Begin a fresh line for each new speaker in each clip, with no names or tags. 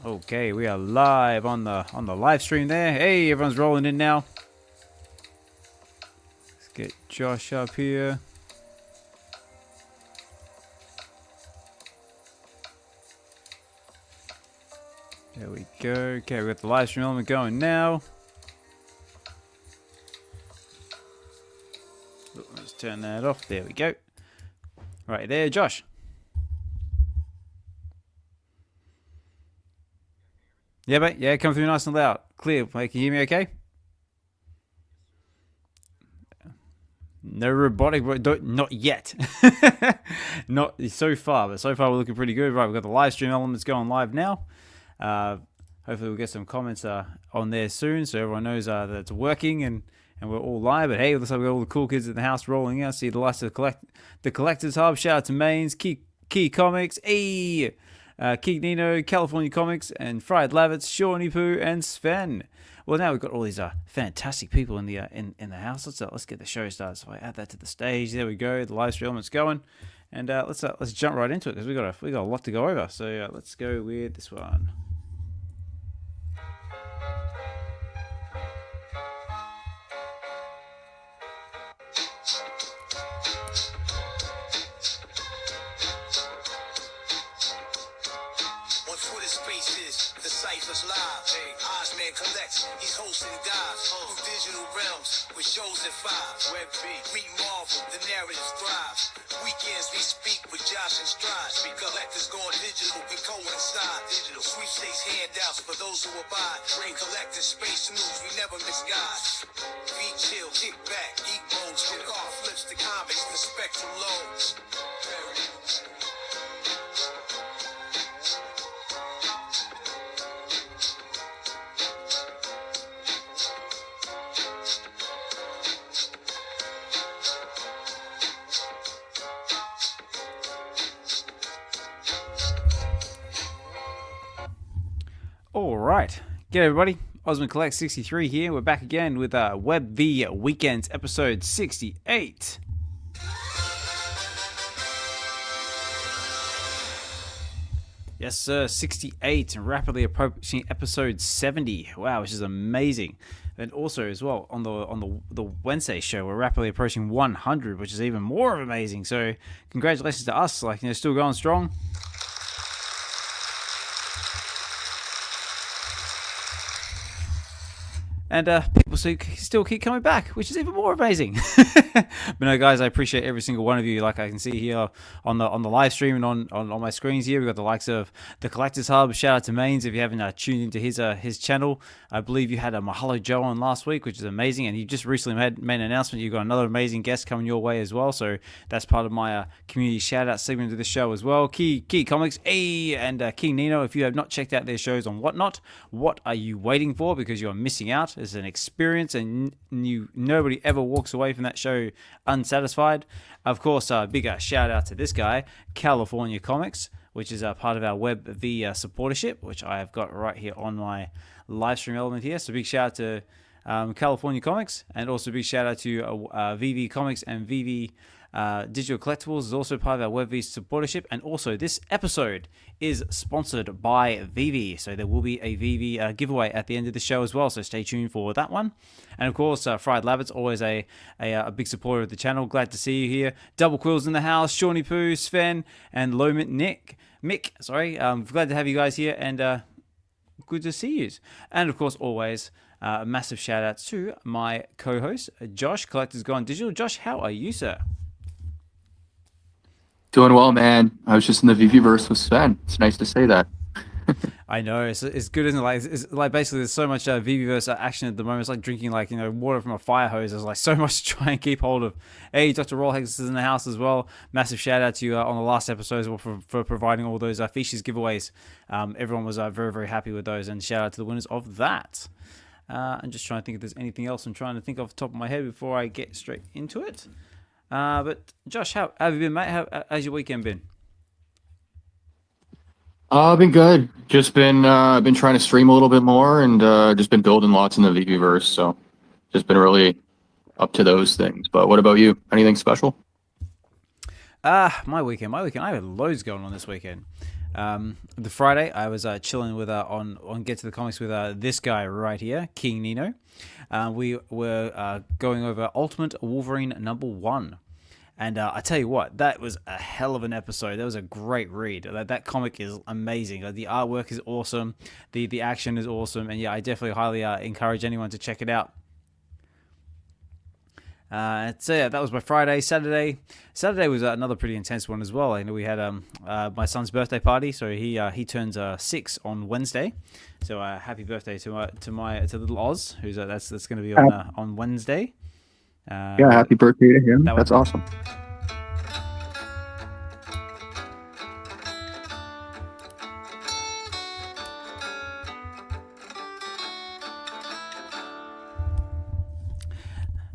Okay, we are live on the live stream there. Hey, everyone's rolling in now. Let's get Josh up here. There we go. Okay, we got the live stream element going now. Let's turn that off. There we go. Right there, Josh. Yeah, mate. Yeah, come through nice and loud. Clear. Mate, can you hear me okay? No robotic, not yet. Not so far, but so far we're looking pretty good. Right, we've got the live stream elements going live now. Hopefully we'll get some comments on there soon, so everyone knows that it's working and we're all live. But hey, it looks like we got all the cool kids in the house rolling out. See the likes of the Collectors Hub. Shout out to Mains, KeyComix, Keek Nino, California Comics, and Fried Lavitz, Shawnee Poo, and Sven. Well, now we've got all these fantastic people in the in the house. Let's get the show started. So I add that to the stage. There we go. The live stream element's going, and let's jump right into it because we got a lot to go over. So let's go with this one.
Ozman collects, he's hosting dives through digital realms with shows and fives. Web V, meet Marvel, the narrative thrives. Weekends we speak with Josh and Stride. Speak collectors going digital, we coincide. Digital sweepstakes handouts for those who abide. Bring collecting space news, we never misguide. V chill, kick back, eat modes. From car flips to comics, the spectrum loads.
Alright, g'day everybody, Ozman Collect 63 here. We're back again with Web V Weekends episode 68. Yes sir, 68 and rapidly approaching episode 70. Wow, which is amazing. And also as well, on the Wednesday show, we're rapidly approaching 100, which is even more amazing. So congratulations to us, still going strong. And people still keep coming back, which is even more amazing. But no, guys, I appreciate every single one of you. Like I can see here on the live stream and on my screens here, we've got the likes of the Collectors Hub. Shout out to Mains if you haven't tuned into his channel. I believe you had a Mahalo Joe on last week, which is amazing. And you just recently made an announcement. You've got another amazing guest coming your way as well. So that's part of my community shout out segment of this show as well. KeyComix, and King Nino. If you have not checked out their shows on Whatnot, what are you waiting for? Because you're missing out. It's an experience, and nobody ever walks away from that show unsatisfied. Of course, big shout out to this guy, California Comics, which is part of our Web V Supportorship, which I have got right here on my live stream element here. So big shout out to California Comics, and also big shout out to VeVe Comics and VeVe Digital Collectibles is also part of our Web V Supportorship. And also this episode is sponsored by VeVe, so there will be a VeVe giveaway at the end of the show as well, so stay tuned for that one. And of course, Fried Lavitz, always a big supporter of the channel. Glad to see you here. Double Quills in the house, Shawnee Poo, Sven, and Mick, sorry. Glad to have you guys here, and good to see you. And of course, always a massive shout out to my co-host, Josh, Collectors Gone Digital. Josh, how are you, sir?
Doing well, man. I was just in the VeVeverse with Sven. It's nice to say that.
I know, it's good, isn't it? It's like basically there's so much VeVeverse action at the moment. It's like drinking water from a fire hose. There's so much to try and keep hold of. Hey, Dr. Rollhex is in the house as well. Massive shout out to you on the last episode as well for providing all those features giveaways. Everyone was very, very happy with those, and shout out to the winners of that. I'm just trying to think if there's anything else I'm trying to think off the top of my head before I get straight into it. But Josh, how have you been, mate? How's your weekend been?
Been good. Just been trying to stream a little bit more, and just been building lots in the VeVeverse. So just been really up to those things. But what about you? Anything special?
My weekend. I had loads going on this weekend. The Friday, I was chilling with on Get to the Comics with this guy right here, King Nino. We were going over Ultimate Wolverine #1. And I tell you what, that was a hell of an episode. That was a great read. That comic is amazing. The artwork is awesome. The action is awesome. And yeah, I definitely highly encourage anyone to check it out. So yeah, that was my Friday. Saturday was another pretty intense one as well. I know we had my son's birthday party, so he turns 6 on Wednesday. So happy birthday to little Oz, who's that's going to be on Wednesday.
Yeah, happy birthday to him. That's awesome.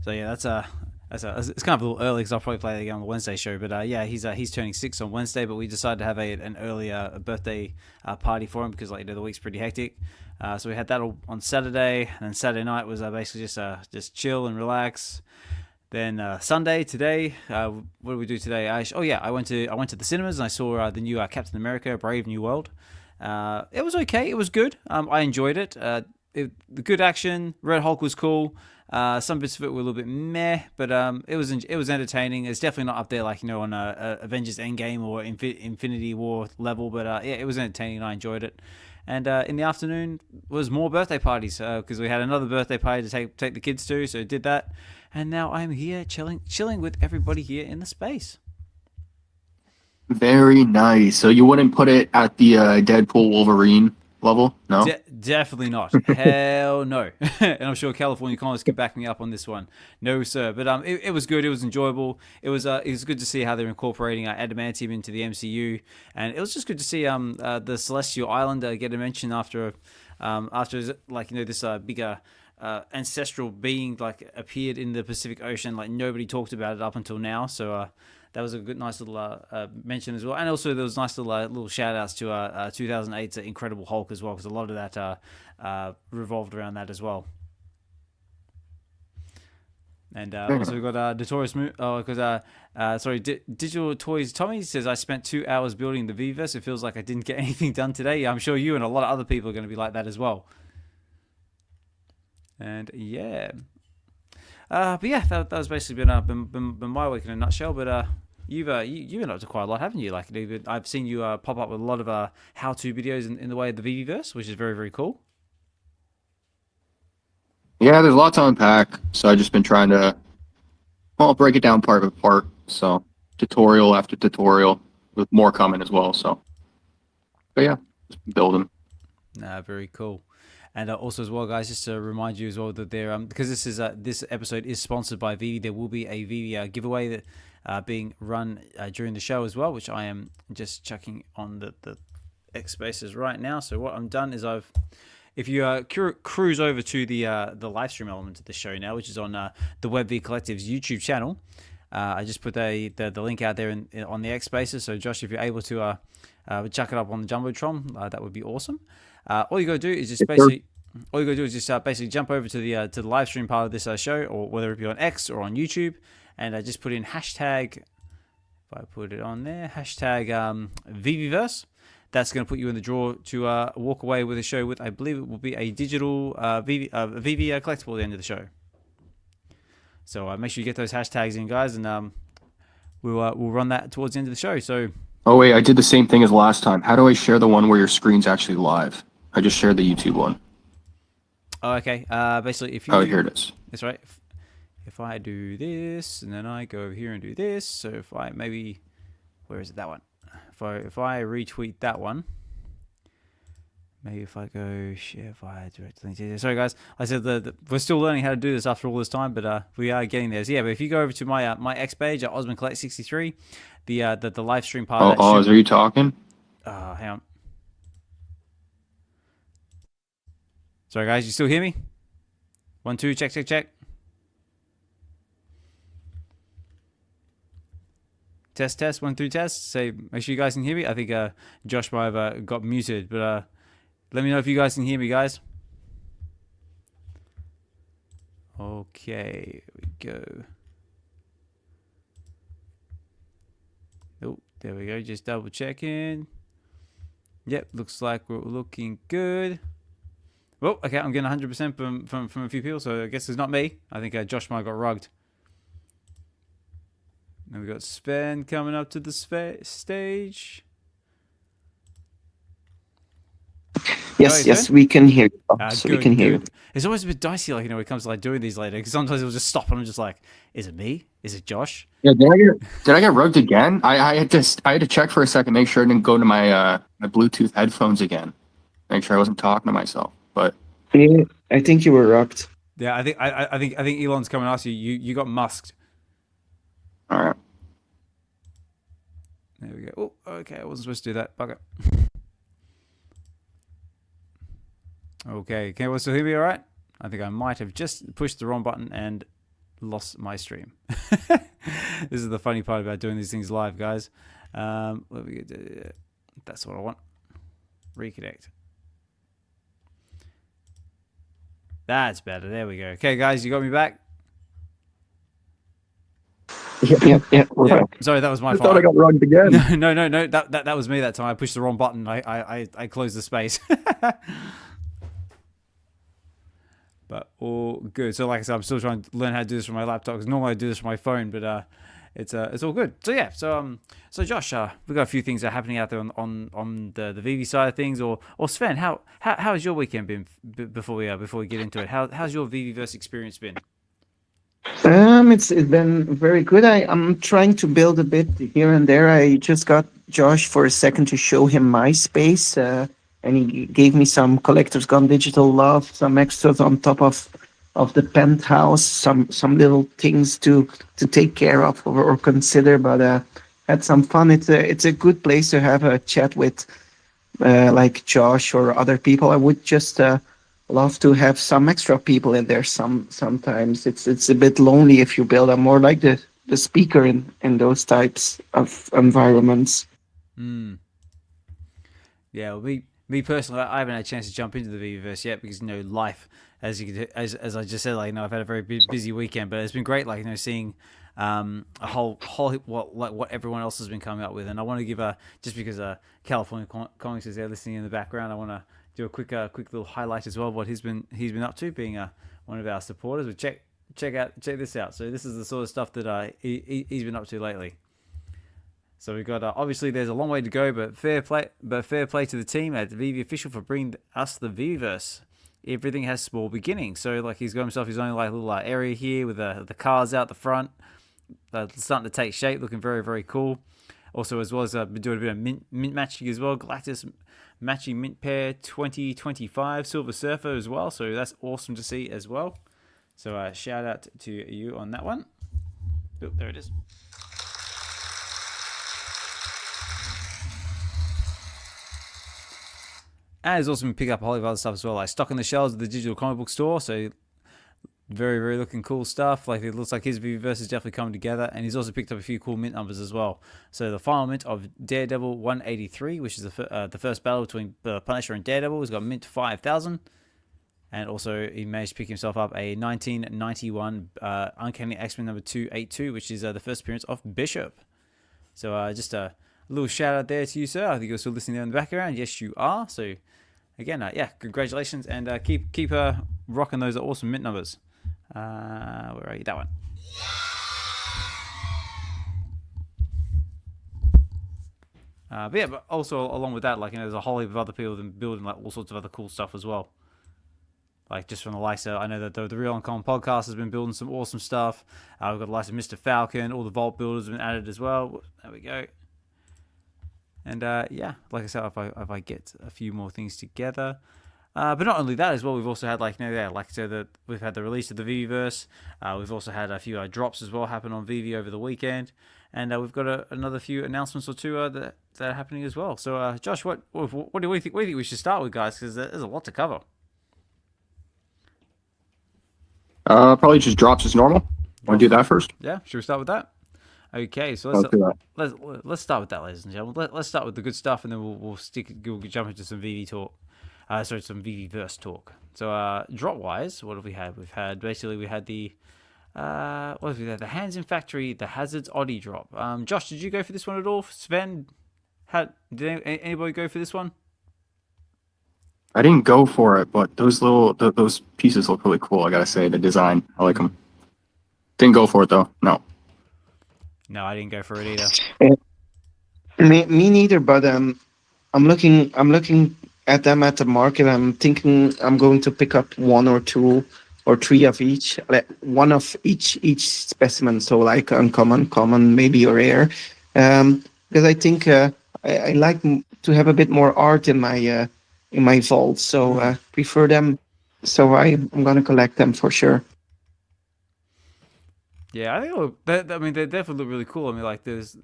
So yeah, it's kind of a little early because I'll probably play that again on the Wednesday show. But yeah, he's turning 6 on Wednesday, but we decided to have an earlier birthday party for him because the week's pretty hectic. So we had that all on Saturday, and then Saturday night was basically just chill and relax. Then Sunday today, what did we do today? I went to the cinemas and I saw the new Captain America: Brave New World. It was okay. It was good. I enjoyed it. The good action. Red Hulk was cool. Some bits of it were a little bit meh, but it was entertaining. It's definitely not up there on Avengers Endgame or Infinity War level, but yeah, it was entertaining and I enjoyed it. And in the afternoon was more birthday parties because we had another birthday party to take the kids to, so did that. And now I'm here chilling with everybody here in the space.
Very nice. So you wouldn't put it at the Deadpool Wolverine level? No?
Definitely not. Hell no. And I'm sure California Comics can back me up on this one. No, sir. But it was good. It was enjoyable. It was good to see how they're incorporating Adamantium into the MCU, and it was just good to see the Celestial Island get a mention after this bigger ancestral being appeared in the Pacific Ocean. Nobody talked about it up until now. So that was a good, nice little mention as well. And also there was nice little shout outs to 2008's Incredible Hulk as well, because a lot of that revolved around that as well. And also we've got Notorious Digital Toys Tommy says, I spent 2 hours building the VeVeverse. It feels like I didn't get anything done today. I'm sure you and a lot of other people are going to be like that as well. And yeah. But yeah, that was basically been my week in a nutshell. But you've been up to quite a lot, haven't you? I've seen you pop up with a lot of how-to videos in the way of the VeVeverse, which is very, very cool.
Yeah, there's a lot to unpack, so I've just been trying to break it down part by part. So tutorial after tutorial, with more coming as well. So, but yeah, just building.
Very cool. And also as well, guys, just to remind you as well that there, because this episode is sponsored by VeVe, there will be a VeVe giveaway that being run during the show as well, which I am just chucking on the X Spaces right now. So what I've done is if you cruise over to the live stream element of the show now, which is on the Web V Collective's YouTube channel, I just put the link out there on the X Spaces. So Josh, if you're able to chuck it up on the Jumbotron, that would be awesome. All you gotta do is just basically jump over to the live stream part of this show, or whether it be on X or on YouTube, and just put in hashtag. If I put it on there, hashtag VeVeverse, that's going to put you in the draw to walk away with a show with, I believe it will be a digital VeVe collectible at the end of the show. So make sure you get those hashtags in, guys, and we'll run that towards the end of the show. So.
Oh wait, I did the same thing as last time. How do I share the one where your screen's actually live? I just shared the YouTube one.
Oh, okay. Basically, if you...
Oh, here it is.
That's right. If I do this, and then I go over here and do this, so if I maybe... Where is it? That one. If I retweet that one, maybe if I go share via direct link. Sorry, guys. I said we're still learning how to do this after all this time, but we are getting there. So yeah, but if you go over to my X page at Ozman Collect 63, the live stream part.
Oh, Oz, are you talking?
Hang on. Sorry, guys. You still hear me? 1, 2, check. Test, 1, 2, test. Say, make sure you guys can hear me. I think Josh might have got muted, but let me know if you guys can hear me, guys. Okay, here we go. Oh, there we go. Just double checking. Yep, looks like we're looking good. Well, okay, I'm getting 100% from a few people, so I guess it's not me. I think Josh might have got rugged. Then we got Sven coming up to the stage.
Yes,
Go,
yes,
Sven.
we can hear you. So we
Good,
can hear you.
good. It's always a bit dicey, like, when it comes to like doing these later, because sometimes it'll just stop and I'm just like, is it me? Is it Josh?
Yeah, did I get rugged again? I had to check for a second, make sure I didn't go to my my Bluetooth headphones again, make sure I wasn't talking to myself. But
Yeah, I think you were rocked.
Yeah, I think Elon's coming after you. You got musked.
all right,
There we go. Oh, okay, I wasn't supposed to do that. Bugger. Okay, can everyone still hear me all right? I think I might have just pushed the wrong button and lost my stream. This is the funny part about doing these things live, guys. Let me get, that's what I want. Reconnect. That's better. There we go. Okay, guys, you got me back?
Yeah.
Yeah.
Right.
Sorry, that was my
I
fault.
thought I got rugged again.
No. That was me that time. I pushed the wrong button. I closed the space. But all good. So like I said, I'm still trying to learn how to do this from my laptop, because normally I do this from my phone, but it's all good. So yeah, so Josh, we've got a few things that are happening out there on the VeVe side of things, or Sven, how has your weekend been before we get into it? How's your VeVeverse experience been?
It's been very good. I'm trying to build a bit here and there. I just got Josh for a second to show him my space, and he gave me some Collector's Gone Digital love, some extras on top of the penthouse, some little things to take care of or consider. But had some fun. It's a good place to have a chat with like Josh or other people. I would just love to have some extra people in there. Sometimes it's a bit lonely if you build. I'm more like the speaker in those types of environments.
Yeah, well, me personally, I haven't had a chance to jump into the VeVeverse yet, because life, as I just said, like, I've had a very busy weekend, but it's been great, like, seeing a whole what everyone else has been coming up with. And I want to give just because California Comics is there listening in the background, I want to do a quick little highlight as well of what he's been up to, being one of our supporters. But check this out. So this is the sort of stuff that he's been up to lately. So we've got obviously there's a long way to go, but fair play to the team at VeVe Official for bringing us the VeVeverse. Everything has small beginnings. So like he's got himself his own like little area here with the cars out the front, starting to take shape, looking very, very cool. Also, as well as been doing a bit of mint matching as well. Galactus matching mint pair 2025 Silver Surfer as well. So that's awesome to see as well. So shout out to you on that one. Oh, there it is. And he's also been picking up a whole lot of other stuff as well, like stock on the shelves of the digital comic book store. So very, very looking cool stuff. Like it looks like his VeVeverse is definitely coming together. And he's also picked up a few cool mint numbers as well. So the final mint of Daredevil 183, which is the first battle between Punisher and Daredevil, has got mint 5,000. And also he managed to pick himself up a 1991 Uncanny X-Men number 282, which is the first appearance of Bishop. So just a little shout out there to you, sir. I think you're still listening there in the background. Yes, you are. So again, yeah, congratulations, and keep rocking those awesome mint numbers. Where are you? That one. But yeah, but also along with that, like there's a whole heap of other people that building like all sorts of other cool stuff as well. Like just from the likes of, I know that the Real Uncommon podcast has been building some awesome stuff. We've got the likes of Mr. Falcon, all the Vault builders have been added as well. There we go. And yeah, like I said, if I get a few more things together. But not only that as well, we've also had like like I said, we've had the release of the VeVeverse. We've also had a few drops as well happen on VeVe over the weekend, and we've got another few announcements or two that are happening as well. So Josh, what do we think? What do you think we should start with, guys? Because there's a lot to cover.
Probably just drops as normal. Want to do that first?
Yeah, should we start with that? Okay, so let's start with that, ladies and gentlemen. Let's start with the good stuff, and then we'll jump into some VeVe talk. Some VeVeverse talk. So drop wise, what have we had? We had the the Hands in Factory, the Hazards Oddie drop. Josh, did you go for this one at all? Sven, did anybody go for this one?
I didn't go for it, but those those pieces look really cool. I gotta say, the design, I like them. Didn't go for it though. No.
No, I didn't go for it either.
Me neither. But I'm looking at them at the market. I'm thinking I'm going to pick up one or two or three of each, like one of each specimen. So like uncommon, common, maybe rare. Because I think I like to have a bit more art in my vault. So prefer them. So I'm gonna collect them for sure.
Yeah, I think I mean they definitely look really cool. I mean, like there's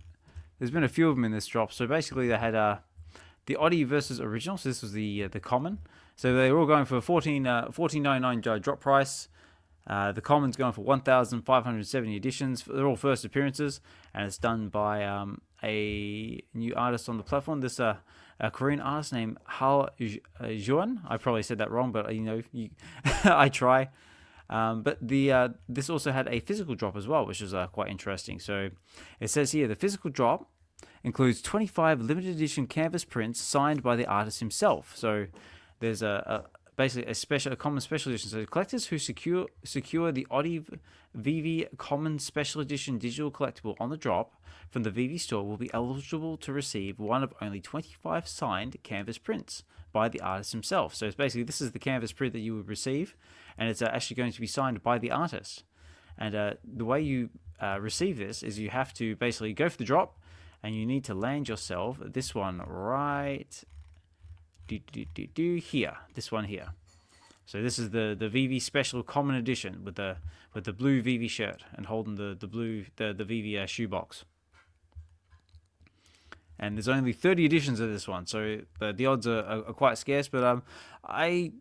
been a few of them in this drop. So basically, they had the Oddie versus original. So this was the common. So they were all going for $14.99 drop price. The common's going for 1,570 editions. They're all first appearances, and it's done by a new artist on the platform. This a Korean artist named Hal Juan. I probably said that wrong, but I try. But this also had a physical drop as well, which is quite interesting. So it says here the physical drop includes 25 limited edition canvas prints signed by the artist himself. So there's basically a common special edition. So collectors who secure the Oddie VeVe Common Special Edition digital collectible on the drop from the VeVe store will be eligible to receive one of only 25 signed canvas prints by the artist himself. So it's basically, this is the canvas print that you would receive, and it's actually going to be signed by the artist. And the way you receive this is you have to basically go for the drop, and you need to land yourself this one right here. This one here. So this is the VeVe Special Common Edition with the blue VeVe shirt and holding the blue the VeVe shoebox. And there's only 30 editions of this one, so the odds are quite scarce. But I'm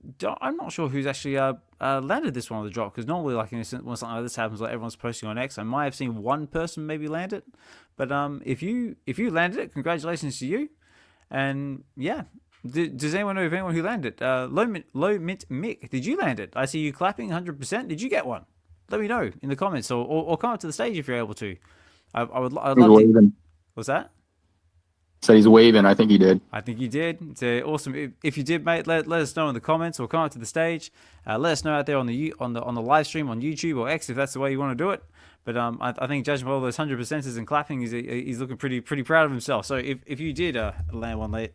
not sure who's actually landed this one on the drop, because normally, like when something like this happens, like everyone's posting on X, I might have seen one person maybe land it. But if you landed it, congratulations to you. And yeah, does anyone know of anyone who landed it? Low Mint Mick, did you land it? I see you clapping 100%. Did you get one? Let me know in the comments, or come up to the stage if you're able to. I'd love to. What's that?
So he's waving. I think he did.
I think you did. It's awesome. If you did, mate, let us know in the comments, or come up to the stage. Let us know out there on the live stream on YouTube or X if that's the way you want to do it. But I think judging by all those 100%ers and clapping, he's looking pretty proud of himself. So if you did land one,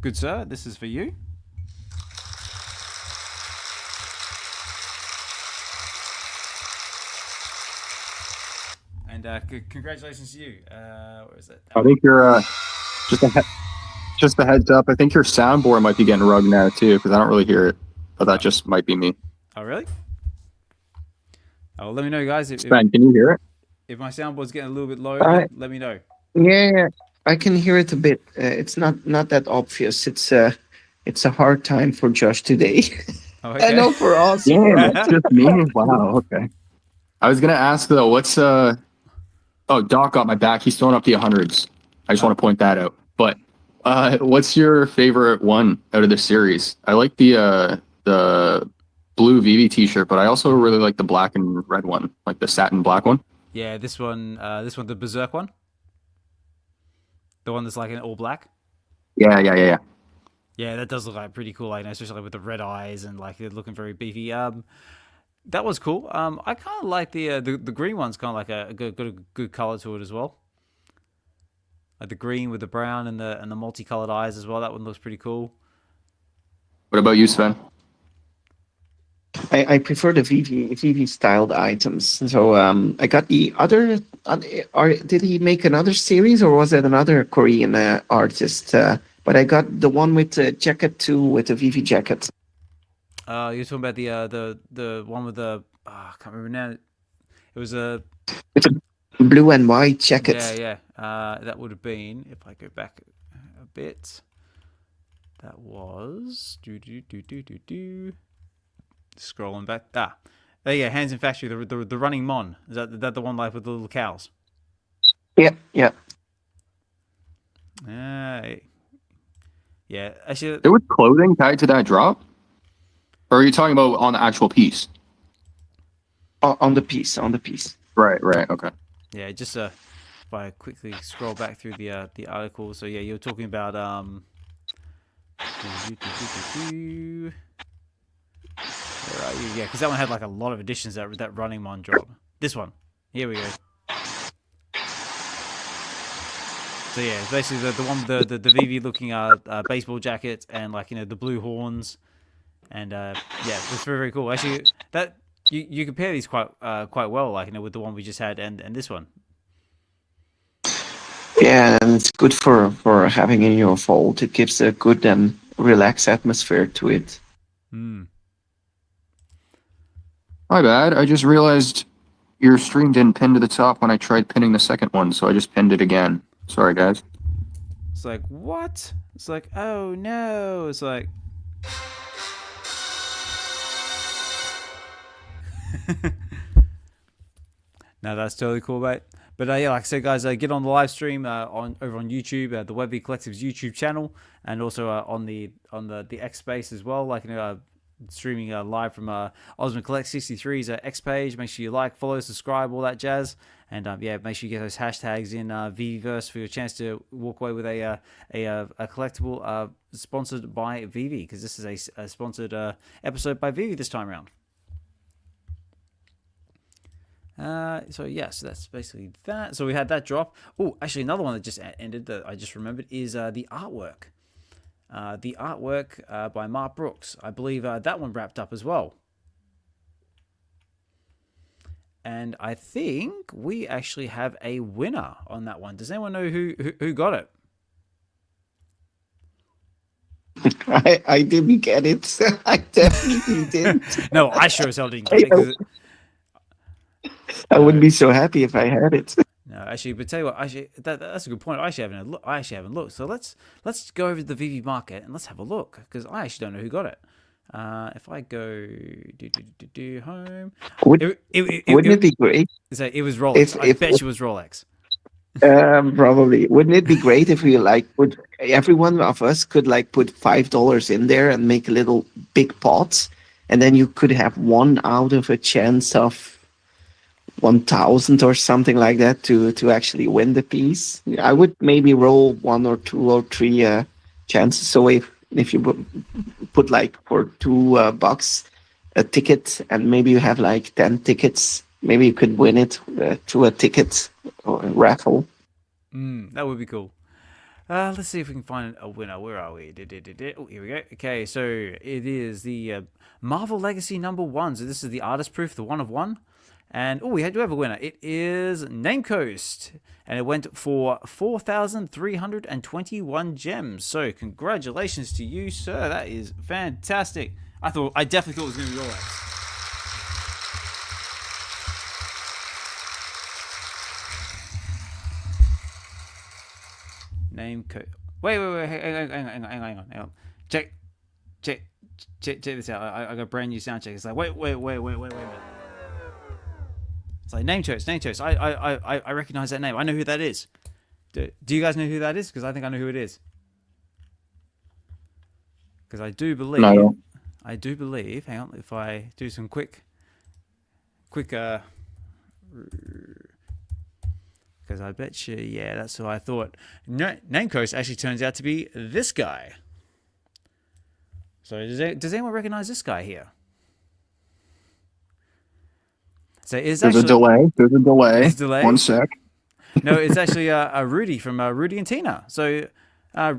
good sir, this is for you. And congratulations to you. Where is it?
I think you're just a heads up. I think your soundboard might be getting rugged now too, because I don't really hear it. But that just might be me.
Oh really? Oh, let me know, guys.
Sven, can you hear it?
If my soundboard's getting a little bit low, let me know.
Yeah, I can hear it a bit. It's not that obvious. It's a hard time for Josh today.
Oh, okay.
I know for us.
Yeah, that's just me. Wow. Okay. I was gonna ask though, what's Oh, Doc got my back. He's throwing up the 100s. I just want to point that out. But what's your favorite one out of the series? I like the blue VeVe t-shirt, but I also really like the black and red one, like the satin black one.
Yeah, this one, the Berserk one. The one that's like in all black.
Yeah.
Yeah, that does look like pretty cool, like, especially like with the red eyes and like they're looking very beefy. That was cool. I kind of like the green one's kind of like a good color to it as well. Like the green with the brown and the multicolored eyes as well. That one looks pretty cool.
What about you, Sven?
I prefer the VeVe styled items. So I got the other. Did he make another series, or was it another Korean artist? But I got the one with the jacket too, with the VeVe jacket.
You're talking about the one with the I can't remember now. It was
It's a blue and white jacket.
Yeah. That would have been, if I go back a bit. That was scrolling back. There you go. Hands in Factory, the running mon. Is that the one like with the little cows?
Yeah.
Yeah. Actually,
There was clothing tied to that drop, or are you talking about on the actual piece?
On the piece.
Right. Okay.
yeah. Just if I quickly scroll back through the article. So yeah, you're talking about Where are you? Yeah, because that one had like a lot of additions that Running Mon drop. This one. Here we go. So yeah, it's basically the one with the VeVe looking baseball jacket and like the blue horns, and yeah, it's very very cool. Actually, that you compare these quite well, like with the one we just had and this one.
Yeah, and it's good for having in your fold. It gives a good and relaxed atmosphere to it.
Hmm.
My bad. I just realized your stream didn't pin to the top when I tried pinning the second one, so I just pinned it again. Sorry, guys.
It's like, what? It's like, oh no. It's like... No, that's totally cool, mate. But yeah, like I said, guys, get on the live stream over on YouTube, the Web V Collective's YouTube channel, and also on the X space as well. Like streaming live from Ozman Collect 63's X page. Make sure you like, follow, subscribe, all that jazz. And yeah, make sure you get those hashtags in VeVeverse for your chance to walk away with a collectible sponsored by VeVe, because this is a sponsored episode by VeVe this time around. So yeah, so that's basically that. So we had that drop. Oh, actually another one that just ended that I just remembered is the artwork. The artwork by Mark Brooks. I believe that one wrapped up as well. And I think we actually have a winner on that one. Does anyone know who got it?
I didn't get it. I definitely didn't.
No, I sure as hell didn't get it.
I would be so happy if I had it.
No, actually, but tell you what, actually, that's a good point. I actually haven't looked. So let's go over to the VeVe market and let's have a look, because I actually don't know who got it. If I go home,
Wouldn't it be great?
So it was Rolex. I bet you it was Rolex.
Probably. Wouldn't it be great if we would every one of us could put $5 in there and make little big pots, and then you could have one out of a chance of 1,000 or something like that to actually win the piece. I would maybe roll 1 or 2 or 3 chances. So if you put for $2 a ticket, and maybe you have 10 tickets, maybe you could win it to a ticket or a raffle.
That would be cool. Let's see if we can find a winner. Where are we? Oh, here we go. Okay, so it is the Marvel Legacy #1. So this is the artist proof, the 1 of 1. And we do have a winner. It is Namecoast, and it went for 4,321 gems. So congratulations to you, sir. That is fantastic. I definitely thought it was going to be Rolex. Namecoast. Wait. Hang on. Check this out. I got a brand new sound check. It's like wait a minute. It's like Namecoast. I recognize that name. I know who that is. Do you guys know who that is? Because I think I know who it is. Because I do believe.
No.
I do believe. Hang on, if I do some quick. Because I bet you, yeah, that's who I thought. Namecoast actually turns out to be this guy. So does anyone recognize this guy here? So there's a
delay. There's a delay.
There's a delay.
1 sec.
No, it's actually Rudy from Rudy and Tina. So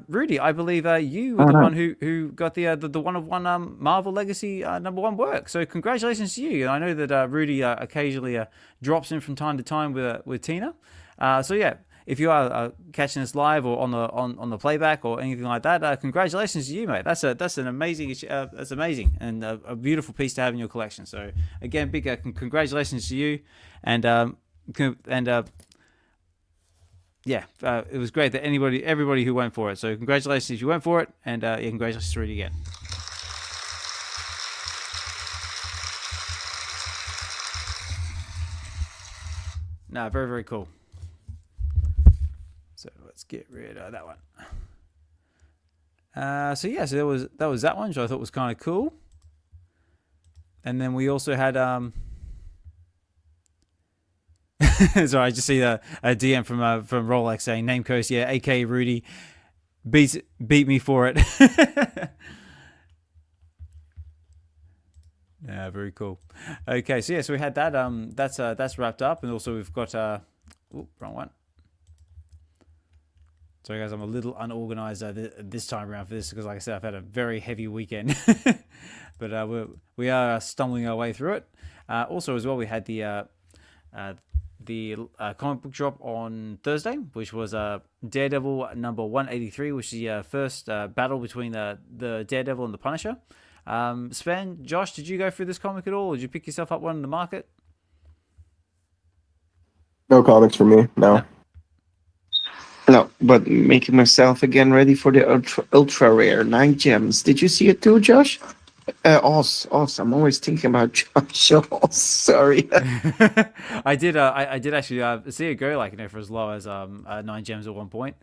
Rudy, I believe you were the one who got the 1 of 1 Marvel Legacy #1 work. So congratulations to you. I know that Rudy occasionally drops in from time to time with Tina. So yeah, if you are catching this live or on the playback or anything like that, congratulations to you, mate. That's an amazing that's amazing and a beautiful piece to have in your collection. So again, big congratulations to you, and yeah, it was great that everybody who went for it. So congratulations if you went for it, and yeah, congratulations to Rudy again. No, very very cool. So let's get rid of that one. So yeah, so that was that one, which I thought was kind of cool. And then we also had sorry, I just see a DM from Rolex saying Namecoast, yeah, aka Rudy beat me for it. Yeah, very cool. Okay, so yeah, so we had that. That's wrapped up, and also we've got wrong one. Sorry guys, I'm a little unorganized this time around for this because, like I said, I've had a very heavy weekend. But we are stumbling our way through it. Also, as well, we had the comic book drop on Thursday, which was Daredevil number 183, which is the first battle between the Daredevil and the Punisher. Sven, Josh, did you go through this comic at all? Or did you pick yourself up one in the market?
No comics for me. No.
No, but making myself again ready for the ultra rare 9 gems. Did you see it too, Josh? Oz. I'm always thinking about Josh. Oz. Sorry.
I did actually see it go for as low as 9 gems at one point.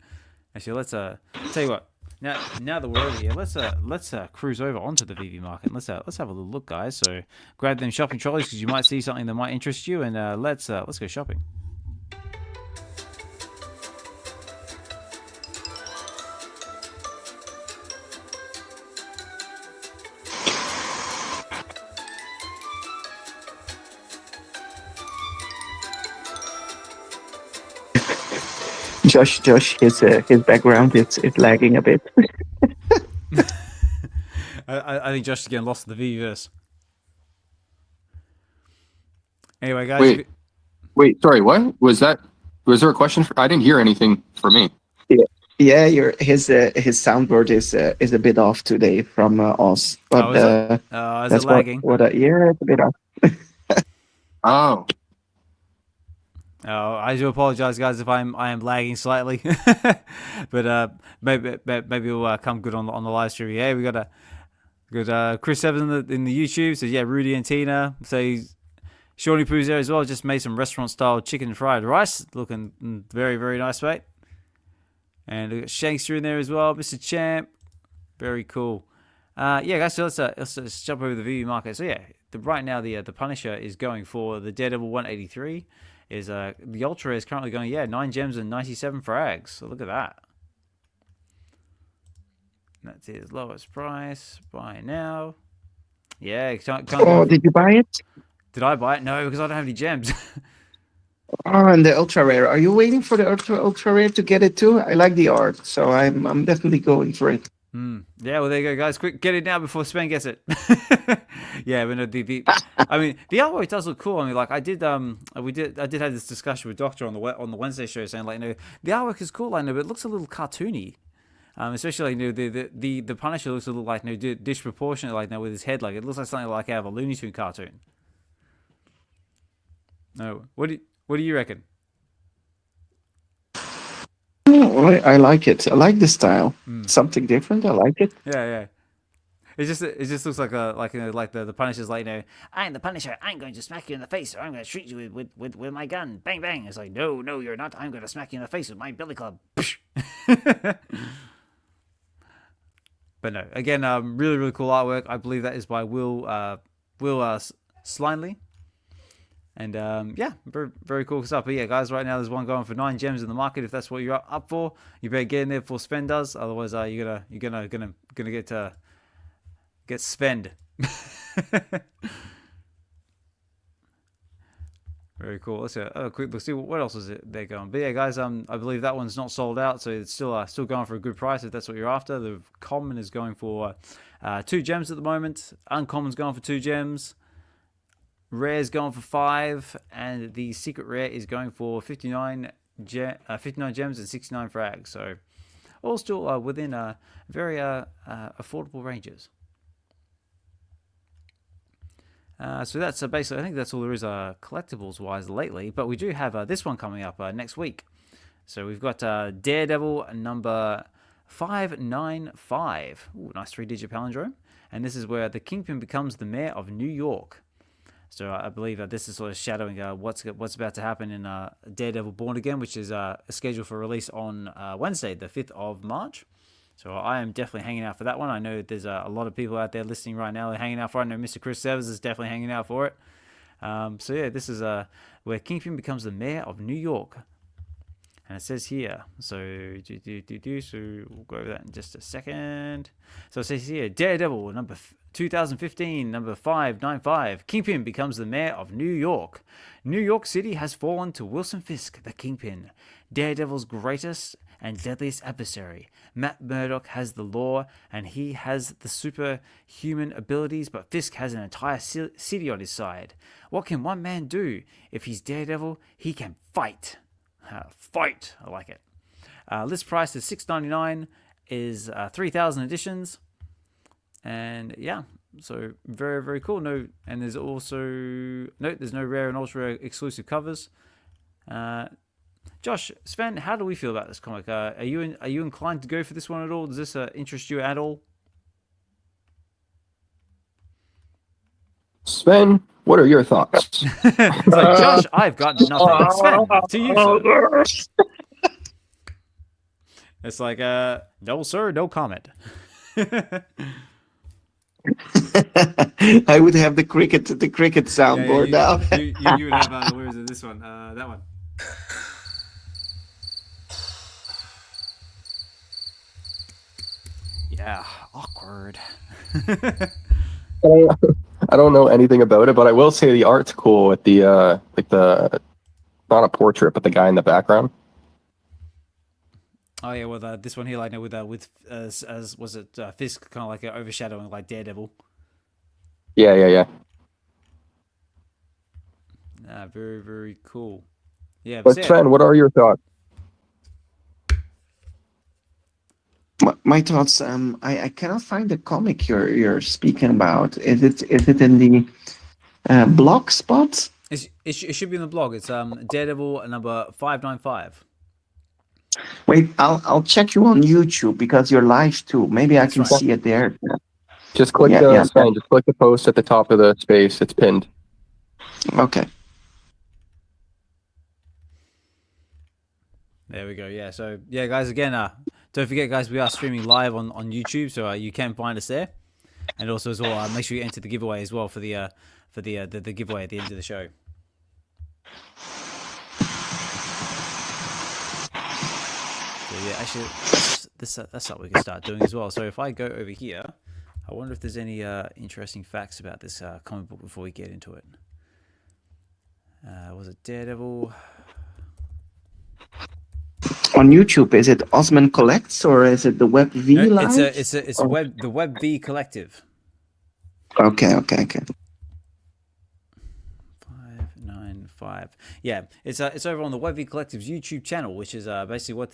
Actually, let's tell you what. Now that we're over here, let's cruise over onto the VeVe market. Let's have a little look, guys. So grab them shopping trolleys because you might see something that might interest you, and let's go shopping.
Josh, his background is lagging a bit.
I think Josh is getting lost in the VeVeverse. Anyway, guys.
Wait, sorry, what was that? Was there a question? I didn't hear anything for me.
Yeah, his soundboard is a bit off today from Oz. But
is it lagging?
Yeah, it's a bit off.
Oh.
Oh, I do apologize, guys, if I am lagging slightly, but maybe it'll come good on the live stream. Yeah, we got Chris Evans in the YouTube. So yeah, Rudy and Tina. So Shawnee Poo's there as well. Just made some restaurant style chicken fried rice, looking very, very nice, mate. And we got Shankster in there as well, Mr. Champ. Very cool. Yeah, guys. So let's jump over the VeVe market. So yeah, right now the Punisher is going for the Daredevil 183. Is the Ultra is currently going 9 gems and 97 frags. So look at that. That's his lowest price. Buy now. Yeah.
Did you buy it?
Did I buy it? No, because I don't have any gems.
Oh, and the ultra rare. Are you waiting for the ultra rare to get it too? I like the art, so I'm definitely going for it.
Yeah, well there you go, guys. Quick, get it now before Sven gets it. Yeah, but no, I mean, the artwork does look cool. I mean, like I did have this discussion with Dokta on the Wednesday show, saying the artwork is cool, but it looks a little cartoony. Especially the Punisher looks a little disproportionate, with his head, it looks like something out of a Looney Tune cartoon. No, what do you reckon?
Oh, I like it. I like the style. Something different. I like it.
Yeah. It just looks like the Punisher's I am the Punisher. I'm going to smack you in the face, or I'm going to shoot you with my gun. Bang bang. It's like no, you're not. I'm going to smack you in the face with my billy club. But no, again, really really cool artwork. I believe that is by Will Slinely. And yeah, very, very cool stuff. But yeah, guys, right now there's one going for 9 gems in the market. If that's what you're up for, you better get in there before Sven does. Otherwise, you're gonna get spend. Very cool. Let's have a quick look. See what else is it they're going. But yeah, guys, I believe that one's not sold out, so it's still going for a good price if that's what you're after. The common is going for 2 gems at the moment. Uncommon's going for 2 gems. Rare's going for 5, and the secret rare is going for 59 gems and 69 frags. So all still within very affordable ranges. So that's basically, I think that's all there is collectibles wise lately. But we do have this one coming up next week. So we've got Daredevil number 595. Ooh, nice 3-digit palindrome. And this is where the Kingpin becomes the mayor of New York. So I believe this is sort of shadowing what's about to happen in Daredevil Born Again, which is scheduled for release on Wednesday, the 5th of March. So I am definitely hanging out for that one. I know there's a lot of people out there listening right now. They're hanging out for it. I know Mr. Chris Severs is definitely hanging out for it. So yeah, this is where Kingpin becomes the mayor of New York. And it says here, so we'll go over that in just a second. So it says here, Daredevil, 2015, number 595. Kingpin becomes the mayor of New York. New York City has fallen to Wilson Fisk, the Kingpin, Daredevil's greatest and deadliest adversary. Matt Murdock has the law, and he has the superhuman abilities, but Fisk has an entire city on his side. What can one man do? If he's Daredevil, he can fight. Fight! I like it. List price is $6.99, is 3,000 editions. And yeah, so very, very cool. And there's also there's no rare and ultra rare exclusive covers. Josh, Sven, how do we feel about this comic? Are you inclined to go for this one at all? Does this interest you at all?
Sven, what are your thoughts?
It's like, Josh, I've got nothing. Sven, to you, sir. It's like, no, sir, no comment.
I would have the cricket soundboard now.
You would have, where is it? This one, that one. Yeah, awkward.
I don't know anything about it, but I will say the art's cool with the not a portrait, but the guy in the background.
Oh yeah, well this one here, like with as was it Fisk, kind of like overshadowing like Daredevil.
Yeah.
Very, very cool. Yeah,
but Sven, what are your thoughts?
My thoughts. I cannot find the comic you're speaking about. Is it in the blog spot?
It should be in the blog. It's Daredevil number 595.
Wait, I'll check you on YouTube because you're live too. Maybe I can see it there.
Just click Sven, just click the post at the top of the space. It's pinned.
Okay.
There we go. Yeah. So yeah, guys. Again, don't forget, guys, we are streaming live on YouTube, so you can find us there. And also as well, make sure you enter the giveaway as well for the giveaway at the end of the show. So yeah, actually, that's what we can start doing as well. So if I go over here, I wonder if there's any interesting facts about this comic book before we get into it. Was it Daredevil?
On YouTube, is it Ozman Collects or is it the Web V Live?
It's the Web V Collective.
Okay.
595. Yeah, it's over on the Web V Collective's YouTube channel, which is basically what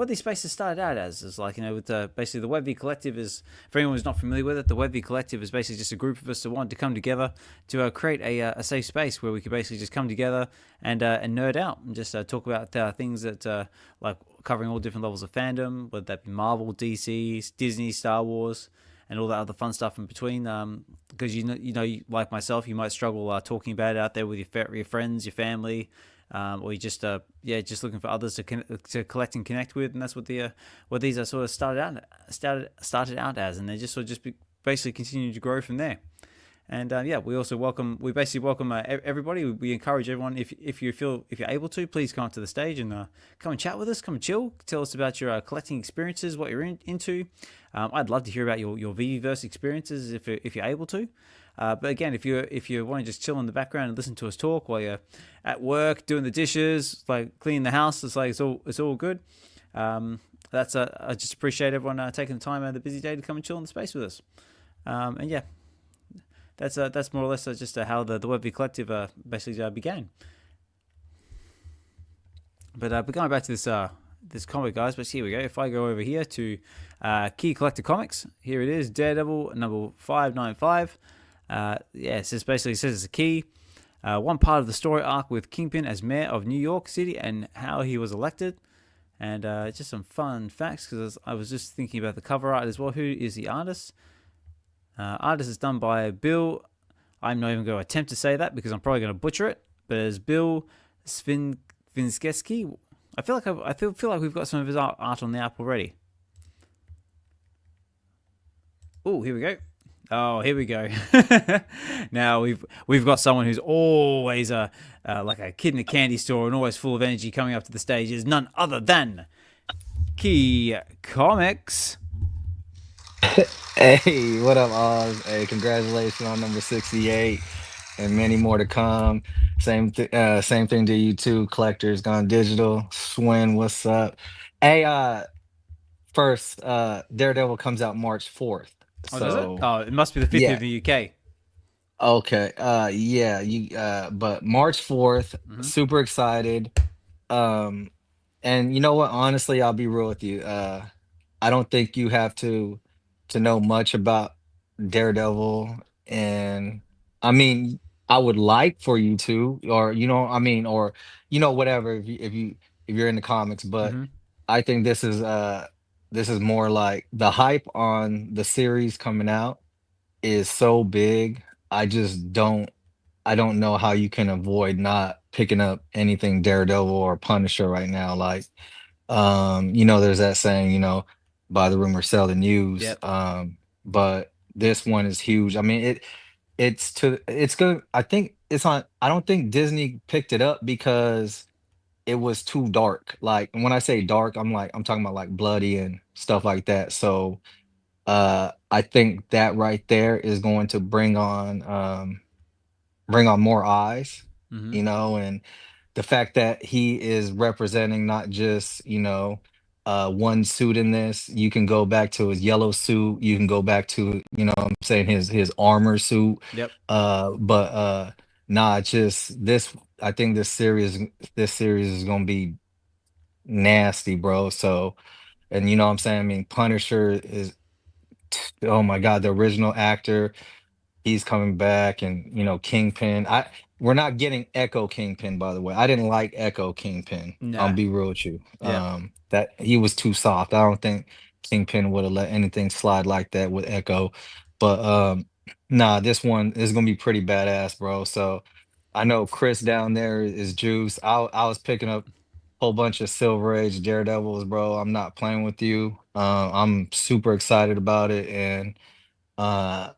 these spaces started out as. Is like, with basically the Web V Collective is, for anyone who's not familiar with it, the Web V Collective is basically just a group of us that want to come together to create a safe space where we could basically just come together and nerd out and just talk about things that like covering all different levels of fandom, whether that be Marvel, DC, Disney, Star Wars, and all that other fun stuff in between. Because like myself, you might struggle talking about it out there with your friends, your family. Or you just looking for others to collect and connect with, and that's what these are sort of started out as, and they just sort of basically continue to grow from there. And we basically welcome everybody. We encourage everyone, if you're able to, please come up to the stage and come and chat with us, come and chill, tell us about your collecting experiences, what you're into. I'd love to hear about your VeVeverse experiences if you're able to. But again, if you want to just chill in the background and listen to us talk while you're at work, doing the dishes, like cleaning the house, it's all good. I just appreciate everyone taking the time out of the busy day to come and chill in the space with us. And yeah, that's more or less just how the Web V Collective basically began. But going back to this comic, guys. But here we go. If I go over here to KeyComix, here it is, Daredevil number 595. It says it's a key. One part of the story arc with Kingpin as mayor of New York City and how he was elected. And just some fun facts, because I was just thinking about the cover art as well. Who is the artist? Artist is done by Bill. I'm not even going to attempt to say that because I'm probably going to butcher it. But it's Bill Svinskesky. I feel like we've got some of his art on the app already. Oh, here we go. Oh, here we go. Now we've got someone who's always like a kid in a candy store and always full of energy coming up to the stage. Is none other than KeyComix.
Hey, what up, Oz? Hey, congratulations on number 68 and many more to come. Same thing to you too, collectors gone digital. Swin, what's up? Hey, first, Daredevil comes out March 4th.
Oh, does it?
So
Oh, it must be the 50th
yeah,
in the UK.
okay. Yeah, but March 4th,
Hmm.
super excited. Um, and you know what? Honestly, I'll be real with you. I don't think you have to know much about Daredevil, and I mean, I would like for you to, or I mean, or whatever, if you're in the comics, but
Hmm.
I think this is more like the hype on the series coming out is so big. I don't know how you can avoid not picking up anything Daredevil or Punisher right now. Like, there's that saying, buy the rumor, sell the news.
Yep.
But this one is huge. I mean, it's good. I think it's on. I don't think Disney picked it up because it was too dark. Like, and when I say dark, I'm talking about like bloody and stuff like that. So I think that right there is going to bring on more eyes,
Hmm.
and the fact that he is representing not just, one suit in this. You can go back to his yellow suit, you can go back to, what I'm saying, his armor suit.
Yep.
But nah, it's just this. I think this series is gonna be nasty, bro. So, and what I'm saying, I mean, Punisher is, oh my God, the original actor, he's coming back, and Kingpin. We're not getting Echo Kingpin, by the way. I didn't like Echo Kingpin. I'll
Nah.
be real with you.
Yep.
That he was too soft. I don't think Kingpin would have let anything slide like that with Echo. But nah, this one is gonna be pretty badass, bro. So I know Chris down there is juice. I was picking up a whole bunch of Silver Age Daredevils, bro. I'm not playing with you. I'm super excited about it, and uh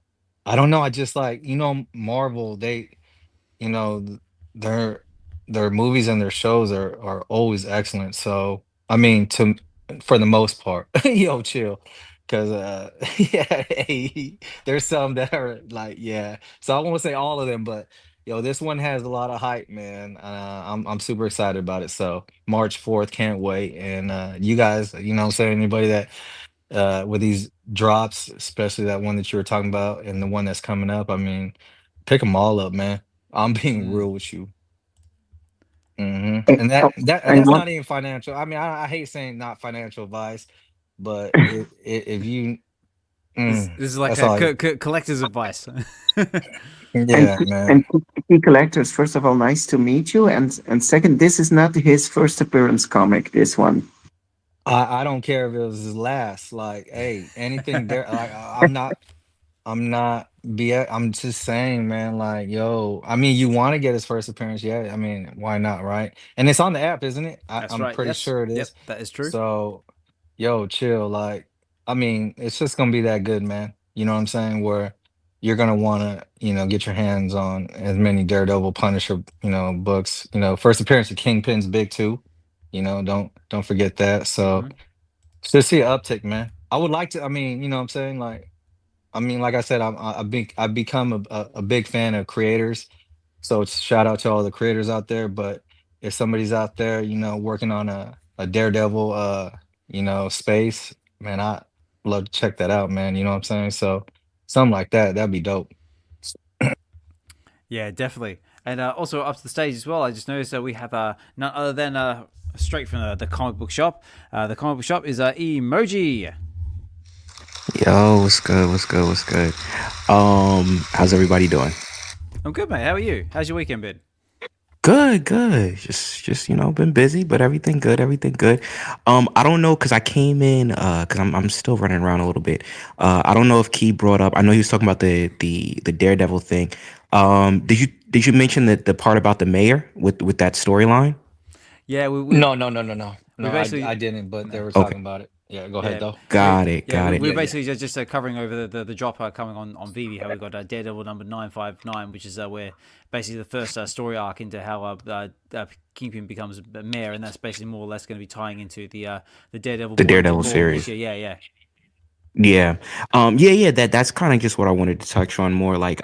I don't know. I just like, Marvel, you know, th- their their movies and their shows are always excellent. So, I mean, for the most part, yo, chill. Cause yeah, hey, there's some that are like, yeah. So I won't say all of them, but yo, this one has a lot of hype, man. I'm super excited about it. So March 4th, can't wait. And you guys, what I'm saying, anybody that with these drops, especially that one that you were talking about and the one that's coming up. I mean, pick them all up, man. I'm being
Mm.
real with you. And
Oh, I
that's
want
not even financial. I mean, I hate saying not financial advice, but if you,
This is like
that's
a
all.
collector's advice.
and
Yeah, man.
and key collectors. First of all, nice to meet you. And second, this is not his first appearance comic. This one.
I don't care if it was his last. Like, hey, anything there. Like, I'm not I'm just saying, man, like, yo, I mean, you want to get his first appearance, yeah. I mean, why not, right? And it's on the app, isn't it?
That's
I'm
right.
pretty
Yes.
sure it
Yep.
is.
That is true.
So, yo, chill. Like, I mean, it's just gonna be that good, man. You know what I'm saying? Where you're gonna wanna, get your hands on as many Daredevil, Punisher, books. First appearance of Kingpin's big too. Don't forget that. So
Hmm.
just see an uptick, man. I would like to, I mean, what I'm saying? Like, like I said, I've become a big fan of creators. So it's shout out to all the creators out there. But if somebody's out there, working on a Daredevil, space, man, I love to check that out, man. You know what I'm saying? So something like that, that'd be dope.
Yeah, definitely. And also up to the stage as well. I just noticed that we have none other than straight from the comic book shop. The comic book shop is Emojii.
Yo, what's good? What's good? What's good? How's everybody doing?
I'm good, mate. How are you? How's your weekend been?
Good, good. Just been busy, but everything good, everything good. I don't know because I came in because I'm still running around a little bit. I don't know if Key brought up. I know he was talking about the Daredevil thing. Did you mention that the part about the mayor with that storyline?
Yeah, we
No.
we
No, I
basically
didn't, but they
no.
were
Okay.
talking about it. Yeah, go ahead
Yeah,
though.
Got it.
yeah,
Got it.
we're
Yeah, yeah.
basically just covering over the drop coming on VeVe. How we got Daredevil number 959, which is where basically the first story arc into how Kingpin becomes a mayor, and that's basically more or less going to be tying into the Daredevil
The
board
Daredevil
board
series.
issue. Yeah, yeah.
Yeah. Yeah, that's kind of just what I wanted to touch on more. Like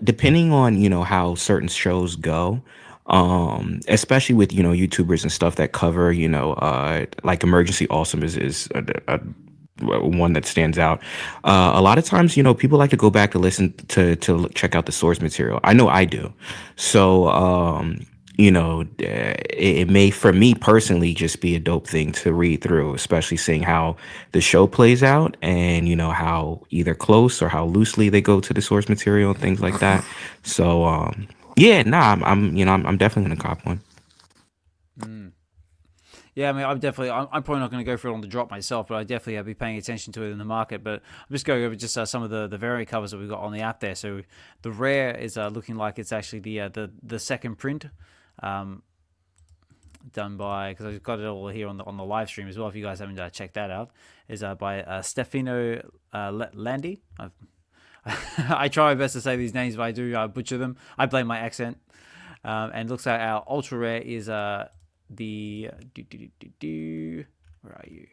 depending on, how certain shows go, especially with, YouTubers and stuff that cover, like Emergency Awesome is one that stands out. A lot of times, people like to go back to listen to check out the source material. I know I do. So, it may, for me personally, just be a dope thing to read through, especially seeing how the show plays out and, how either close or how loosely they go to the source material and things like that. So, yeah, nah, I'm definitely gonna cop one.
Yeah, I mean, I'm probably not going to go for it on the drop myself, but I definitely have be paying attention to it in the market. But I'm just going over just some of the variant covers that we've got on the app there. So the rare is looking like it's actually the second print, done by, because I've got it all here on the live stream as well. If you guys haven't checked that out, is by Stefano Landi. I try my best to say these names, but I do butcher them. I blame my accent. And looks like our ultra rare is the where are you?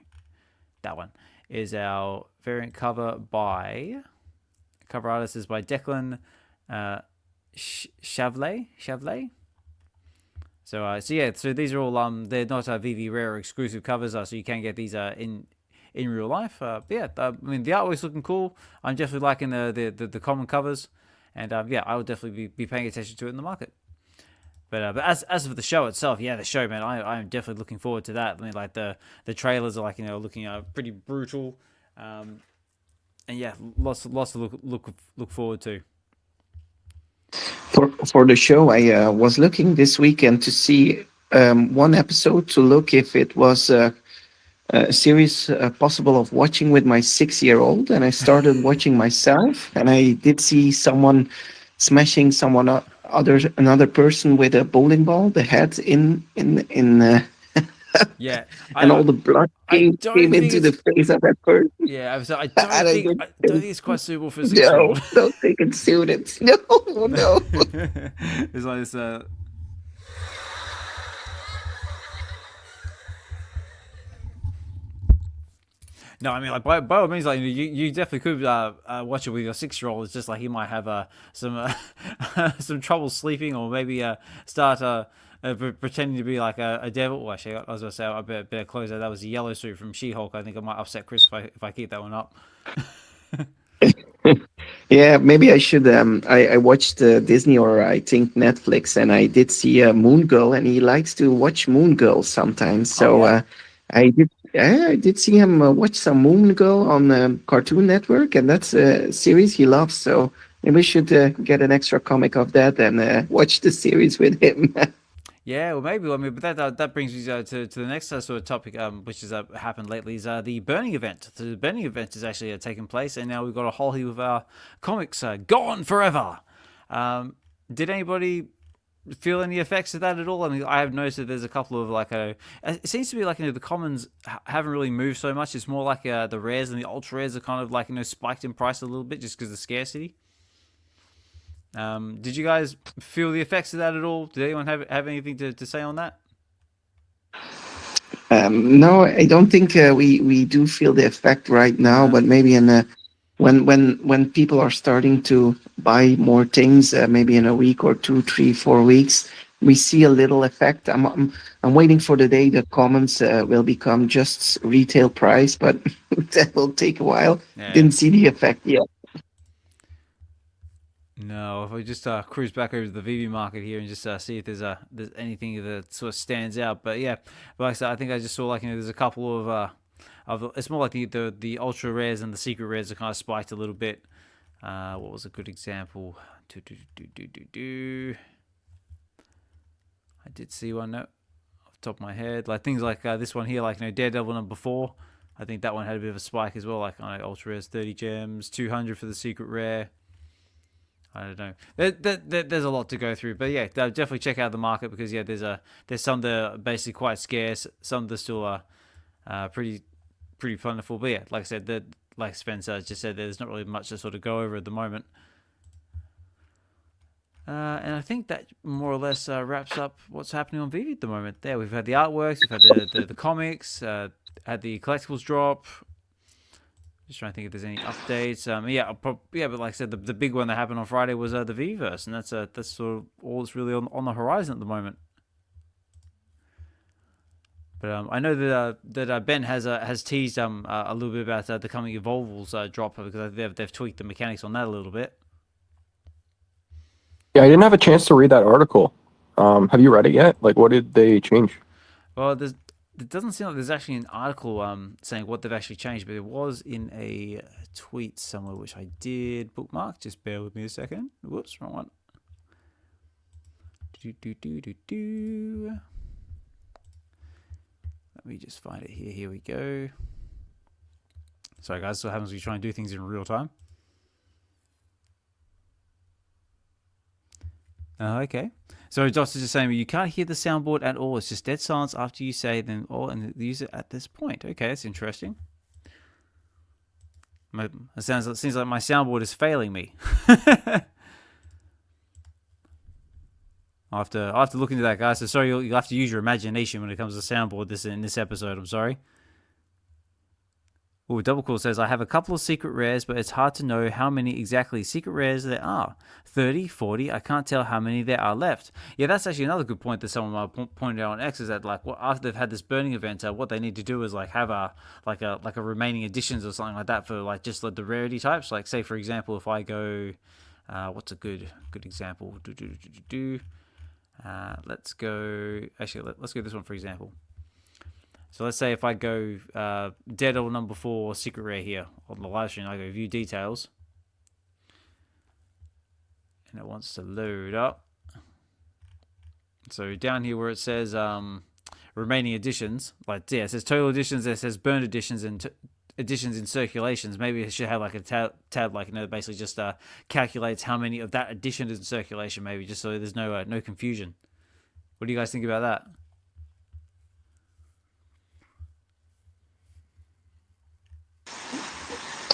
That one is our variant cover by cover artist is by Declan Chavlet. So yeah, so these are all they're not VeVe Rare exclusive covers, so you can get these in real life. But yeah, I mean the artwork's looking cool. I'm definitely liking the common covers, and yeah, I will definitely be paying attention to it in the market. But as for the show itself, yeah, the show, man, I'm definitely looking forward to that. I mean, like the trailers are like looking pretty brutal, and yeah, lots to look forward to.
For the show, I was looking this weekend to see one episode to look if it was a series possible of watching with my 6-year-old, and I started watching myself, and I did see someone smashing another person with a bowling ball, the head in
Yeah,
and all the blood came into the face of that person.
Yeah, I don't think it's quite suitable for a 6-year-old.
No, don't think it's suited. No.
It's like this. No, I mean, like by all means, like you definitely could watch it with your 6-year-old. It's just like he might have some trouble sleeping, or maybe start pretending to be like a devil. Well, actually, I was gonna say I better close that. That was a yellow suit from She-Hulk. I think I might upset Chris if I keep that one up.
Yeah, maybe I should. I watched Disney, or I think Netflix, and I did see Moon Girl, and he likes to watch Moon Girl sometimes. So I did see him watch some Moon Girl on Cartoon Network, and that's a series he loves. So maybe we should get an extra comic of that and watch the series with him.
Yeah, well, maybe. I mean, but that brings me to the next sort of topic, which has happened lately, is the burning event. The burning event is actually taking place, and now we've got a whole heap of our comics gone forever. Did anybody feel any effects of that at all? I mean, I have noticed that there's a couple of it seems to be like the commons haven't really moved so much. It's more like the rares and the ultra rares are kind of spiked in price a little bit just because of scarcity. Did you guys feel the effects of that at all? Did anyone have anything to say on that?
No, I don't think we do feel the effect right now, but maybe when people are starting to buy more things, maybe in a week or 2, 3, 4 weeks, we see a little effect. I'm waiting for the day that commons will become just retail price, but that will take a while.
Yeah.
Didn't see the effect yet.
No, if we just cruise back over to the VeVe market here and just see if there's anything that sort of stands out. But yeah, like I said, I think I just saw there's a couple of it's more like the ultra rares and the secret rares are kind of spiked a little bit. What was a good example? I did see one off the top of my head, like things like this one here, Daredevil number 4. I think that one had a bit of a spike as well, ultra rares 30 gems, 200 for the secret rare. I don't know. There's a lot to go through, but yeah, definitely check out the market because there's some that are basically quite scarce, some that still are pretty pretty plentiful. But yeah, like I said, like Spencer just said, there's not really much to sort of go over at the moment. And I think that more or less wraps up what's happening on VeVe at the moment. There, we've had the artworks, we've had the comics, had the collectibles drop. Just trying to think if there's any updates. Yeah, but like I said, the big one that happened on Friday was the VeVeverse, and that's sort of all that's really on the horizon at the moment. But I know that Ben has teased a little bit about the coming Evolvables drop, because they've tweaked the mechanics on that a little bit.
Yeah, I didn't have a chance to read that article. Have you read it yet? Like, what did they change?
Well, it doesn't seem like there's actually an article saying what they've actually changed, but it was in a tweet somewhere, which I did bookmark. Just bear with me a second. Whoops, wrong one. Let me just find it here. Here we go. Sorry, guys. So what happens when you try and do things in real time? Okay. So Doctor's just saying you can't hear the soundboard at all. It's just dead silence after you say them all and use it at this point. Okay, that's interesting. It seems like my soundboard is failing me. I'll have to look into that, guys. So sorry, you'll have to use your imagination when it comes to soundboard in this episode. I'm sorry. Oh, Double Cool says, I have a couple of secret rares, but it's hard to know how many exactly secret rares there are. 30, 40, I can't tell how many there are left. Yeah, that's actually another good point that someone pointed out on X, is that like after they've had this burning event, what they need to do is like have a remaining editions or something like that for like just like the rarity types. Like say for example, if I go, what's a good example? Let's go. Actually, let's go this one for example. So let's say if I go Daredevil number 4 secret rare here on the live stream, I go view details, and it wants to load up. So down here where it says remaining editions, like yeah, it says total editions, it says burned editions and editions in circulations. Maybe it should have like a tab like, you know, basically just calculates how many of that edition is in circulation, maybe, just so there's no confusion. What do you guys think about that?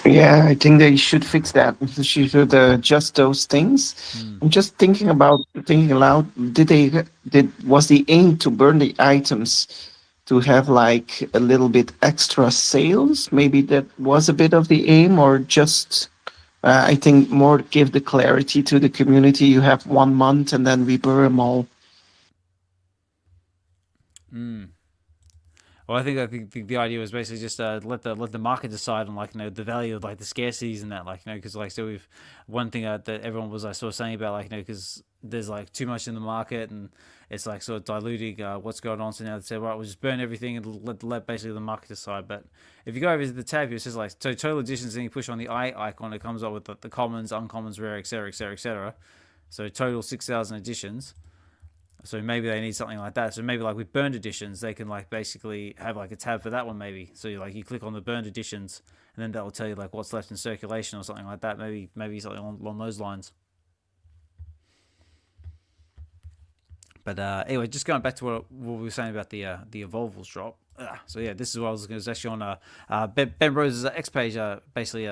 Yeah, I think they should fix that. They should adjust those things. I'm just thinking aloud. Was the aim to burn the items to have like a little bit extra sales? Maybe that was a bit of the aim, or just I think more give the clarity to the community. You have 1 month and then we burn them all.
Well, I think the idea was basically just let the market decide on, like, you know, the value of like the scarcities and that, like, you know, because like, so we've one thing that everyone was sort of saying about, like, you know, because there's like too much in the market and it's like sort of diluting what's going on. So now they say, right, we'll just burn everything and let basically the market decide. But if you go over to the tab here, it says like so total editions, and you push on the eye icon, it comes up with the commons, uncommons, rare, etc., etc., etc. So total 6,000 editions. So maybe they need something like that. So maybe like with burned editions, they can like basically have like a tab for that one maybe. So you click on the burned editions, and then that will tell you like what's left in circulation or something like that. Maybe something along those lines. But anyway, just going back to what we were saying about the Evolvables drop. So yeah, this is what I was looking at. It was actually on Ben Rose's X page. Basically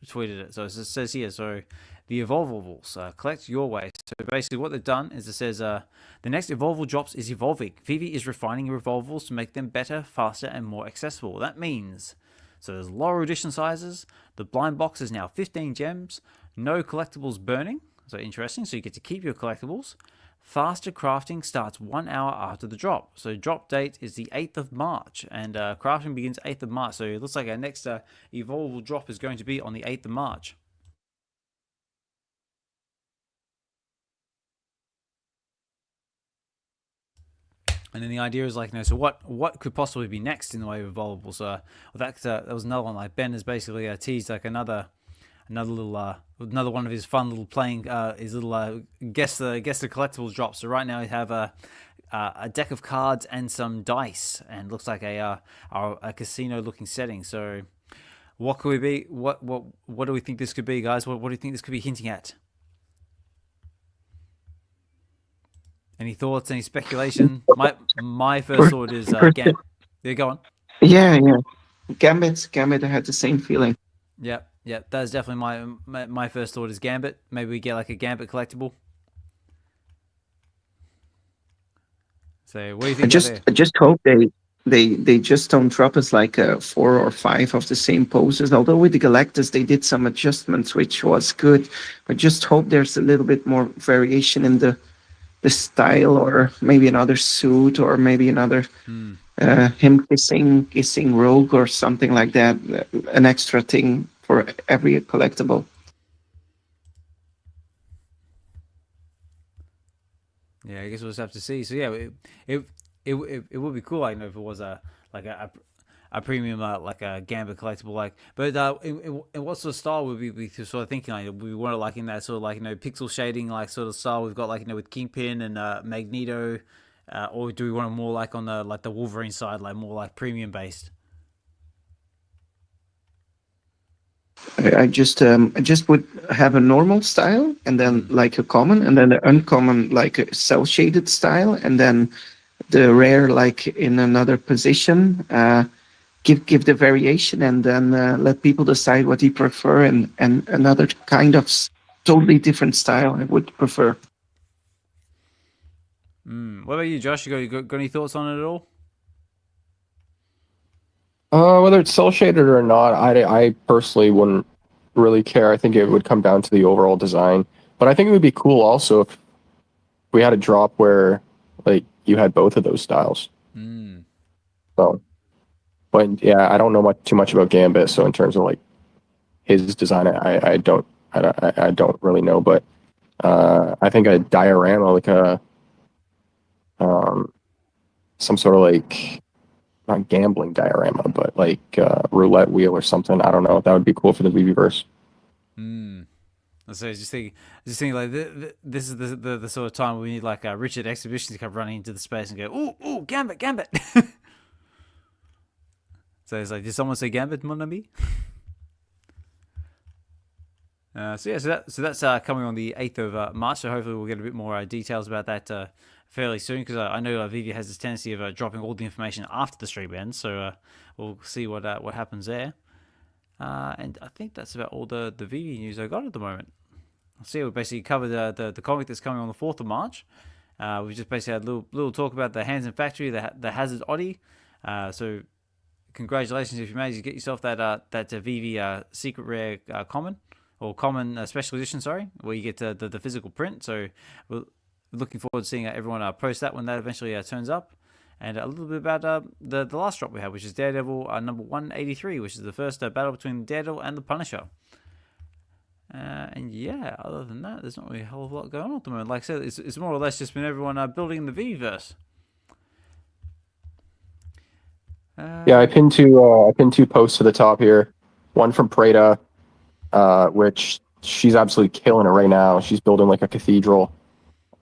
tweeted it. So it says here. So the Evolvables, collect your way. So basically what they've done is it says the next Evolvable drops is evolving. VeVe is refining your Evolvables to make them better, faster, and more accessible. That means, so there's lower edition sizes. The blind box is now 15 gems. No collectibles burning. So interesting. So you get to keep your collectibles. Faster crafting starts 1 hour after the drop. So drop date is the 8th of March, and crafting begins 8th of March. So it looks like our next Evolvable drop is going to be on the 8th of March. And then the idea is like, you know, so what could possibly be next in the way of Evolvables? So that was another one. Like Ben has basically teased like another one of his fun little playing his little guess the collectibles drops. So right now we have a deck of cards and some dice, and looks like a casino looking setting. So what could we be? What do we think this could be, guys? What do you think this could be hinting at? Any thoughts? Any speculation? My first thought is yeah, go on.
Yeah. Gambit, I had the same feeling.
Yep, yep. That's definitely my first thought is Gambit. Maybe we get like a Gambit collectible. So what do you think about there?
I just hope they just don't drop us like 4 or 5 of the same poses. Although with the Galactus they did some adjustments, which was good. I just hope there's a little bit more variation in the style, or maybe another suit, or maybe another him kissing Rogue or something like that. An extra thing for every collectible.
Yeah, I guess we'll just have to see. So yeah, it would be cool, like, if it was a premium like a Gambit collectible, like. But in what sort of style would we be sort of thinking? Like, we want it like in that sort of like pixel shading like sort of style we've got like with Kingpin and Magneto, or do we want it more like on the Wolverine side, like more like premium based?
I just would have a normal style, and then like a common, and then the uncommon like a cell shaded style, and then the rare like in another position. Give the variation, and then let people decide what they prefer, and another kind of totally different style I would prefer.
What about you, Josh? You got any thoughts on it at all?
Whether it's cell shaded or not, I personally wouldn't really care. I think it would come down to the overall design. But I think it would be cool also if we had a drop where like you had both of those styles. So, but yeah, I don't know too much about Gambit. So in terms of like his design, I don't really know. But I think a diorama, like some sort of like, not gambling diorama, but like roulette wheel or something. I don't know. That would be cool for the VeVeverse.
So I was just thinking like this is the sort of time where we need like Richard Exhibition to come running into the space and go, ooh, Gambit. So it's like, did someone say Gambit, mon ami? So that's coming on the 8th of March. So hopefully we'll get a bit more details about that fairly soon, because I know VeVe has this tendency of dropping all the information after the stream ends. So we'll see what happens there. And I think that's about all the VeVe news I got at the moment. I'll see. We basically covered the comic that's coming on the 4th of March. We just basically had a little talk about the Hands and Factory, the Hazard Oddie. So congratulations if you managed to get yourself that VeVe secret rare common, or common special edition, sorry, where you get the physical print. So we're looking forward to seeing everyone post that when that eventually turns up. And a little bit about the last drop we had, which is Daredevil number 183, which is the first battle between Daredevil and the Punisher. And yeah, other than that, there's not really a hell of a lot going on at the moment. Like I said, it's more or less just been everyone building the VeVeverse.
Yeah, I pinned two posts to the top here. One from Prada, which she's absolutely killing it right now. She's building like a cathedral.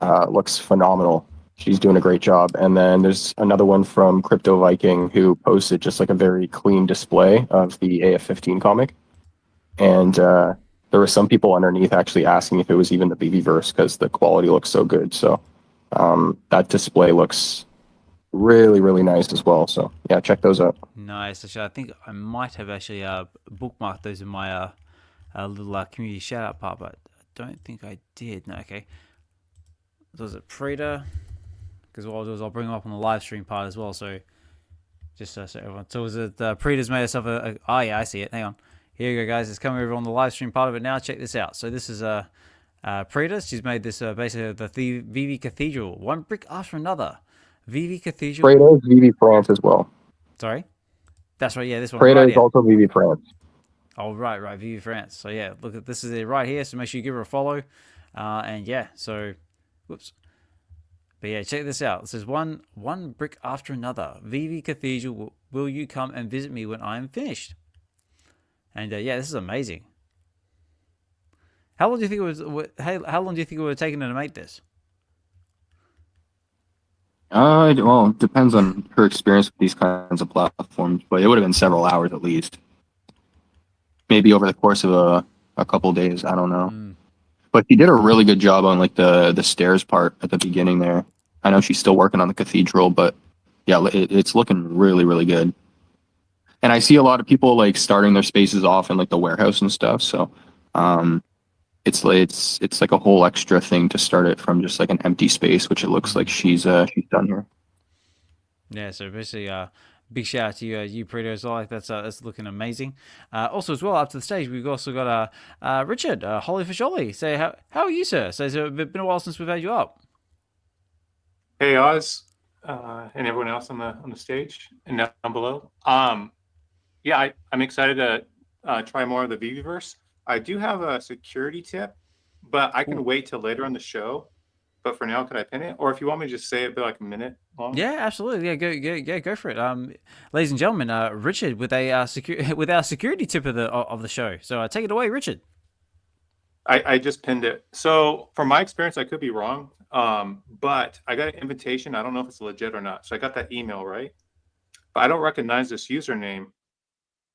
Looks phenomenal. She's doing a great job. And then there's another one from Crypto Viking, who posted just like a very clean display of the AF15 comic. And there were some people underneath actually asking if it was even the VeVeverse, because the quality looks so good. So that display looks really, really nice as well. So yeah, check those out.
Nice. Actually, I think I might have actually bookmarked those in my little community shout out part, but I don't think I did. No, okay. So was it Prada? Because what I'll do is I'll bring them up on the live stream part as well. So just so everyone. So was it Prada's made herself oh yeah, I see it. Hang on. Here you go, guys. It's coming over on the live stream part of it now. Check this out. So this is Prada. She's made this basically the VeVe Cathedral, one brick after another. VeVe Cathedral.
Prada is VeVe France as well.
Sorry, that's right. Yeah, this one.
Prada
right
is also VeVe France.
Oh right, VeVe France. So yeah, look at this is it right here. So make sure you give her a follow. And yeah, so whoops. But yeah, check this out. It says one brick after another. VeVe Cathedral, will you come and visit me when I am finished? And yeah, this is amazing. How long do you think it was? How long do you think it would have taken her to make this?
Well, it depends on her experience with these kinds of platforms, but it would have been several hours at least. Maybe over the course of a couple days. I don't know. But she did a really good job on like the stairs part at the beginning there. I know she's still working on the cathedral, but yeah, it's looking really, really good. And I see a lot of people like starting their spaces off in like the warehouse and stuff. So it's like a whole extra thing to start it from just like an empty space, which it looks like she's done here.
Yeah, so basically, big shout out to you Preto as well. Like that's looking amazing. Also as well, up to the stage, we've also got Richard, Holly Frijole. So how are you, sir? So it's been a while since we've had you up.
Hey Oz, and everyone else on the stage and down below. Yeah, I'm excited to try more of the VeVeverse. I do have a security tip, but I can wait till later on the show. But for now, could I pin it? Or if you want me to just say it, be like a minute long?
Yeah, absolutely. Yeah, go for it. Ladies and gentlemen, Richard with a with our security tip of the show. So take it away, Richard.
I just pinned it. So from my experience, I could be wrong, but I got an invitation. I don't know if it's legit or not. So I got that email, right? But I don't recognize this username.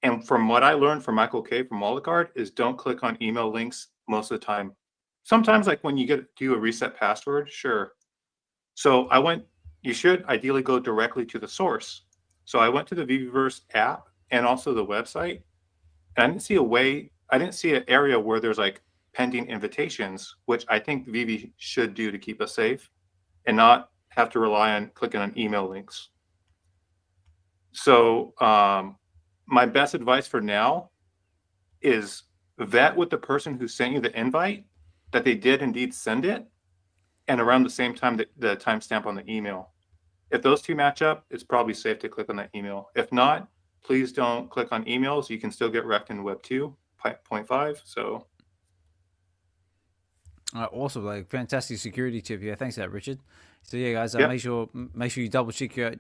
And from what I learned from Michael K from Oligard is don't click on email links most of the time. Sometimes like when you do a reset password, sure. So you should ideally go directly to the source. So I went to the VeVeverse app and also the website. And I didn't see an area where there's like pending invitations, which I think VeVe should do to keep us safe and not have to rely on clicking on email links. So my best advice for now is vet with the person who sent you the invite that they did indeed send it, and around the same time the timestamp on the email. If those two match up, it's probably safe to click on that email. If not, please don't click on emails. You can still get wrecked in Web 2.5. So
awesome, like fantastic security tip. Yeah, thanks for that, Richard. So yeah, guys,
Yep.
make sure you double check your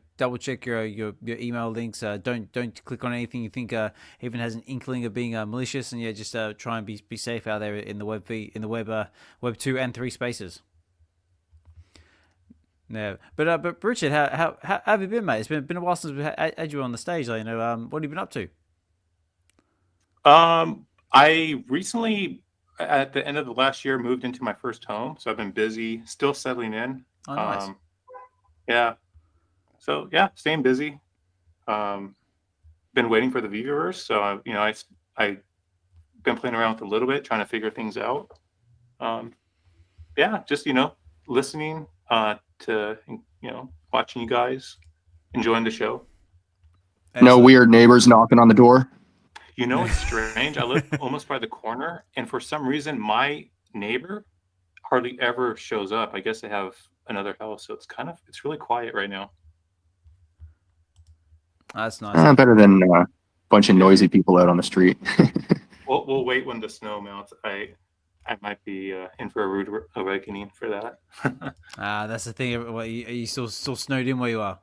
email links. Don't click on anything you think even has an inkling of being malicious, and yeah, just try and be safe out there in the Web 2 and 3 spaces. No, but Richard, how have you been, mate? It's been a while since we had you on the stage. Like, what have you been up to?
I recently, at the end of the last year, moved into my first home, so I've been busy, still settling in.
Oh, nice.
Yeah. So yeah, staying busy. Been waiting for the VeVeverse, so I been playing around with it a little bit, trying to figure things out. Yeah, just listening to watching you guys, enjoying the show.
No weird neighbors knocking on the door.
It's strange. I live almost by the corner, and for some reason, my neighbor hardly ever shows up. I guess they have another house, so it's really quiet right now.
That's nice.
Better than a bunch of noisy people out on the street.
We'll wait when the snow melts. I might be in for a rude awakening for that.
That's the thing. Are you still snowed in where you are?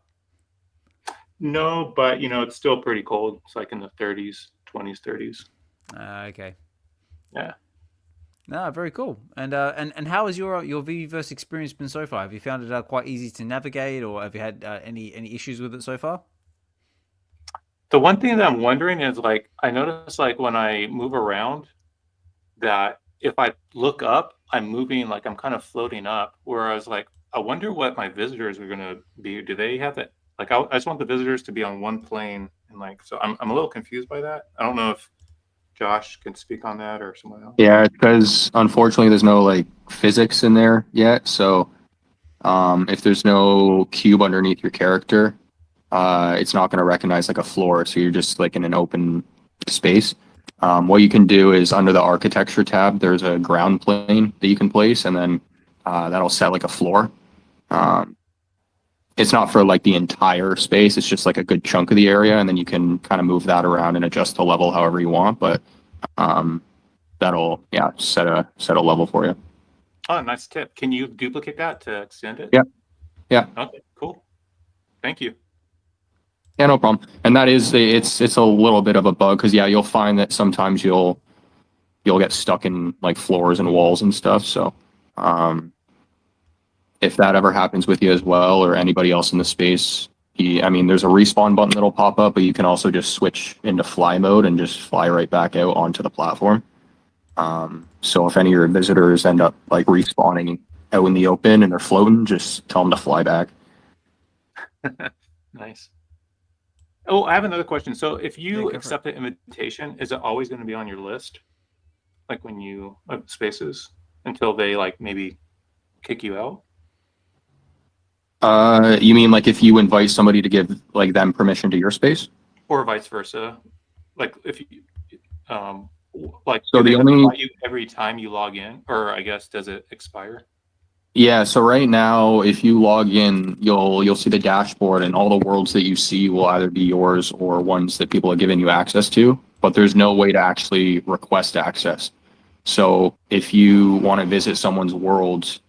No, but it's still pretty cold. It's like in the 30s, 20s, 30s.
Okay.
Yeah.
No, very cool. And how has your VeVeverse experience been so far? Have you found it quite easy to navigate, or have you had any issues with it so far?
The one thing that I'm wondering is like I notice like when I move around that if I look up, I'm moving like I'm kind of floating up. Whereas like I wonder what my visitors are gonna be. Do they have that? Like I just want the visitors to be on one plane, and like so I'm a little confused by that. I don't know if Josh can speak on that or someone else.
Yeah, because unfortunately there's no like physics in there yet. So if there's no cube underneath your character, it's not going to recognize like a floor. So you're just like in an open space. What you can do is under the architecture tab, there's a ground plane that you can place, and then that'll set like a floor. It's not for like the entire space. It's just like a good chunk of the area, and then you can kind of move that around and adjust the level however you want. But that'll set a level for you.
Oh, nice tip. Can you duplicate that to extend it?
Yeah.
Okay, cool. Thank you.
Yeah, no problem. And that is it's a little bit of a bug because you'll find that sometimes you'll get stuck in like floors and walls and stuff. So if that ever happens with you as well or anybody else in the space, there's a respawn button that'll pop up, but you can also just switch into fly mode and just fly right back out onto the platform. So if any of your visitors end up like respawning out in the open and they're floating, just tell them to fly back.
Nice. Oh, I have another question. So if
Yeah,
you
go for it.
accept an invitation, is it always going to be on your list? Like when you spaces until they like maybe kick you out?
You mean like if you invite somebody to give like them permission to your space?
Or vice versa? Like if you, like
So
do they
the only
notify you every time you log in, or I guess does it expire?
Yeah, so right now, if you log in, you'll see the dashboard, and all the worlds that you see will either be yours or ones that people have given you access to, but there's no way to actually request access. So if you want to visit someone's worlds,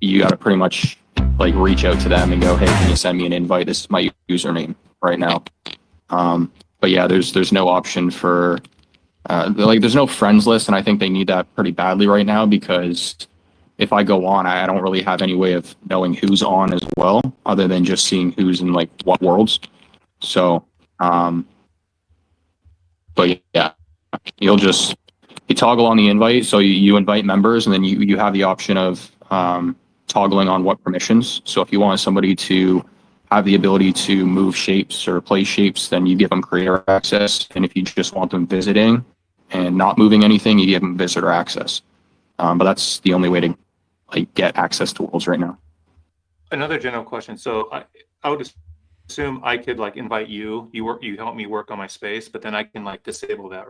you got to pretty much like reach out to them and go, hey, can you send me an invite? This is my username right now. But yeah, there's no option for like there's no friends list, and I think they need that pretty badly right now because if I go on, I don't really have any way of knowing who's on as well, other than just seeing who's in like what worlds. So, but yeah, you toggle on the invite. So you invite members, and then you have the option of toggling on what permissions. So if you want somebody to have the ability to move shapes or play shapes, then you give them creator access. And if you just want them visiting and not moving anything, you give them visitor access. But that's the only way to like get access to worlds right now.
Another general question. So I would assume I could like invite you help me work on my space, but then I can like disable that,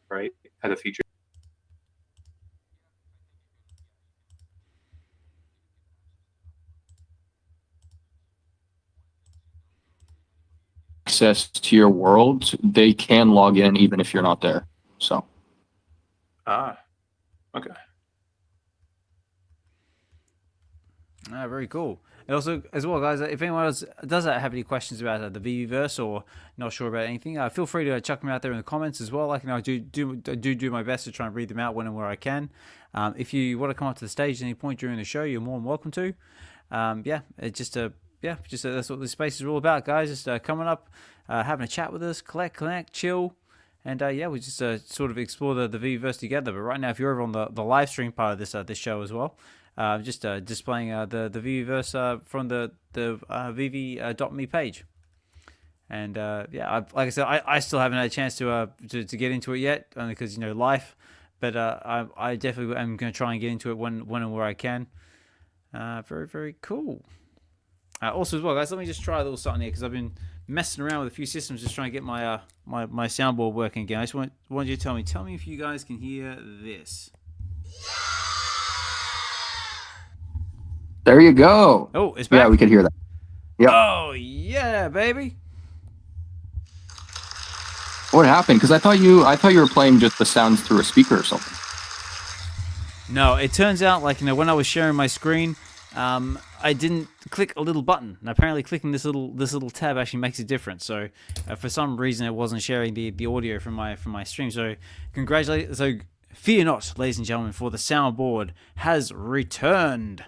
right, at a future.
Access to your world, they can log in even if you're not there. So
Okay.
Very cool. And also, as well, guys, if anyone else does have any questions about the VeVeverse or not sure about anything, feel free to chuck them out there in the comments as well. Like, I do my best to try and read them out when and where I can. If you want to come up to the stage at any point during the show, you're more than welcome to. That's what this space is all about, guys. Just coming up, having a chat with us, connect, chill. And we just sort of explore the VeVeverse together. But right now, if you're over on the live stream part of this show as well, just displaying the VeVeverse from the VeVe.me page. And like I said, I still haven't had a chance to get into it yet, only because life. But I definitely am going to try and get into it when and where I can. Very, very cool. Also as well, guys, let me just try a little something here because I've been messing around with a few systems just trying to get my my soundboard working again. I just want you to tell me if you guys can hear this.
there you go.
Oh, it's back.
Yeah, we could hear that. Yep.
Oh yeah, baby.
What happened? Because I thought you were playing just the sounds through a speaker or something.
No, it turns out like when I was sharing my screen, I didn't click a little button, and apparently clicking this little tab actually makes a difference. So for some reason, it wasn't sharing the audio from my stream. So congratulations. So fear not, ladies and gentlemen, for the soundboard has returned.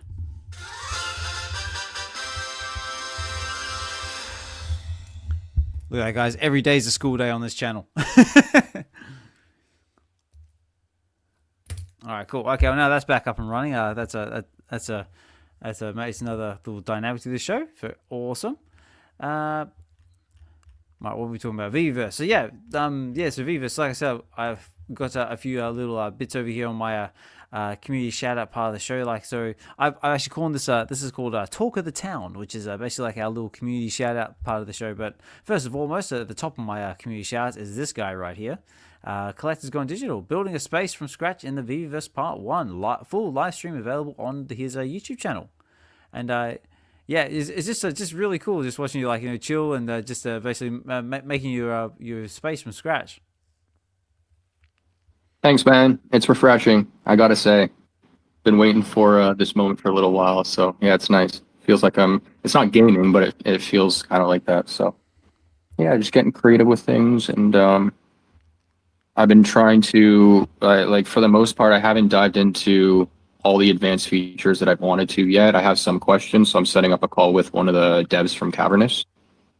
Look at that, guys. Every day is a school day on this channel. All right, cool. Okay, well now that's back up and running. That's another little dynamic to this show. Awesome. Right, what are we talking about? VeVeverse. So so VeVeverse. Like I said, I've got a few little bits over here on my community shout out part of the show. Like, so I've actually called this. This is called Talk of the Town, which is basically like our little community shout out part of the show. But first of all, most at the top of my community shout outs is this guy right here. Collector's Gone Digital, building a space from scratch in the VeVeverse Part 1. Full live stream available on his YouTube channel. And it's just really cool just watching you chill and just basically making your space from scratch.
Thanks, man. It's refreshing. I gotta say, been waiting for this moment for a little while. So yeah, it's nice. Feels like it's not gaming, but it feels kind of like that. So yeah, just getting creative with things, and I've been trying to for the most part, I haven't dived into all the advanced features that I've wanted to yet. I have some questions, so I'm setting up a call with one of the devs from Cavernous.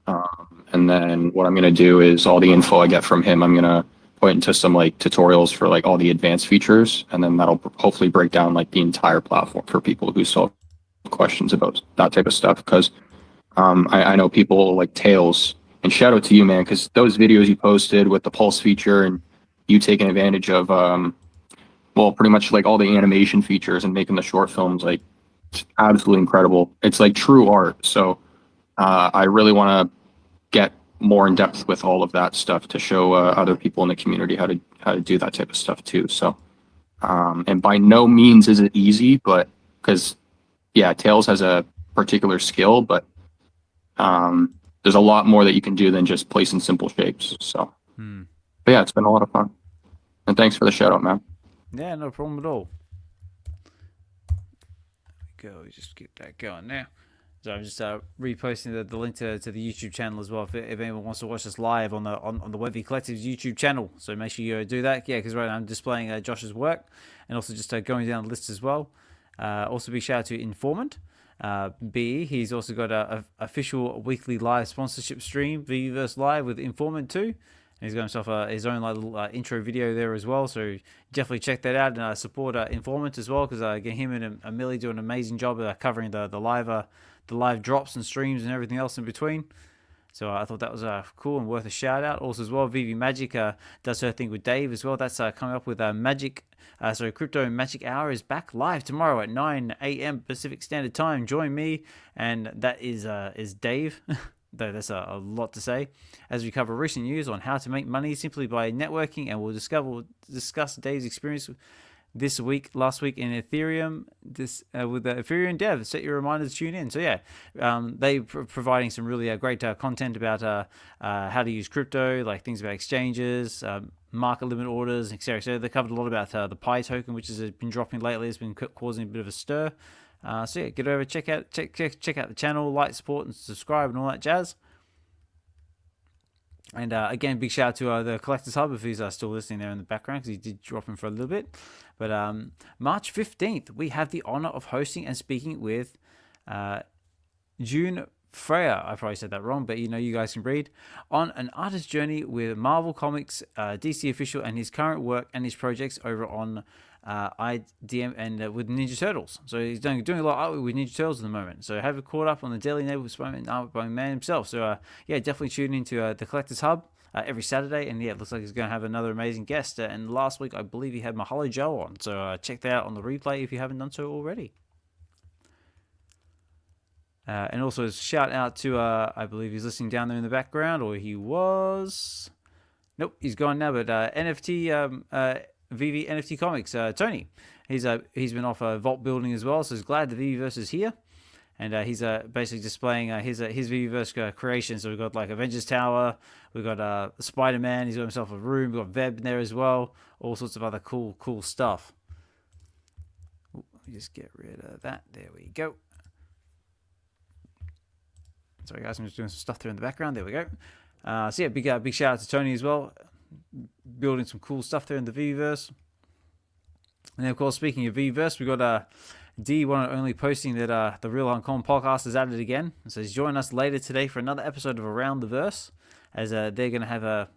And then what I'm going to do is all the info I get from him, I'm going to put into some tutorials for all the advanced features. And then that'll hopefully break down the entire platform for people who still have questions about that type of stuff. Because I know people like Tales And shout out to you, man, because those videos you posted with the Pulse feature and you taking advantage of, well, pretty much like all the animation features and making the short films, like, it's absolutely incredible. It's like true art. So I really want to get more in depth with all of that stuff to show other people in the community how to do that type of stuff too. So, and by no means is it easy, but because Tails has a particular skill, but there's a lot more that you can do than just placing simple shapes. So, but yeah, it's been a lot of fun. And thanks for the shout out, man.
Yeah, no problem at all. There we go. Just get that going now. So I'm just reposting the link to the YouTube channel as well if anyone wants to watch us live on the Web V Collective's YouTube channel. So make sure you do that. Yeah, because right now I'm displaying Josh's work and also just going down the list as well. Also, big shout out to Informant. B. He's also got a official weekly live sponsorship stream, VeVeverse Live with Informant too. And he's got himself his own little intro video there as well. So definitely check that out and support Informant as well, because again, him and Amelie do an amazing job of covering the live drops and streams and everything else in between. So I thought that was cool and worth a shout out. Also as well, VeVe Magic does her thing with Dave as well. That's coming up with Crypto Magic Hour is back live tomorrow at 9 a.m. Pacific Standard Time. Join me, and that is Dave. Though that's a lot to say, as we cover recent news on how to make money simply by networking, and we'll discuss Dave's experience last week in Ethereum, with the Ethereum dev. Set your reminder to tune in. So yeah, they providing some really great content about how to use crypto, like things about exchanges, market limit orders, etc. So they covered a lot about the Pi token, which has been dropping lately. It's been causing a bit of a stir. So yeah, get over, check out the channel, like, support, and subscribe, and all that jazz. And again, big shout out to the Collectors Hub if he's still listening there in the background, because he did drop in for a little bit. But March 15th, we have the honor of hosting and speaking with June Freya. I probably said that wrong, but you guys can read, on an artist journey with Marvel Comics, DC official, and his current work and his projects over on IDM and with Ninja Turtles. So he's doing a lot of artwork with Ninja Turtles at the moment. So have it caught up on the Daily Neighborhood art by man himself. So yeah, definitely tune into the Collectors Hub every Saturday. And yeah, it looks like he's going to have another amazing guest. And last week, I believe he had Mahalo Joe on. So check that out on the replay if you haven't done so already. And also shout out to, I believe he's listening down there in the background, or he was. Nope, he's gone now. But VeVe NFT Comics, Tony. He's been off vault building as well, so he's glad the VeVeverse is here. And he's basically displaying his VeVeverse creation. So we've got like Avengers Tower, we've got Spider-Man, he's got himself a room, we've got Web in there as well, all sorts of other cool stuff. Ooh, let me just get rid of that. There we go. Sorry guys, I'm just doing some stuff there in the background. There we go. So yeah, big shout out to Tony as well, building some cool stuff there in the VeVeverse. And then of course, speaking of VeVeverse, we've got DeeOneAndOnly posting that the Real Uncommon podcast is at it again. It says join us later today for another episode of Around the Verse, as they're going to have a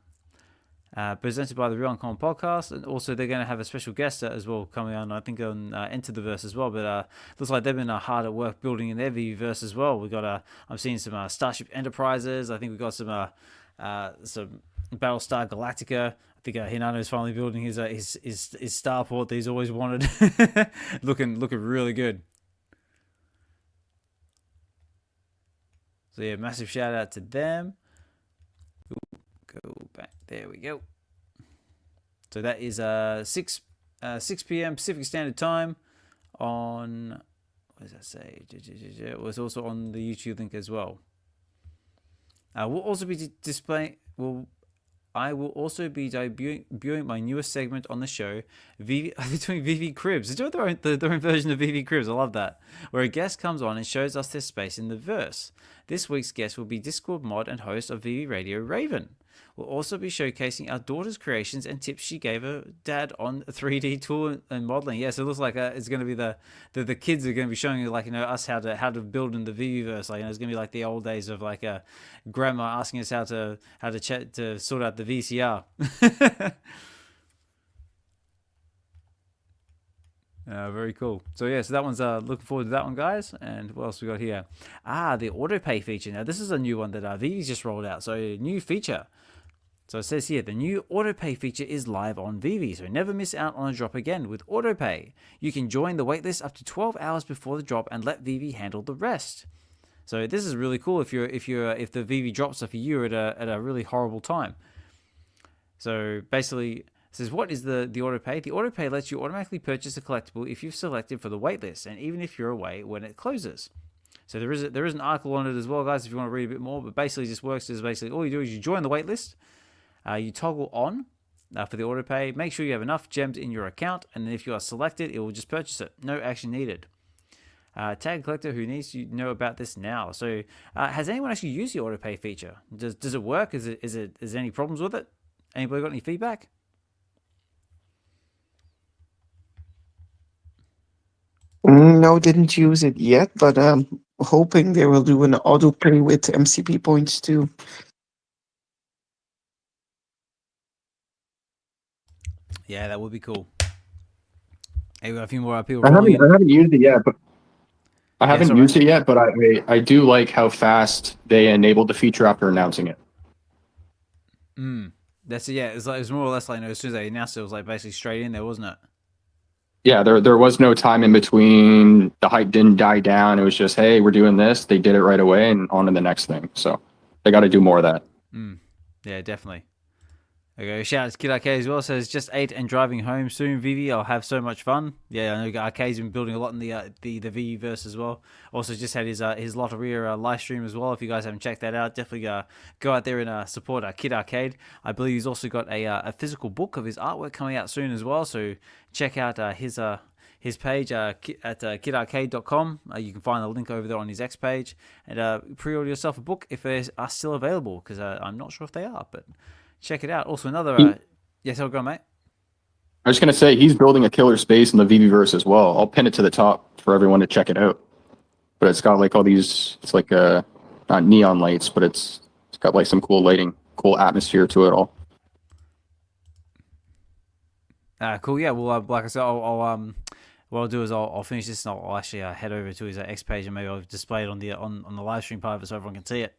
presented by the Real Uncommon podcast, and also they're going to have a special guest as well coming on, I think on Enter the Verse as well. But looks like they've been hard at work building in their VeVeverse as well. We've got I'm seeing some Starship Enterprises. I think we've got some Battlestar Galactica. I think Hinano's finally building his starport that he's always wanted. looking really good. So yeah, massive shout out to them. Ooh, go back. There we go. So that is 6 p.m. Pacific Standard Time on, what does that say? It was also on the YouTube link as well. We'll also be displaying. I will also be debuting my newest segment on the show. They're doing VeVe Cribs. They're doing their own version of VeVe Cribs. I love that. Where a guest comes on and shows us their space in the verse. This week's guest will be Discord mod and host of VeVe Radio, Raven. We'll also be showcasing our daughter's creations and tips she gave her dad on 3D tool and modeling. Yeah, so it looks like it's going to be the kids are going to be showing us how to build in the VeVeverse. Like, it's going to be like the old days of grandma asking us how to sort out the VCR. Very cool. So yeah, so that one's looking forward to that one, guys. And what else we got here? The auto pay feature. Now this is a new one that VeVe's just rolled out. So a new feature. So it says here, the new autopay feature is live on VeVe, so never miss out on a drop again with autopay. You can join the waitlist up to 12 hours before the drop and let VeVe handle the rest. So this is really cool if the VeVe drops for you at a really horrible time. So basically, it says, what is the autopay? The autopay lets you automatically purchase a collectible if you've selected for the waitlist, and even if you're away when it closes. So there is an article on it as well, guys, if you want to read a bit more. But basically, it just works as basically all you do is you join the waitlist. You toggle on for the autopay. Make sure you have enough gems in your account, and then if you are selected, it will just purchase it. No action needed. Tag collector who needs to know about this now. So, has anyone actually used the autopay feature? Does it work? Is there any problems with it? Anybody got any feedback?
No, didn't use it yet, but hoping they will do an auto pay with MCP points too.
Yeah, that would be cool. Hey, we got a few more people.
I haven't used it yet, but I do like how fast they enabled the feature after announcing it.
That's yeah. It was more or less like as soon as they announced it, was like basically straight in there, wasn't it?
Yeah, there was no time in between. The hype didn't die down. It was just, hey, we're doing this. They did it right away, and on to the next thing. So they got to do more of that.
Yeah, definitely. Okay, shout out to Kid Arcade as well. Says just ate and driving home soon. VeVe, I'll have so much fun. Yeah, I know Arcade's been building a lot in the VeVeverse as well. Also, just had his Lotteria live stream as well. If you guys haven't checked that out, definitely go out there and support Kid Arcade. I believe he's also got a physical book of his artwork coming out soon as well. So check out his page at kidarcade.com. You can find the link over there on his X page, and pre-order yourself a book if they are still available, because I'm not sure if they are, but check it out. Also, another yes, I'll go, mate.
I was going to say, he's building a killer space in the VeVeverse as well. I'll pin it to the top for everyone to check it out. But it's got like all these, it's like not neon lights, but it's got like some cool lighting, cool atmosphere to it all.
Cool. Yeah. Well, like I said, what I'll do is I'll finish this and I'll actually head over to his X page, and maybe I'll display it on the live stream part of it so everyone can see it.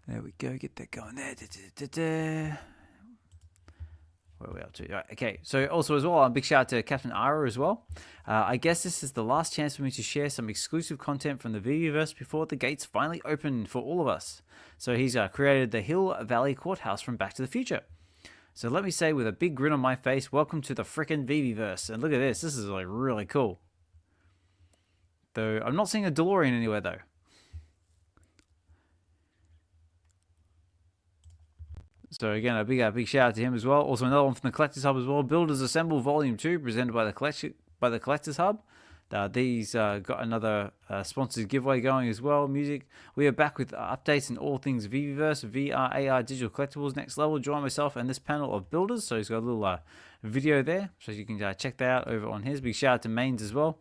There we go. Get that going there. Where are we up to? Right, okay. So also as well, a big shout out to Captain Ara as well. I guess this is the last chance for me to share some exclusive content from the VeVeverse before the gates finally open for all of us. So he's created the Hill Valley Courthouse from Back to the Future. So let me say with a big grin on my face, welcome to the frickin' VeVeverse. And look at this. This is like really cool. Though I'm not seeing a DeLorean anywhere though. So again, a big shout out to him as well. Also another one from the Collectors Hub as well. Builders Assemble Volume 2, presented by the Collectors Hub. These got another sponsored giveaway going as well. Music. We are back with updates in all things VeVeverse, VR, AR, digital collectibles, next level. Join myself and this panel of builders. So he's got a little video there, so you can check that out over on his. Big shout out to Mains as well.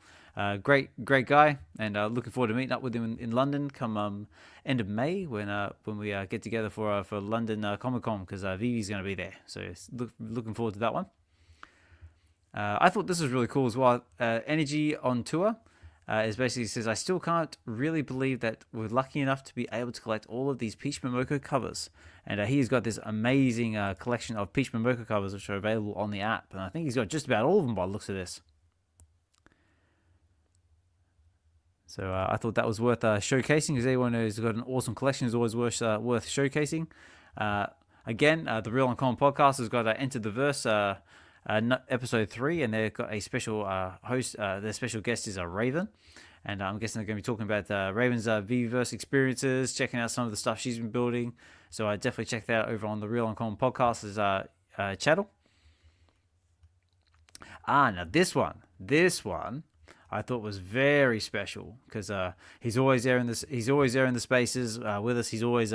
Great guy, and looking forward to meeting up with him in London come end of May when we get together for London Comic Con, because VeVe's going to be there. So looking forward to that one. I thought this was really cool as well. Energy on Tour is basically says, I still can't really believe that we're lucky enough to be able to collect all of these Peach Momoko covers. And he's got this amazing collection of Peach Momoko covers which are available on the app. And I think he's got just about all of them by the looks of this. So I thought that was worth showcasing, because anyone who's got an awesome collection is always worth showcasing. Again, the Real Uncommon Podcast has got Enter the Verse episode 3, and they've got a special host. Their special guest is Raven, and I'm guessing they're going to be talking about Raven's VeVeverse experiences, checking out some of the stuff she's been building. So I definitely check that out over on the Real Uncommon Podcast's channel. Now this one I thought was very special, because he's always there in this. He's always there in the spaces with us. He's always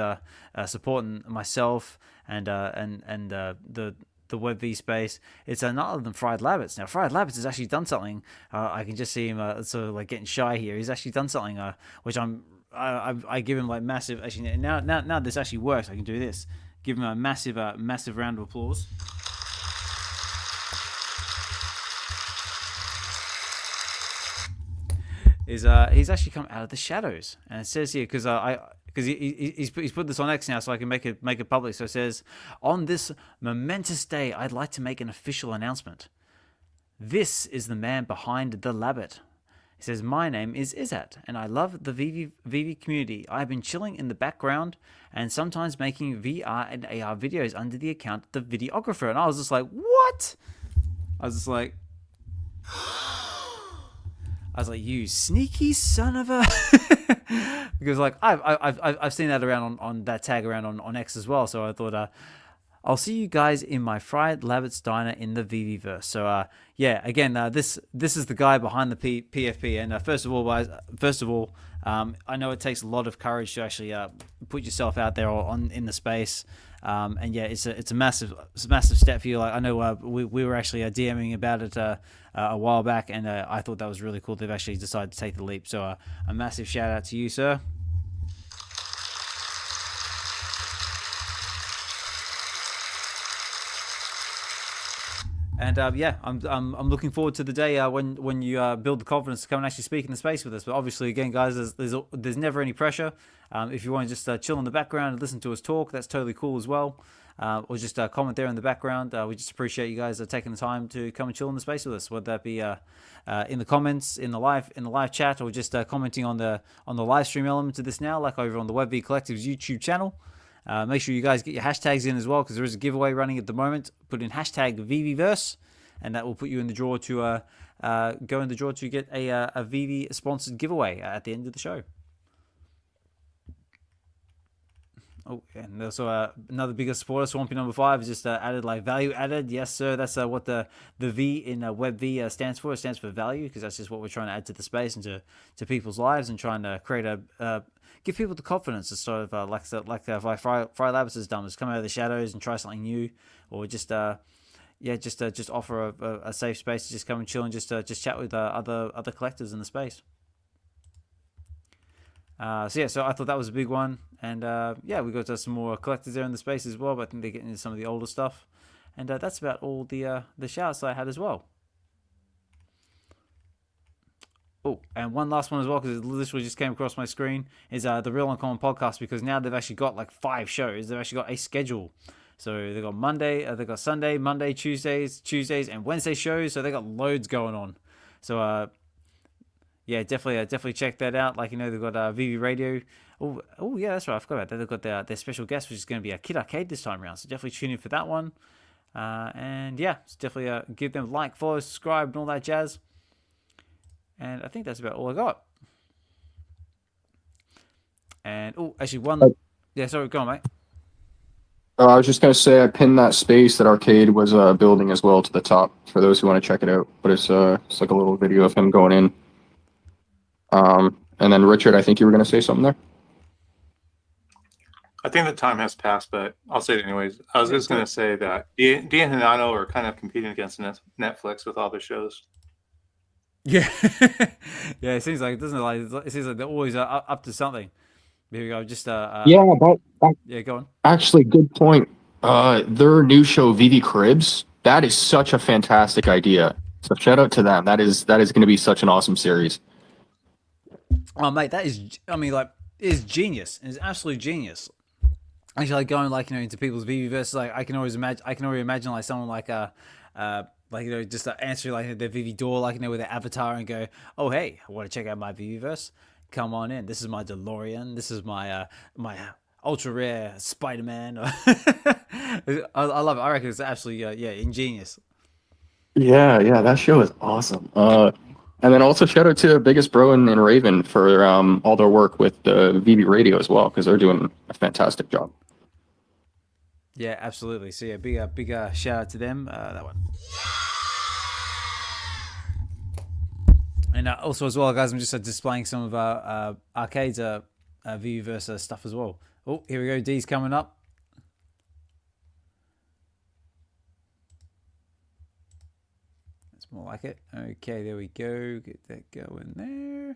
supporting myself and the Web V space. It's none other than Fried Labbits. Now, Fried Labbits has actually done something. I can just see him sort of like getting shy here. He's actually done something which I give him like massive. Actually, now this actually works. I can do this. Give him a massive round of applause. is he's actually come out of the shadows, and it says here because he's put this on X now, so I can make it public. So it says, on this momentous day, I'd like to make an official announcement. This is the man behind the Labbit. He says, my name is Izzat, and I love the VeVe community. I've been chilling in the background and sometimes making VR and AR videos under the account The Videographer. And I was just like, what? I was like, you sneaky son of a... Because like I've seen that around on that tag around on X as well. So I thought, I'll see you guys in my fried Labbit's Diner in the VeVeverse. So yeah, again, this is the guy behind the PFP. And first of all, I know it takes a lot of courage to actually put yourself out there in the space. And yeah, it's a massive step for you. Like I know we were actually DMing about it a while back, and I thought that was really cool. They've actually decided to take the leap. So a massive shout out to you, sir. And yeah, I'm looking forward to the day when you build the confidence to come and actually speak in the space with us. But obviously, again, guys, there's never any pressure. If you want to just chill in the background and listen to us talk, that's totally cool as well. Or just comment there in the background. We just appreciate you guys taking the time to come and chill in the space with us. Whether that be in the comments, in the live chat, or just commenting on the live stream element of this now, like over on the Web V Collective's YouTube channel. Make sure you guys get your hashtags in as well, because there is a giveaway running at the moment. Put in hashtag VeVeverse, and that will put you in the draw to go in the draw to get a VeVe sponsored giveaway at the end of the show. Oh, and also another bigger supporter, Swampy number 5, has just added like value added. Yes, sir. That's what the V in Web V stands for. It stands for value, because that's just what we're trying to add to the space and to people's lives, and trying to create give people the confidence to sort of like Fry Labs has done, is come out of the shadows and try something new, or just just offer a safe space to just come and chill and just chat with other collectors in the space. So I thought that was a big one, and yeah, we got some more collectors there in the space as well, but I think they're getting into some of the older stuff, and that's about all the shouts I had as well. Oh, and one last one as well, because it literally just came across my screen, is the Real Uncommon podcast, because now they've actually got like 5 shows. They've actually got a schedule. So they've got Monday, they've got Sunday, Monday, Tuesdays, and Wednesday shows. So they got loads going on. So yeah, definitely check that out. Like, they've got VeVe Radio. Oh yeah, that's right. I forgot about that. They've got their special guest, which is going to be a Kid Arcade this time around. So definitely tune in for that one. And yeah, definitely give them a like, follow, subscribe, and all that jazz. And I think that's about all I got. And actually one. Yeah, sorry, go on, mate.
I was just going to say I pinned that space that Arcade was building as well to the top for those who want to check it out. But it's like a little video of him going in. And then Richard, I think you were going to say something there.
I think the time has passed, but I'll say it anyways. I was just going to say that Dee and Hinano are kind of competing against Netflix with all their shows.
Yeah, yeah. It seems like it seems like they're always up to something. Here we go. Just
yeah,
yeah. Go on.
Actually, good point. Their new show, VeVe Cribs, that is such a fantastic idea. So shout out to them. That is going to be such an awesome series.
Oh, mate, that is. I mean, like, it's genius. It's absolute genius. Actually, like going into people's VeVeverse, like I can already imagine like someone like just answer like their VeVe door, like with their avatar, and go, "Oh, hey, I want to check out my VeVeverse. Come on in. This is my DeLorean. This is my my ultra rare Spider-Man." I love it. I reckon it's absolutely ingenious.
Yeah, that show is awesome. And then also shout out to Biggest Bro and Raven for all their work with the VeVe Radio as well, because they're doing a fantastic job.
Yeah, absolutely. So yeah, big shout out to them. That one. And also as well, guys, I'm just displaying some of our Arcade's VeVeverse stuff as well. Oh, here we go. D's coming up. That's more like it. Okay, there we go. Get that going there.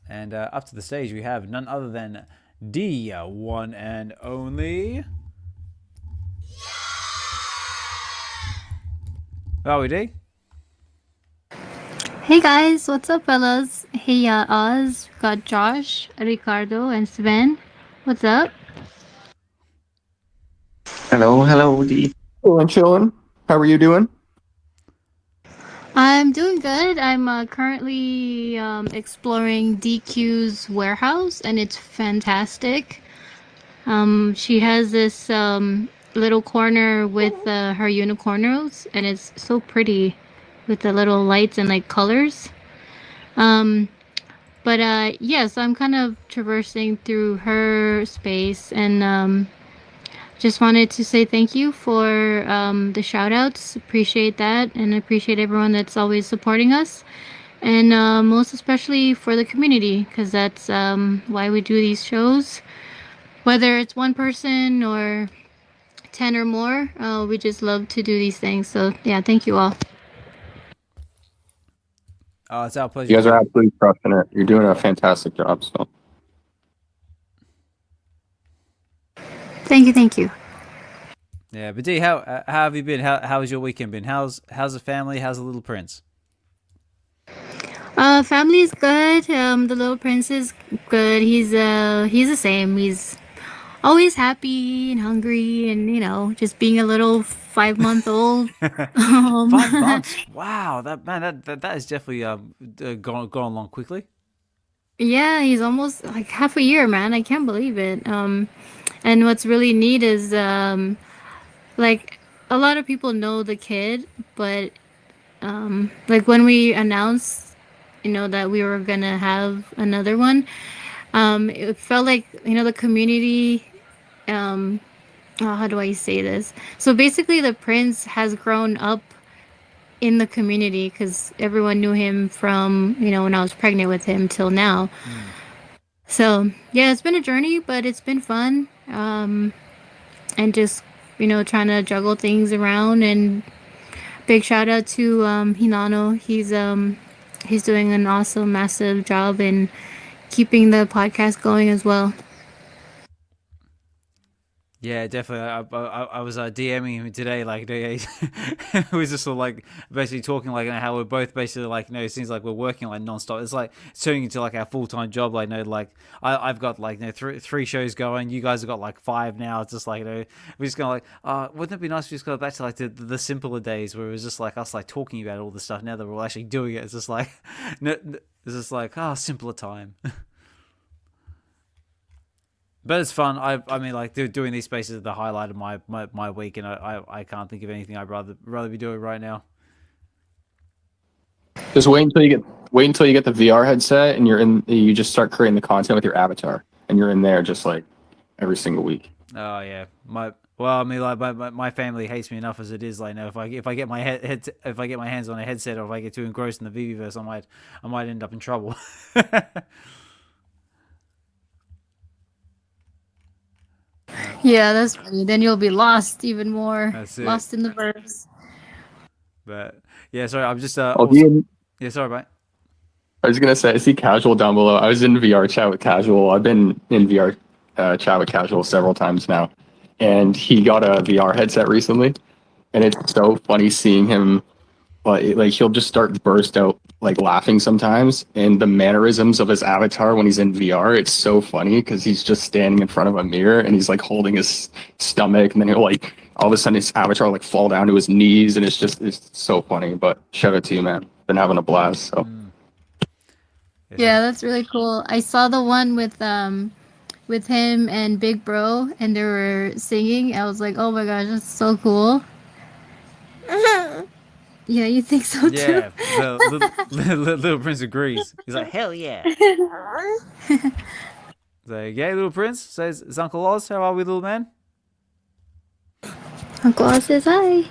And up to the stage, we have none other than DeeOneAndOnly. How are we, D?
Hey guys, what's up, fellas? Hey, Oz, got Josh, Ricardo, and Sven. What's up?
Hello, Dee.
Chilling, chilling. How are you doing?
I'm doing good. I'm currently exploring DQ's warehouse, and it's fantastic. She has this little corner with her unicornos, and it's so pretty with the little lights and like colors. Um, but yes, I'm kind of traversing through her space, and just wanted to say thank you for the shout outs. Appreciate that, and appreciate everyone that's always supporting us. And most especially for the community, because that's why we do these shows. Whether it's one person or 10 or more, we just love to do these things. So, yeah, thank you all.
Oh, it's our pleasure.
You guys are
Dee.
absolutely crushing it. You're doing a fantastic job. So
Thank you, thank you.
Yeah, but Dee, how have you been? How has your weekend been? How's the family? How's the little prince?
Family is good. The little prince is good. He's the same. He's always happy and hungry, and just being a little 5-month-old.
5 months. Wow, that is definitely gone along quickly.
Yeah, he's almost like half a year, man. I can't believe it. And what's really neat is like a lot of people know the kid, but like when we announced, that we were gonna have another one, it felt like the community. How do I say this? So basically, the prince has grown up in the community because everyone knew him from when I was pregnant with him till now. So yeah, it's been a journey, but it's been fun. And just trying to juggle things around. And big shout out to Hinano. He's doing an awesome, massive job in keeping the podcast going as well.
Yeah, definitely. I was DMing him today, like it was just sort of like basically talking like how we're both basically like it seems like we're working like nonstop. It's like it's turning into like our full-time job. Like like I've got like three shows going. You guys have got like 5 now. It's just like we're just going like wouldn't it be nice if we just go back to like the simpler days where it was just like us like talking about all this stuff. Now that we're all actually doing it, it's just like it's just like simpler time. But it's fun. I mean, like doing these spaces is the highlight of my week, and I can't think of anything I'd rather be doing right now.
just wait until you get the VR headset and you just start creating the content with your avatar and you're in there just like every single week.
Oh yeah, I mean, like my family hates me enough as it is. Like, if I get my if I get my hands on a headset, or if I get too engrossed in the VeVeverse, I might end up in trouble.
Yeah, that's funny. Then you'll be lost even more.
That's it.
Lost in the verse.
But yeah, sorry, I'm just yeah, sorry, mate.
I was gonna say, I see Casual down below. I was in VR chat with Casual. I've been in VR chat with Casual several times now, and he got a VR headset recently, and it's so funny seeing him. Like he'll just start burst out like laughing sometimes, and the mannerisms of his avatar when he's in VR, it's so funny because he's just standing in front of a mirror and he's like holding his stomach, and then he'll like all of a sudden his avatar like fall down to his knees, and it's so funny. But shout out to you, man. Been having a blast. So
Yeah, that's really cool. I saw the one with him and Big Bro, and they were singing. I was like, oh my gosh, that's so cool. Yeah, you think so too?
Yeah, little Prince agrees. He's like, hell yeah. He's like, yeah, little Prince, says Uncle Oz. How are we, little man?
Uncle Oz says hi.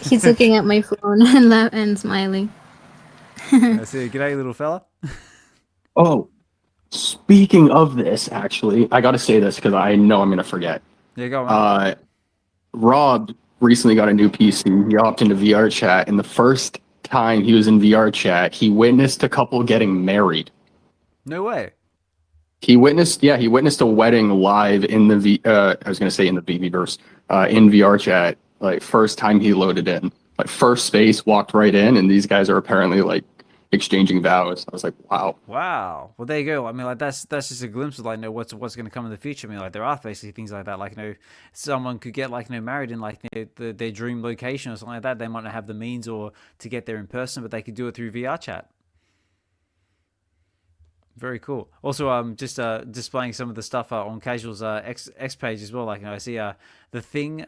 He's looking at my phone and smiling.
I say, g'day, little fella.
oh, speaking of this, actually, I got to say this because I know I'm gonna forget.
Yeah, go on.
Rob recently got a new PC. He hopped into VR chat, and the first time he was in VR chat, he witnessed a couple getting married.
No way.
He witnessed a wedding live in the I was gonna say in the VeVeverse, in VR chat. Like first time he loaded in, like first space, walked right in, and these guys are apparently like exchanging vows. I was like, wow.
Wow. Well, there you go. I mean, like that's just a glimpse of like, what's going to come in the future. I mean, like there are basically things like that. Like, someone could get like, married in like their dream location or something like that. They might not have the means or to get there in person, but they could do it through VR chat. Very cool. Also, just displaying some of the stuff on Casual's X page as well. Like, I see the thing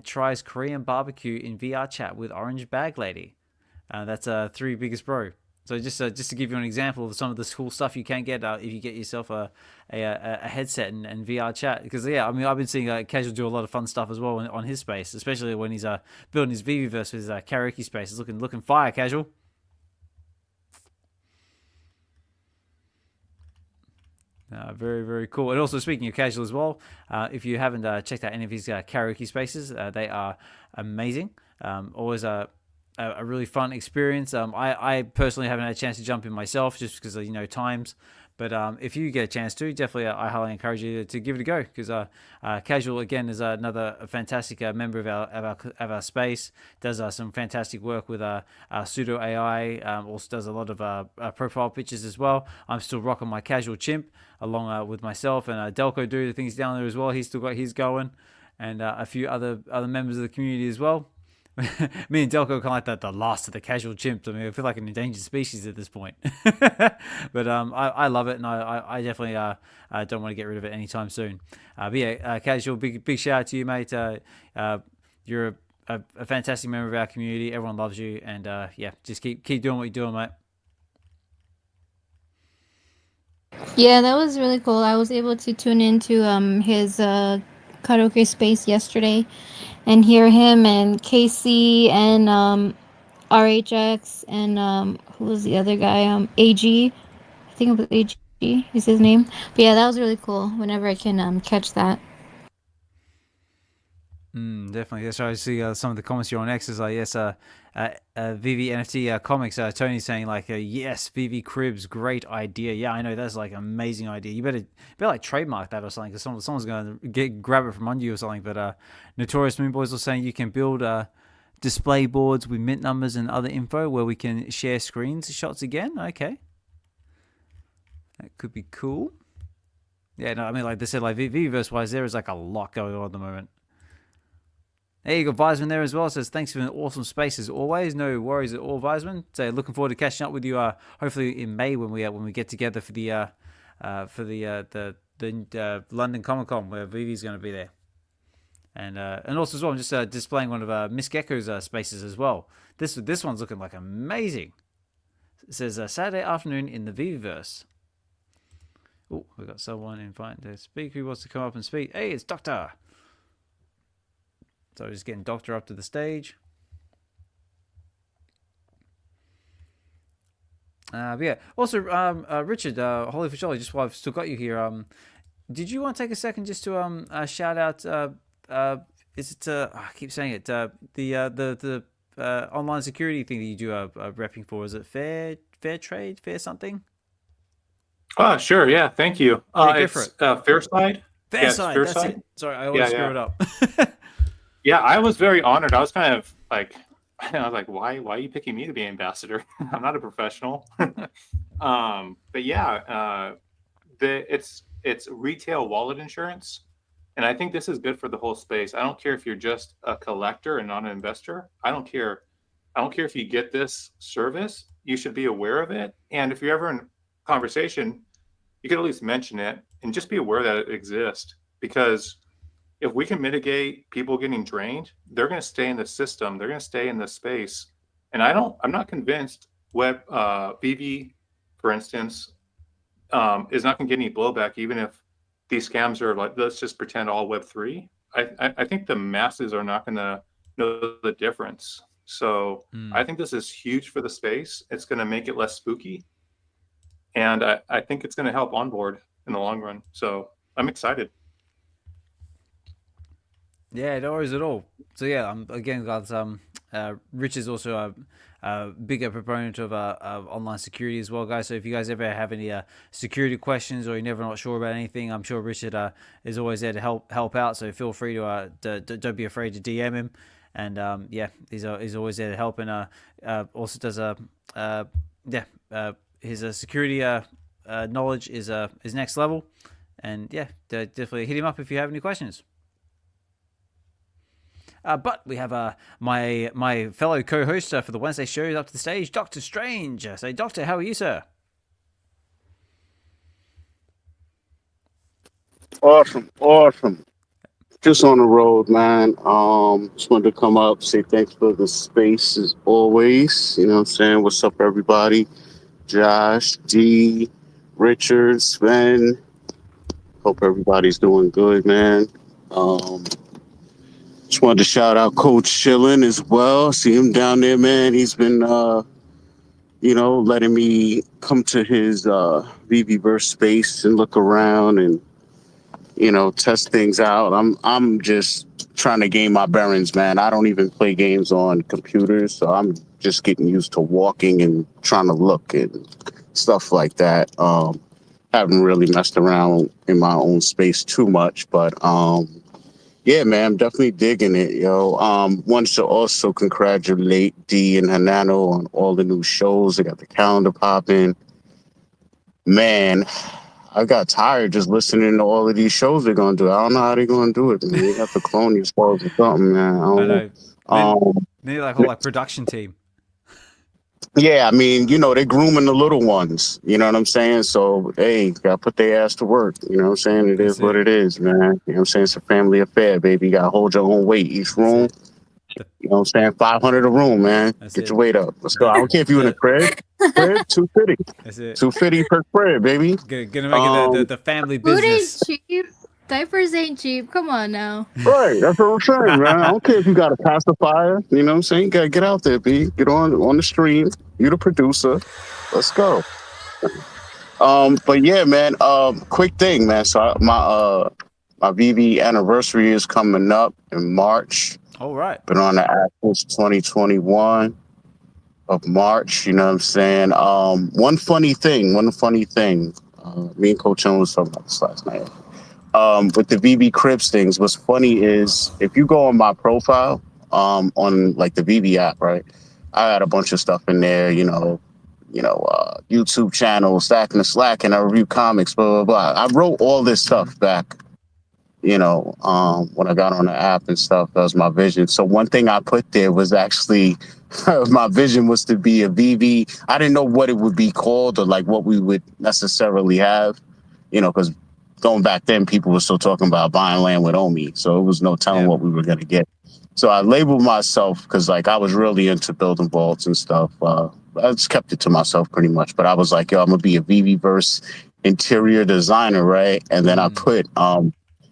tries Korean barbecue in VR chat with Orange Bag Lady. That's 3 biggest bro. So just to give you an example of some of this cool stuff you can get if you get yourself a headset and VR chat. Because I mean, I've been seeing Casual do a lot of fun stuff as well on his space, especially when he's building his VeVeverse with his karaoke space. It's looking fire, Casual. Very, very cool. And also, speaking of Casual as well, if you haven't checked out any of his karaoke spaces, they are amazing. Always a really fun experience. I personally haven't had a chance to jump in myself just because of times. But if you get a chance to, definitely I highly encourage you to give it a go, because Casual again is another fantastic member of our space. Does some fantastic work with pseudo AI. Also does a lot of profile pictures as well. I'm still rocking my Casual chimp along with myself and Delco do the things down there as well. He's still got his going, and a few other members of the community as well. Me and Delco are kind of like the last of the Casual chimps. I mean, I feel like an endangered species at this point. But I love it, and I definitely don't want to get rid of it anytime soon. But yeah, Casual, big shout out to you, mate. You're a fantastic member of our community. Everyone loves you, and yeah, just keep doing what you're doing, mate.
Yeah, that was really cool. I was able to tune into his karaoke space yesterday and hear him and KC and RHX and who was the other guy? AG. I think it was AG is his name. But yeah, that was really cool. Whenever I can catch that.
Definitely. That's right. I see some of the comments here on X is like, yes, VeVe NFT Comics. Tony's saying like, yes, VeVe Cribs, great idea. Yeah, I know, that's like an amazing idea. You better like trademark that or something, because someone's going to grab it from under you or something. But Notorious Moon Boys are saying you can build display boards with mint numbers and other info where we can share shots again. Okay, that could be cool. Yeah, no, I mean, like they said, like VeVeverse wise, there is like a lot going on at the moment. There you go, Weisman there as well. Says thanks for an awesome space as always. No worries at all, Weisman. So looking forward to catching up with you. Hopefully in May when we get together for the London Comic Con, where VeVe's going to be there. And also as well, I'm just displaying one of Miss Gecko's spaces as well. This one's looking like amazing. It says Saturday afternoon in the VeVeverse. Oh, we got someone invited to speak. Who wants to come up and speak? Hey, it's Dokta. So just getting Dokta up to the stage. But yeah. Also, Richard, Holy Frijole, just while I've still got you here, did you want to take a second just to shout out? Is it? I keep saying it. The online security thing that you do repping for. Is it Fair Trade, Fair something?
Sure. Yeah. Thank you. It's Fairside.
Fairside. That's it. Sorry, I always screw it up.
Yeah, I was very honored. I was kind of like, why are you picking me to be ambassador? I'm not a professional. But yeah, it's retail wallet insurance, and I think this is good for the whole space. I don't care if you're just a collector and not an investor. I don't care if you get this service. You should be aware of it, and if you're ever in conversation, you could at least mention it and just be aware that it exists, because if we can mitigate people getting drained, they're going to stay in the system. They're going to stay in the space. And I'm not convinced VeVe, for instance, is not going to get any blowback, even if these scams are like, let's just pretend all Web3. I think the masses are not going to know the difference. So I think this is huge for the space. It's going to make it less spooky. And I think it's going to help onboard in the long run. So I'm excited.
Yeah, no worries at all. So yeah, again, guys, Rich is also a bigger proponent of online security as well, guys. So if you guys ever have any security questions or you're never not sure about anything, I'm sure Richard is always there to help out. So feel free to don't be afraid to DM him. and yeah, he's always there to help, and also does his security knowledge is next level, and yeah, definitely hit him up if you have any questions. But we have my fellow co-host for the Wednesday show up to the stage, Dokta Strange. So, Doctor, how are you, sir?
Awesome. Just on the road, man. Just wanted to come up, say thanks for the space as always. You know what I'm saying? What's up, everybody? Josh, D, Richard, Sven. Hope everybody's doing good, man. Just wanted to shout out Coach Chillin as well. See him down there, man. He's been, letting me come to his VeVeverse space and look around and, test things out. I'm just trying to gain my bearings, man. I don't even play games on computers, so I'm just getting used to walking and trying to look and stuff like that. Haven't really messed around in my own space too much, but yeah, man, I'm definitely digging it, yo. Wanted to also congratulate D and Hanano on all the new shows. They got the calendar popping. Man, I got tired just listening to all of these shows they're gonna do. I don't know how they're gonna do it, man. They have to clone these shows or something, man. I don't know.
They need like a whole production team.
Yeah, I mean, they're grooming the little ones. You know what I'm saying? So, hey, gotta put their ass to work. You know what I'm saying? It is what it is, man. You know what I'm saying? It's a family affair, baby. You gotta hold your own weight. Each room, you know what I'm saying? 500 a room, man. Get your weight up. Let's go. I don't care if you're in a crib. 250.
That's it.
250 per crib, baby.
Gonna make it the family business.
Food ain't cheap. Diapers ain't cheap. Come on now.
Right, that's what I'm saying, man. I don't care if you got a pacifier. You know what I'm saying? You gotta get out there, B. Get on the stream. You the producer. Let's go. But yeah, man. Quick thing, man. So my VeVe anniversary is coming up in March.
All right.
Been on the Apples 2021 of March. You know what I'm saying? One funny thing. Me and Coach Jones was talking about this last night. With the VeVe Cribs things, what's funny is if you go on my profile, on like the VeVe app, right? I got a bunch of stuff in there, YouTube channel, Stacking the Slack, and I review comics, blah, blah, blah. I wrote all this stuff back, when I got on the app and stuff. That was my vision. So one thing I put there was actually my vision was to be a VeVe. I didn't know what it would be called or like what we would necessarily have, because going back then, people were still talking about buying land with Omi. So it was no telling what we were going to get. So I labeled myself because like I was really into building vaults and stuff. I just kept it to myself pretty much. But I was like, yo, I'm going to be a VeVeverse interior designer, right? And then I put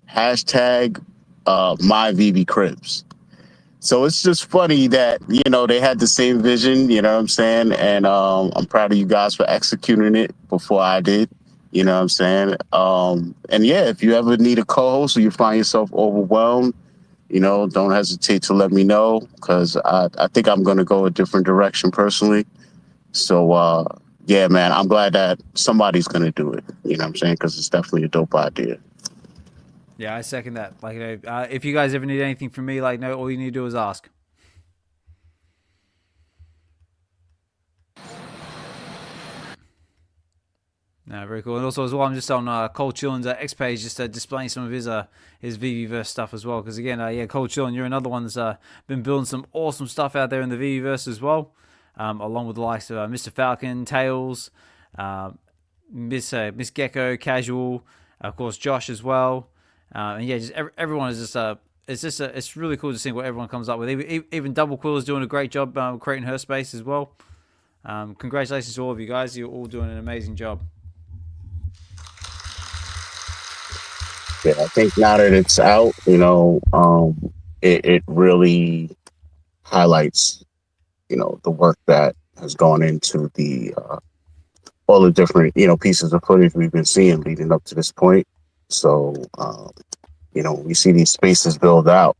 hashtag my VeVe Cribs. So it's just funny that, they had the same vision, you know what I'm saying? And I'm proud of you guys for executing it before I did. You know what I'm saying? And yeah, if you ever need a co-host or you find yourself overwhelmed, don't hesitate to let me know because I think I'm going to go a different direction personally. So, yeah, man, I'm glad that somebody's going to do it. You know what I'm saying? Because it's definitely a dope idea.
Yeah, I second that. Like, if you guys ever need anything from me, like, all you need to do is ask. No, very cool. And also as well, I'm just on Cole Chillin's X page, just displaying some of his VeVeverse stuff as well. Because again, Cole Chillin, you're another one that's been building some awesome stuff out there in the VeVeverse as well, along with the likes of Mr. Falcon, Tails, Miss Gecko, Casual, of course Josh as well, and yeah, just everyone is just it's really cool to see what everyone comes up with. Even Double Quill is doing a great job creating her space as well. Congratulations to all of you guys. You're all doing an amazing job.
Yeah, I think now that it's out, it really highlights, the work that has gone into the all the different, pieces of footage we've been seeing leading up to this point. So, we see these spaces built out,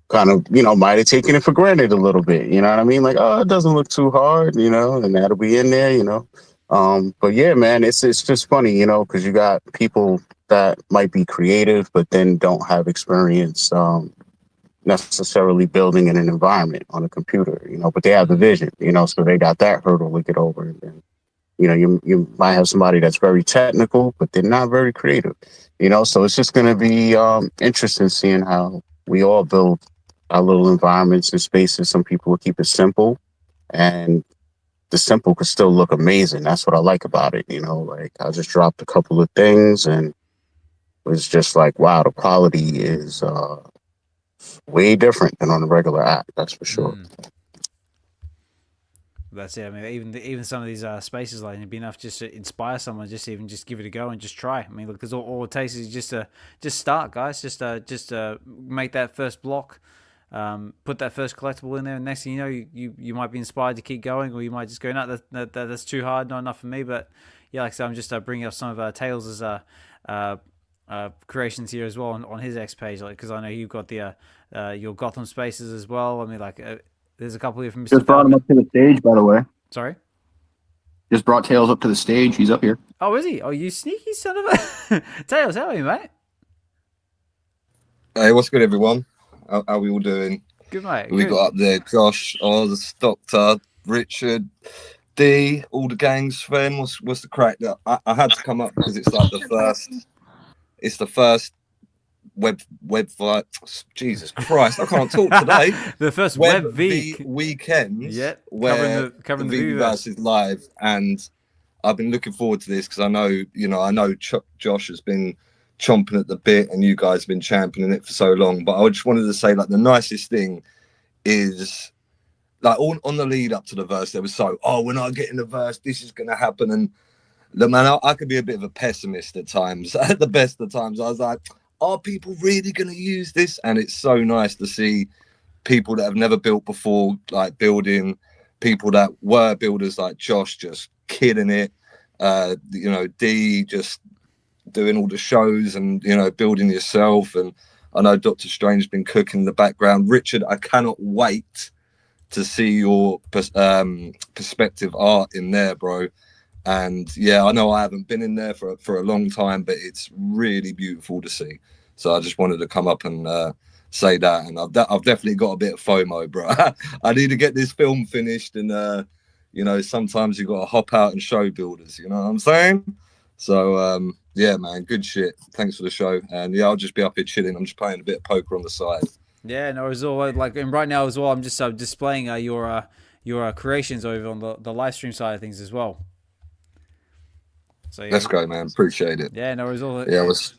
kind of, might have taken it for granted a little bit. You know what I mean? Like, oh, it doesn't look too hard, and that'll be in there, But yeah, man, it's just funny, because you got people that might be creative, but then don't have experience, necessarily building in an environment on a computer, but they have the vision, so they got that hurdle to get over. And then, you might have somebody that's very technical, but they're not very creative, so it's just going to be interesting seeing how we all build our little environments and spaces. Some people will keep it simple, and the simple could still look amazing. That's what I like about it. Like I just dropped a couple of things and it was just like, wow, the quality is way different than on the regular app. That's for sure.
That's it. I mean, even some of these spaces, like, it'd be enough just to inspire someone, just give it a go and just try. I mean, look, because all it takes is just start, guys. Just make that first block, put that first collectible in there, and next thing you know, you might be inspired to keep going, or you might just go, no, that's too hard, not enough for me. But yeah, like I said, I'm just bringing up some of Tales's creations here as well on his X page, like, because I know you've got the your Gotham spaces as well. I mean, like. There's a couple here from Mr.
Just brought him up to the stage, by the way.
Sorry?
Just brought Tales up to the stage. He's up here.
Oh, is he? Oh, you sneaky son of a... Tales, how are you, mate?
Hey, what's good, everyone? How we all doing?
Good, mate.
We
Good.
got up there Josh, Oz, Dokta, Richard, D, all the gangs. Sven, what's the crack? I had to come up because it's like the first Web Jesus Christ, I can't talk today.
The first
Web
V
weekends,
yeah,
where
covering the
VeVeverse is live, and I've been looking forward to this because I know Josh has been chomping at the bit, and you guys have been championing it for so long. But I just wanted to say, like, the nicest thing is, like, on the lead up to the verse, there was we're not getting the verse, this is going to happen, and look, man, I could be a bit of a pessimist at times. At the best of times, I was like, are people really going to use this? And it's so nice to see people that have never built before, like, building, people that were builders like Josh just killing it. D just doing all the shows and, building yourself. And I know Dokta Strange has been cooking in the background. Richard, I cannot wait to see your perspective art in there, bro. And yeah, I know I haven't been in there for a long time, but it's really beautiful to see. So I just wanted to come up and say that. And I've definitely got a bit of FOMO, bro. I need to get this film finished. And, sometimes you got to hop out and show builders, you know what I'm saying? So, yeah, man, good shit. Thanks for the show. And yeah, I'll just be up here chilling. I'm just playing a bit of poker on the side.
Yeah, no, as well. Like, and right now as well, I'm just displaying your creations over on the live stream side of things as well. So yeah,
let's go, man. Appreciate it.
Yeah, no, it's all.
Yeah, I was.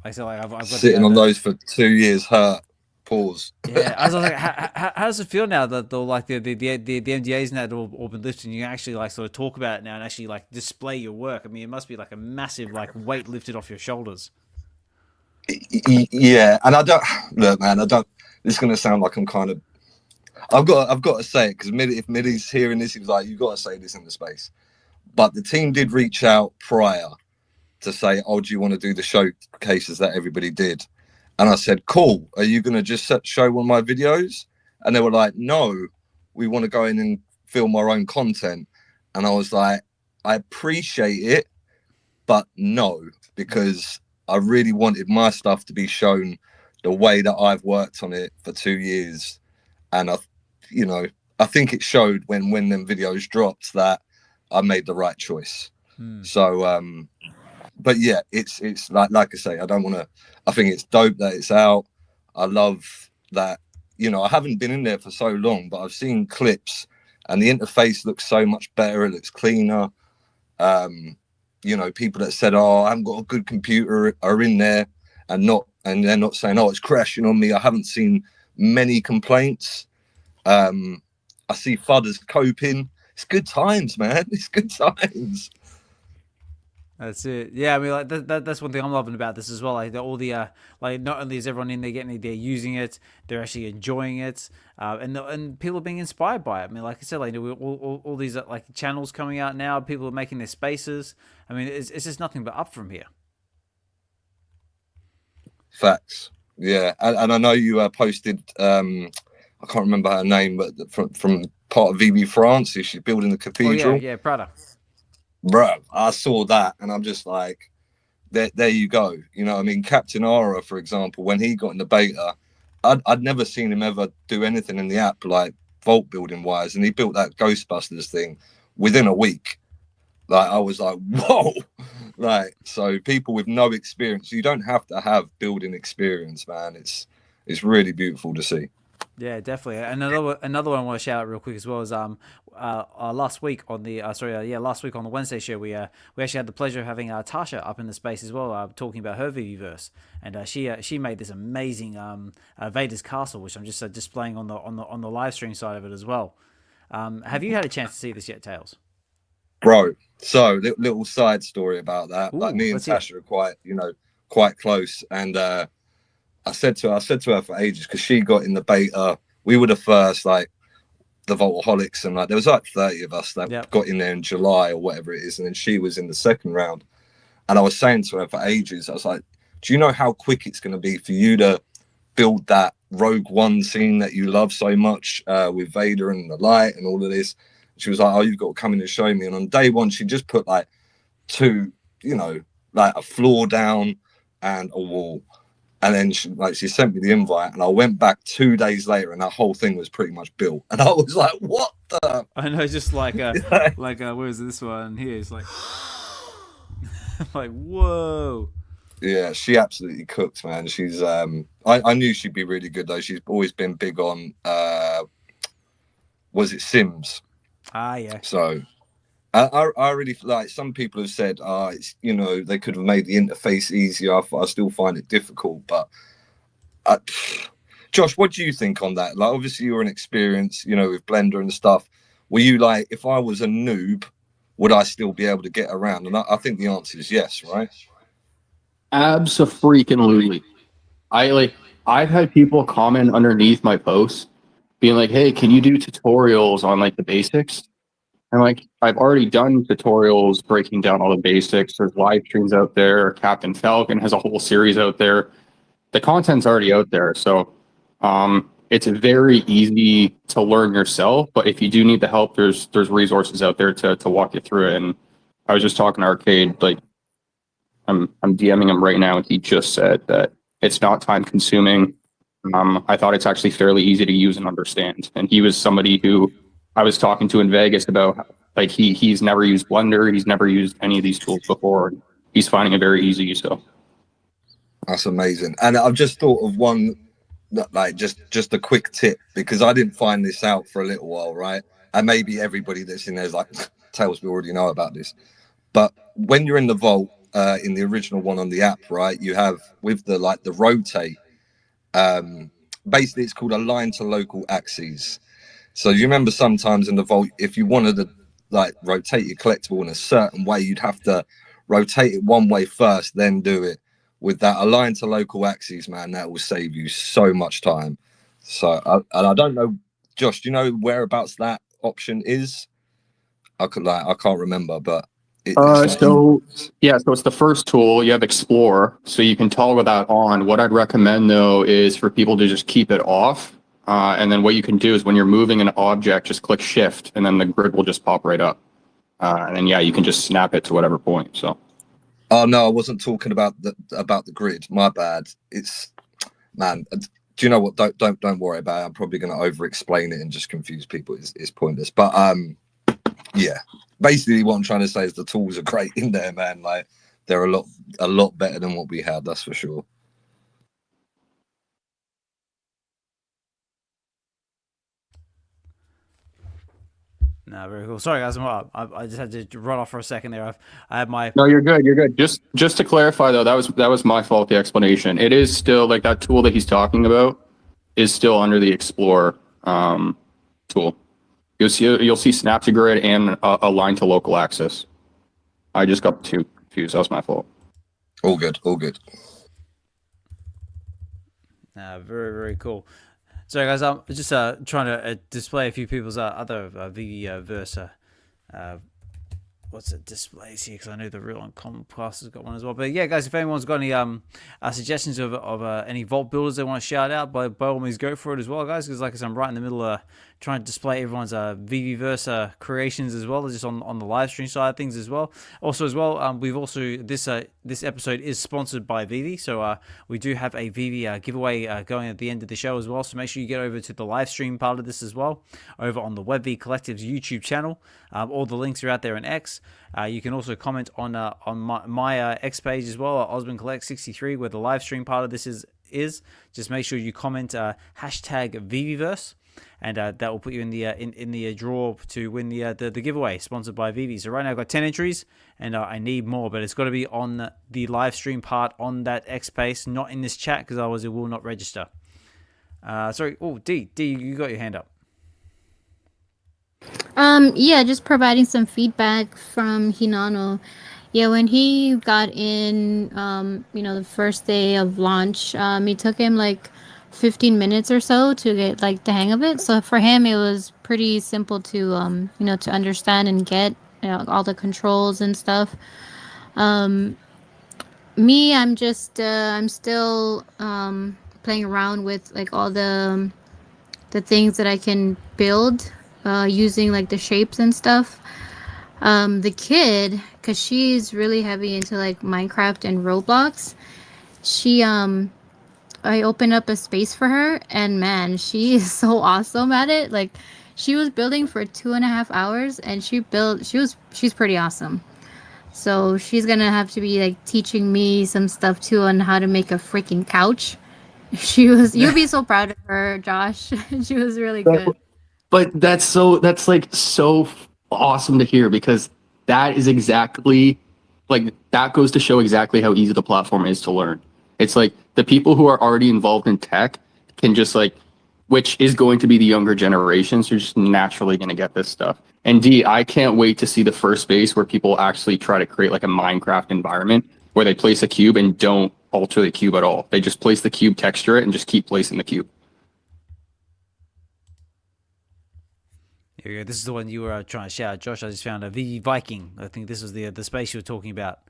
Like I said, like I've got
sitting on those for 2 years. Hurt. Pause.
Yeah, I was like, how does it feel now that the MDAs now all been lifted, and you can actually like sort of talk about it now and actually like display your work? I mean, it must be like a massive like weight lifted off your shoulders.
Yeah, and I don't look, man. This is gonna sound like I'm kind of. I've got to say it because if Middy's hearing this, he was like, "You've got to say this in the space." But the team did reach out prior to say, "Oh, do you want to do the showcases that everybody did?" And I said, "Cool. Are you going to just show one of my videos?" And they were like, "No, we want to go in and film our own content." And I was like, "I appreciate it, but no, because I really wanted my stuff to be shown the way that I've worked on it for 2 years." And I think it showed when them videos dropped that I made the right choice. So, but yeah, it's like I say, I think it's dope that it's out. I love that, I haven't been in there for so long, but I've seen clips and the interface looks so much better. It looks cleaner. People that said, "Oh, I haven't got a good computer," are in there and they're not saying, "Oh, it's crashing on me." I haven't seen many complaints. I see fudders coping. It's good times, man. It's good times.
That's it. Yeah, I mean, like that's one thing I'm loving about this as well. Like all the like, not only is everyone in there getting it, they're using it, they're actually enjoying it, and people are being inspired by it. I mean, like I said, like all these like channels coming out now, people are making their spaces. I mean, it's just nothing but up from here.
Facts. Yeah, and I know you posted. I can't remember her name, but from part of VeVe France, she's building the cathedral.
Oh, yeah, Prada.
Bro, I saw that and I'm just like, there you go. You know what I mean? Captain Aura, for example, when he got in the beta, I'd never seen him ever do anything in the app like vault building wise, and he built that Ghostbusters thing within a week. Like, I was like, whoa. Like, so people with no experience, you don't have to have building experience, man. It's really beautiful to see.
Yeah, definitely. Another one I want to shout out real quick as well is last week on the last week on the Wednesday show we actually had the pleasure of having Tasha up in the space as well, talking about her VeVeverse, and she made this amazing Vader's Castle, which I'm just displaying on the live stream side of it as well. Have you had a chance to see this yet, Tails?
Bro, so little side story about that.
Ooh,
like, me and
let's hear it.
Tasha are quite close, and I said to her for ages, because she got in the beta. We were the first, like, the Vaultaholics, and like there was like 30 of us that got in there in July or whatever it is, and then she was in the second round. And I was saying to her for ages, I was like, do you know how quick it's going to be for you to build that Rogue One scene that you love so much, with Vader and the light and all of this? She was like, oh, you've got to come in and show me. And on day one, she just put like like a floor down and a wall. And then she sent me the invite, and I went back 2 days later, and that whole thing was pretty much built. And I was like, "What the?"
I know, just like where's this one here? It's like, like, whoa.
Yeah, she absolutely cooked, man. She's I knew she'd be really good though. She's always been big on was it Sims?
Yeah.
So I really like, some people have said, it's, they could have made the interface easier. I still find it difficult, but Josh, what do you think on that? Like, obviously you're an experience, with Blender and stuff. Were you like, if I was a noob, would I still be able to get around? And I think the answer is yes, right?
Abso-freaking-lutely. I've had people comment underneath my posts being like, hey, can you do tutorials on like the basics? And like, I've already done tutorials breaking down all the basics. There's live streams out there. Captain Falcon has a whole series out there. The content's already out there. So it's very easy to learn yourself. But if you do need the help, there's resources out there to walk you through it. And I was just talking to Arcade, like, I'm DMing him right now, and he just said that it's not time consuming. I thought it's actually fairly easy to use and understand. And he was somebody who I was talking to in Vegas about, like, he's never used Blender, he's never used any of these tools before. He's finding it very easy. So
that's amazing. And I've just thought of one, like, just a quick tip, because I didn't find this out for a little while, right? And maybe everybody that's in there is like, Tails, we already know about this. But when you're in the vault, in the original one on the app, right, you have with the rotate, basically it's called align to local axes. So you remember sometimes in the vault, if you wanted to like rotate your collectible in a certain way, you'd have to rotate it one way first, then do it. With that align to local axes, man, that will save you so much time. So I don't know, Josh, do you know whereabouts that option is? I can't remember, but
so it's the first tool. You have Explore, so you can toggle that on. What I'd recommend though is for people to just keep it off. And then what you can do is when you're moving an object, just click Shift, and then the grid will just pop right up. And then you can just snap it to whatever point. So.
Oh no, I wasn't talking about the grid. My bad. It's, man. Do you know what? Don't worry about it. I'm probably going to over-explain it and just confuse people. It's pointless. But yeah. Basically, what I'm trying to say is the tools are great in there, man. Like, they're a lot better than what we had. That's for sure.
No, very cool. Sorry, guys, I just had to run off for a second there. I had my.
No, you're good. You're good. Just to clarify though, that was my fault. The explanation. It is still like that tool that he's talking about is still under the Explore tool. You'll see snap to grid and align to local axis. I just got the two confused. That was my fault.
All good. All good.
Very, very cool. So, guys, I'm just trying to display a few people's other VeVeverse what's it displays here, because I know the real uncommon plus has got one as well. But yeah, guys, if anyone's got any suggestions of any vault builders they want to shout out, by all means go for it as well, guys, because like I said, I'm right in the middle of try and display everyone's VeVeverse creations as well as just on the live stream side of things as well. Also as well, we've also this episode is sponsored by VeVe, so we do have a VeVe giveaway going at the end of the show as well. So make sure you get over to the live stream part of this as well, over on the Web V Collective's YouTube channel. All the links are out there in X. You can also comment on my X page as well, Ozman Collect 63, where the live stream part of this is. Just make sure you comment hashtag VeVeverse, and that will put you in the draw to win the giveaway sponsored by VeVe. So right now I've got 10 entries, and I need more, but it's got to be on the live stream part on that X space, not in this chat, because otherwise it will not register. Sorry. Oh, D, you got your hand up.
Yeah, just providing some feedback from Hinano. Yeah, when he got in, the first day of launch, it took him like 15 minutes or so to get like the hang of it. So for him, it was pretty simple to, to understand and get all the controls and stuff. Me, I'm just, I'm still playing around with like all the things that I can build using like the shapes and stuff. The kid, because she's really heavy into like Minecraft and Roblox, I opened up a space for her, and man, she is so awesome at it. Like, she was building for 2.5 hours, and she's pretty awesome. So she's gonna have to be like teaching me some stuff too on how to make a freaking couch. You'd be so proud of her, Josh. She was really good.
But that's like so awesome to hear, because that is exactly like, that goes to show exactly how easy the platform is to learn. It's like the people who are already involved in tech can just like, which is going to be the younger generations, you're just naturally going to get this stuff. And D, I can't wait to see the first space where people actually try to create like a Minecraft environment where they place a cube and don't alter the cube at all. They just place the cube, texture it, and just keep placing the cube.
Here we go. This is the one you were trying to shout, Josh. I just found a VeVe Viking. I think this was the space you were talking about.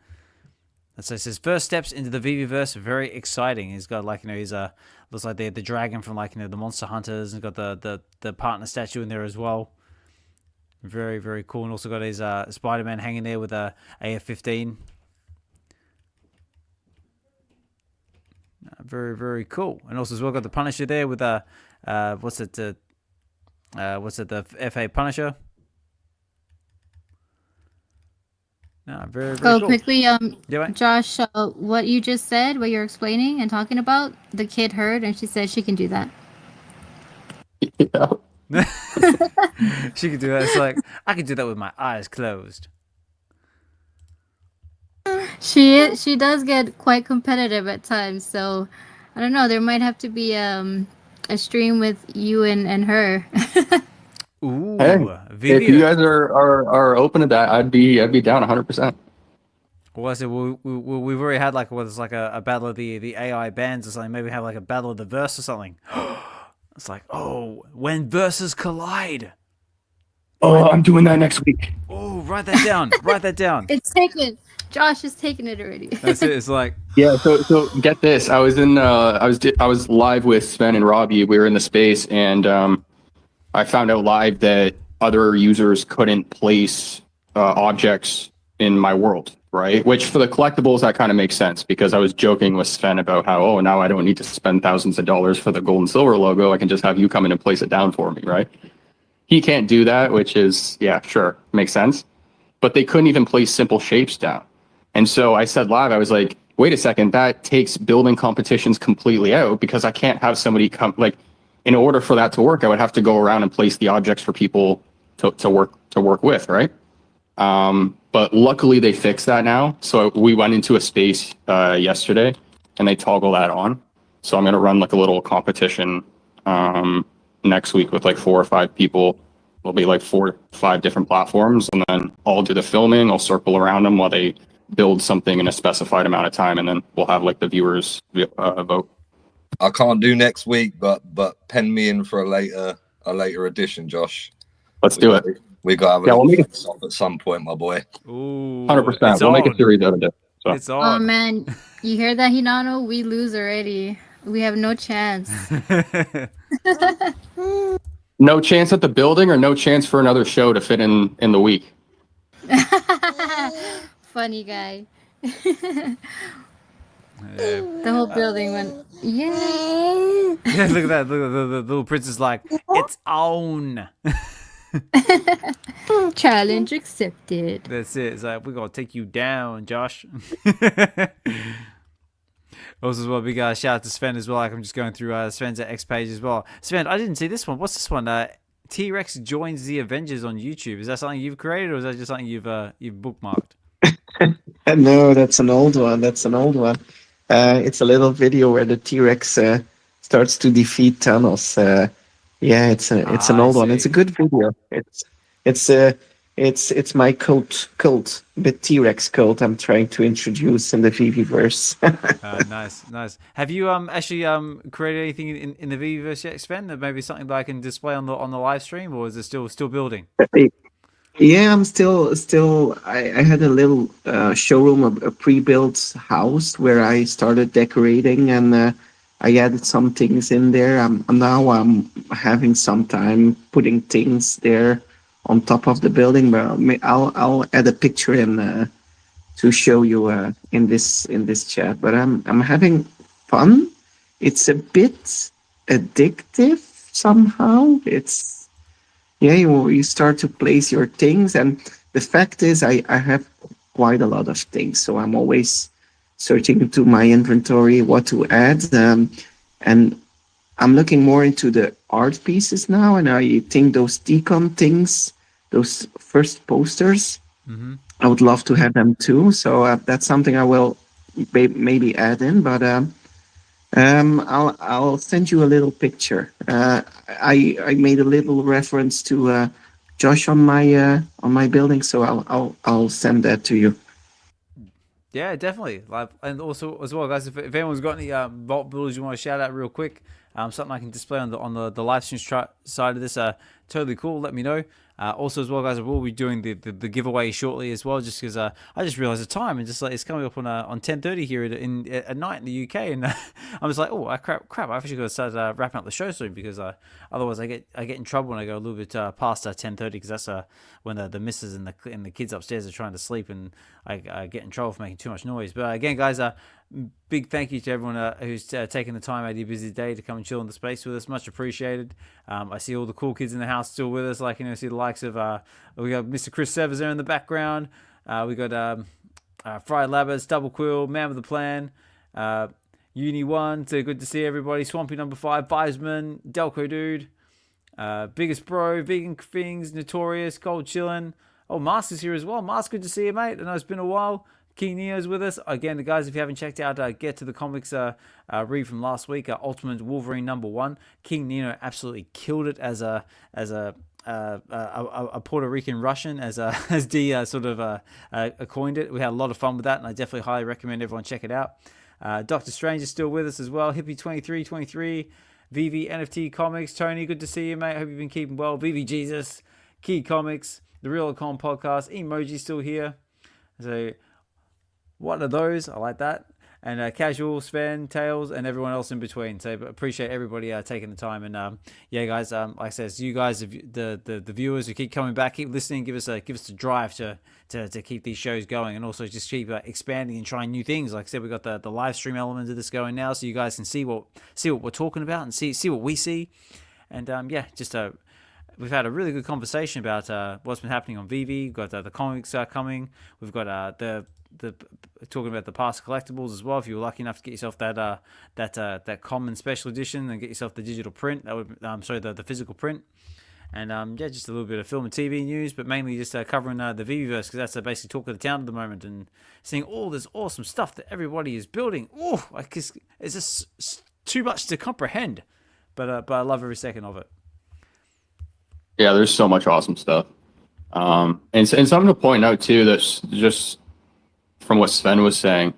And so it says first steps into the VeVeverse, very exciting. He's got like, he's looks like the dragon from like, the Monster Hunters, and got the partner statue in there as well. Very, very cool. And also got his Spider-Man hanging there with a AF-15. Very, very cool. And also as well got the Punisher there with the FA Punisher. No, very, very cool.
Quickly,
Yeah,
Josh, what you just said, what you're explaining and talking about, the kid heard, and she said she can do that.
Yeah.
She could do that. It's like, I could do that with my eyes closed.
She does get quite competitive at times, so I don't know. There might have to be a stream with you and her.
Ooh,
Hey, if you guys are open to that, I'd be down 100%.
Well, I said we've already had like a battle of the AI bands or something. Maybe have like a battle of the verse or something. It's like, when verses collide.
Oh, I'm doing that next week.
Oh, write that down. Write that down.
It's taken. Josh has taken it already.
That's it. It's like,
yeah. So get this. I was live with Sven and Robbie. We were in the space, and I found out live that other users couldn't place objects in my world, right? Which for the collectibles, that kind of makes sense, because I was joking with Sven about how, now I don't need to spend thousands of dollars for the gold and silver logo. I can just have you come in and place it down for me, right? He can't do that, which is, yeah, sure, makes sense. But they couldn't even place simple shapes down. And so I said live, I was like, wait a second, that takes building competitions completely out, because I can't have somebody come, like, in order for that to work, I would have to go around and place the objects for people to work with, right? But luckily they fixed that now. So we went into a space yesterday, and they toggle that on. So I'm gonna run like a little competition next week with like 4 or 5 people. There'll be like 4 or 5 different platforms, and then I'll do the filming. I'll circle around them while they build something in a specified amount of time, and then we'll have like the viewers vote.
I can't do next week, but pen me in for a later edition, Josh.
Let's do it.
We got to have
we'll make it
at some point, my boy.
ooh,
100%. We'll make a series out of it. So.
It's on.
Oh man, you hear that, Hinano? We lose already. We have no chance.
No chance at the building, or no chance for another show to fit in the week?
Funny guy.
Yeah.
The whole building went, yeah.
Yeah, look at that. Look at the little princess like, it's on.
Challenge accepted.
That's it. It's like, we're going to take you down, Josh. Also, as well, big shout out to Sven as well. Like, I'm just going through Sven's X page as well. Sven, I didn't see this one. What's this one? T-Rex joins the Avengers on YouTube. Is that something you've created, or is that just something you've bookmarked?
No, that's an old one. That's an old one. It's a little video where the T-Rex starts to defeat Thanos. Yeah, it's an old one. It's a good video. It's my cult, the T-Rex cult I'm trying to introduce in the VeVeverse.
Nice. Have you actually created anything in the VeVeverse yet, Sven? That maybe something that I can display on the live stream, or is it still building?
Yeah, I'm still. I had a little showroom, a pre-built house where I started decorating, and I added some things in there. I'm having some time putting things there on top of the building, but I'll add a picture in to show you in this chat. But I'm having fun. It's a bit addictive somehow. You start to place your things, and the fact is I have quite a lot of things, so I'm always searching into my inventory what to add, and I'm looking more into the art pieces now, and I think those decon things, those first posters, I would love to have them too, so that's something I will maybe add in, but I'll send you a little picture. I made a little reference to Josh on my building, so I'll send that to you.
Yeah, definitely. And also as well, guys, if anyone's got any vault builders you want to shout out real quick, something I can display on the live stream side of this, totally cool. Let me know. Also as well, guys, we'll be doing the giveaway shortly as well, just because I just realized the time, and just like it's coming up on 10:30 here at night in the UK, and I'm just like, oh crap, I've actually got to start wrapping up the show soon, because otherwise I get in trouble when I go a little bit past 10:30, because that's when the missus and the kids upstairs are trying to sleep, and I get in trouble for making too much noise. But again, guys, big thank you to everyone who's taking the time out of your busy day to come and chill in the space with us. Much appreciated. I see all the cool kids in the house still with us. Like, see the likes of we got Mr. Chris Severs there in the background. We got Fry Labbers, Double Quill, Man with the Plan, Uni One. So good to see everybody. Swampy number 5, Ozman, Delco Dude, Biggest Bro, Vegan Things, Notorious, Gold Chillin'. Oh, Master's here as well. Master, good to see you, mate. I know it's been a while. King Neo's with us again, guys. If you haven't checked out Get to the Comics read from last week, Ultimate Wolverine #1, King Neo absolutely killed it as a Puerto Rican Russian, as D coined it. We had a lot of fun with that, and I definitely highly recommend everyone check it out. Dokta Strange is still with us as well. Hippie 2323, VeVe NFT Comics, Tony, good to see you, mate. Hope you've been keeping well. VeVe Jesus, KeyComix, the Real Econ Podcast, Emojii still here. So what are those? I like that. And Casual, Sven, Tails, and everyone else in between. So appreciate everybody taking the time. And yeah, guys, like I said, you guys, the viewers who keep coming back, keep listening, give us the drive to keep these shows going, and also just keep expanding and trying new things. Like I said, we got the live stream element of this going now, so you guys can see what we're talking about and see what we see. And yeah, just we've had a really good conversation about what's been happening on VeVe. We've got the comics coming. We've got the talking about the past collectibles as well. If you were lucky enough to get yourself that common special edition and get yourself the digital print, that would the physical print. And yeah, just a little bit of film and TV news, but mainly just covering the VeVeverse, because that's basically talk of the town at the moment, and seeing all this awesome stuff that everybody is building. Oh, it's just too much to comprehend, but I love every second of it.
Yeah, there's so much awesome stuff. And something to point out too, that's just from what Sven was saying,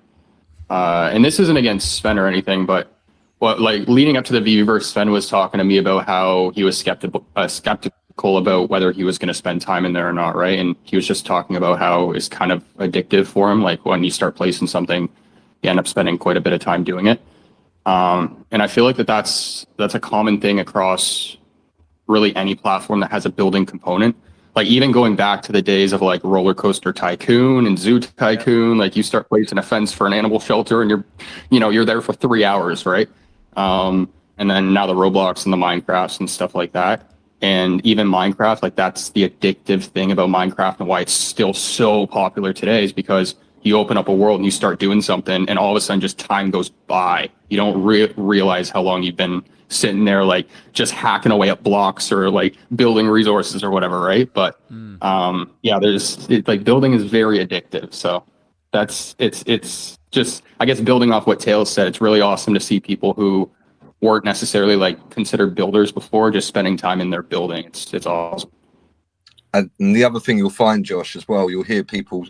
and this isn't against Sven or anything, but leading up to the VeVeverse, Sven was talking to me about how he was skeptical about whether he was going to spend time in there or not, right? And he was just talking about how it's kind of addictive for him. Like when you start placing something, you end up spending quite a bit of time doing it. And I feel like that's a common thing across really any platform that has a building component. Like even going back to the days of like Roller Coaster Tycoon and Zoo Tycoon, like you start placing a fence for an animal shelter and you're there for 3 hours, right? And then now the Roblox and the Minecrafts and stuff like that. And even Minecraft, like that's the addictive thing about Minecraft and why it's still so popular today is because you open up a world and you start doing something and all of a sudden just time goes by. You don't realize how long you've been sitting there, like just hacking away at blocks or like building resources or whatever. Right. But, yeah, like building is very addictive. So it's just, I guess building off what Tales said, it's really awesome to see people who weren't necessarily like considered builders before, just spending time in their building. It's awesome.
And the other thing you'll find, Josh, as well, you'll hear people,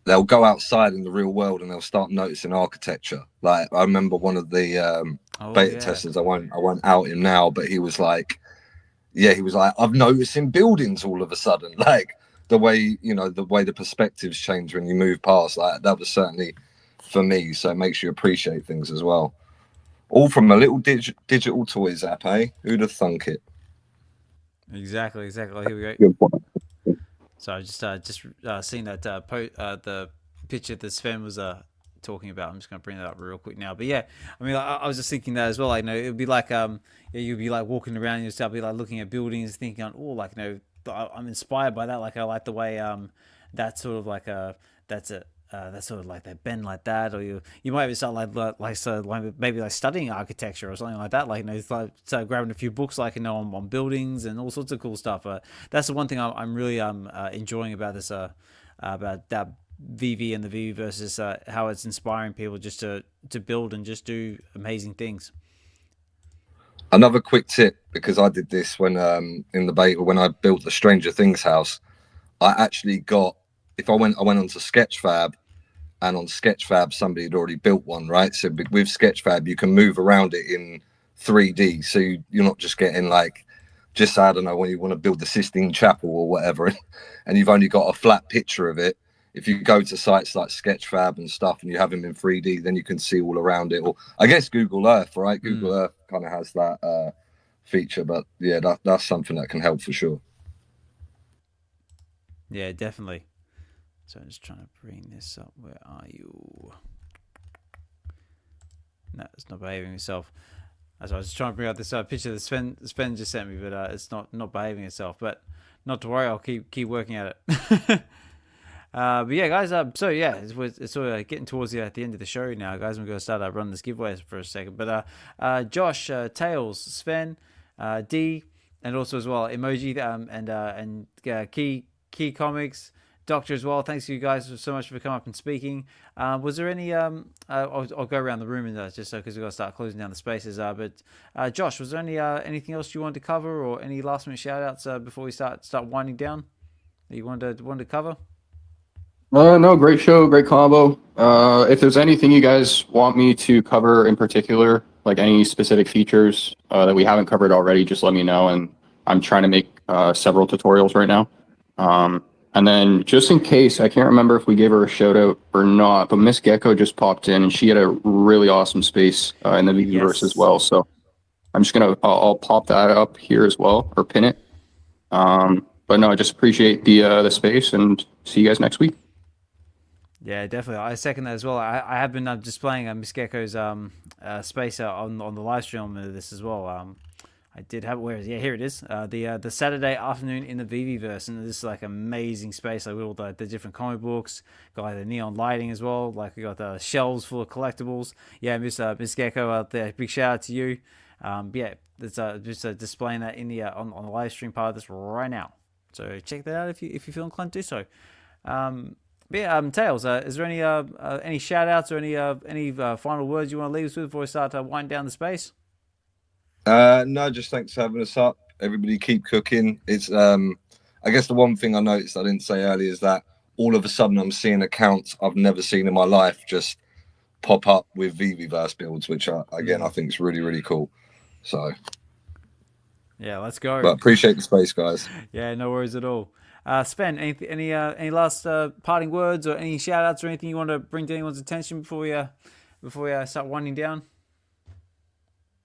they'll go outside in the real world and they'll start noticing architecture. Like I remember one of the beta testers, I won't out him now, but he was like, I've noticed in buildings all of a sudden, like the way the perspectives change when you move past. Like that was certainly for me. So it makes you appreciate things as well. All from a little digital toys app, eh? Who'd have thunk it?
Exactly. Here we go.
Good point.
So I just seen that the picture that Sven was talking about. I'm just gonna bring that up real quick now. But yeah, I mean, I was just thinking that as well. Like, it would be like you'd be like walking around and yourself, be like looking at buildings, thinking, oh, like I'm inspired by that. Like I like the way that's sort of like that's sort of like they bend like that, or you might even start maybe like studying architecture or something like that. Like start grabbing a few books like on buildings and all sorts of cool stuff. That's the one thing I'm really enjoying about this about that VeVe and the VeVeverse is how it's inspiring people just to build and just do amazing things.
Another quick tip, because I did this when in the beta when I built the Stranger Things house. I actually got, I went onto Sketchfab, and on Sketchfab somebody had already built one, right? So with Sketchfab you can move around it in 3D, so you're not just getting like, just I don't know, when you want to build the Sistine Chapel or whatever, and you've only got a flat picture of it. If you go to sites like Sketchfab and stuff and you have them in 3D, then you can see all around it. Or I guess Google Earth, right? Google Earth kind of has that feature, but yeah, that's something that can help for sure.
Yeah, definitely. So I'm just trying to bring this up. Where are you? No, it's not behaving itself. So I was just trying to bring out this picture that Sven just sent me, but it's not behaving itself. But not to worry, I'll keep working at it. But yeah, guys. So yeah, it's sort of getting towards the end of the show now, guys. We're going to start running this giveaway for a second. But Josh, Tales, Sven, D, and also as well Emojii, and KeyComix, Dokta as well. Thanks to you guys so much for coming up and speaking. Was there any? I'll go around the room and just because we've got to start closing down the spaces. But Josh, was there anything else you wanted to cover, or any last minute shout outs before we start winding down that you wanted to cover?
No, great show, great combo. If there's anything you guys want me to cover in particular, like any specific features that we haven't covered already, just let me know. And I'm trying to make several tutorials right now. And then just in case, I can't remember if we gave her a shout out or not, but Miss Gecko just popped in and she had a really awesome space in the VeVeverse as well. So I'm just I'll pop that up here as well, or pin it. But no, I just appreciate the space and see you guys next week.
Yeah, definitely. I second that as well. I have been displaying Miss Gecko's space on the live stream of this as well. I did have here it is. The Saturday afternoon in the VeVeverse, and this is like amazing space. Like with all the different comic books, got like the neon lighting as well. Like we got the shelves full of collectibles. Yeah, Miss Gecko out there. Big shout out to you. Yeah, it's just displaying that in the on the live stream part of this right now. So check that out if you feel inclined to do so. But yeah, Tails, is there any shout outs or any final words you want to leave us with before we start to wind down the space?
No, just thanks for having us up. Everybody keep cooking. It's I guess the one thing I noticed I didn't say earlier is that all of a sudden I'm seeing accounts I've never seen in my life just pop up with VeVeverse builds, which I think is really, really cool. So
yeah, let's go.
But appreciate the space, guys.
Yeah, no worries at all. Sven, any last parting words or any shout outs or anything you want to bring to anyone's attention before we start winding down?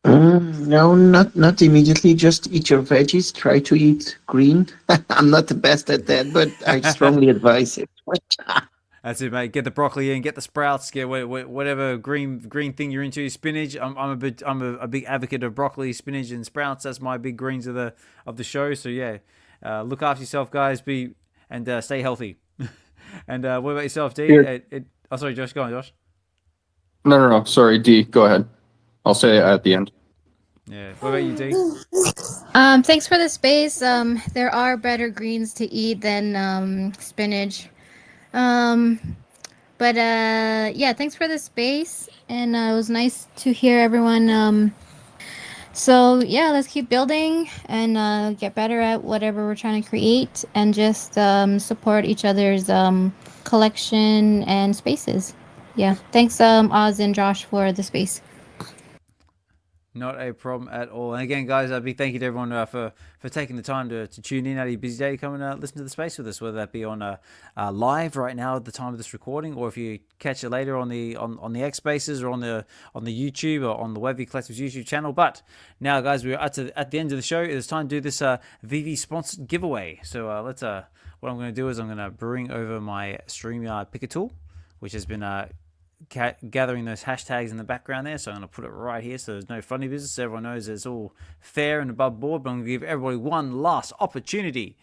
No, not immediately. Just eat your veggies. Try to eat green. I'm not the best at that, but I strongly advise it.
That's it, mate. Get the broccoli in, get the sprouts, get whatever green thing you're into. Spinach. I'm a big advocate of broccoli, spinach, and sprouts. That's my big greens of the show. So yeah, look after yourself, guys. Stay healthy. And what about yourself, D? Oh, sorry, Josh. Go on, Josh.
No. Sorry, D. Go ahead. I'll say it at the end.
Yeah. What about you, D?
Thanks for the space. There are better greens to eat than spinach. Yeah, thanks for the space, and it was nice to hear everyone. So yeah, let's keep building and get better at whatever we're trying to create, and just support each other's collection and spaces. Yeah, thanks Oz and Josh for the space.
Not a problem at all. And again, guys, a big thank you to everyone for taking the time to tune in out of your busy day, come and listen to the space with us, whether that be on live right now at the time of this recording, or if you catch it later on the X Spaces or on the YouTube or on the Web V Collective's YouTube channel. But now, guys, we're at the end of the show. It's time to do this VeVe sponsored giveaway. So let's what I'm going to do is I'm going to bring over my StreamYard picker tool, which has been gathering those hashtags in the background there. So I'm going to put it right here so there's no funny business, so everyone knows it's all fair and above board. But I'm going to give everybody one last opportunity.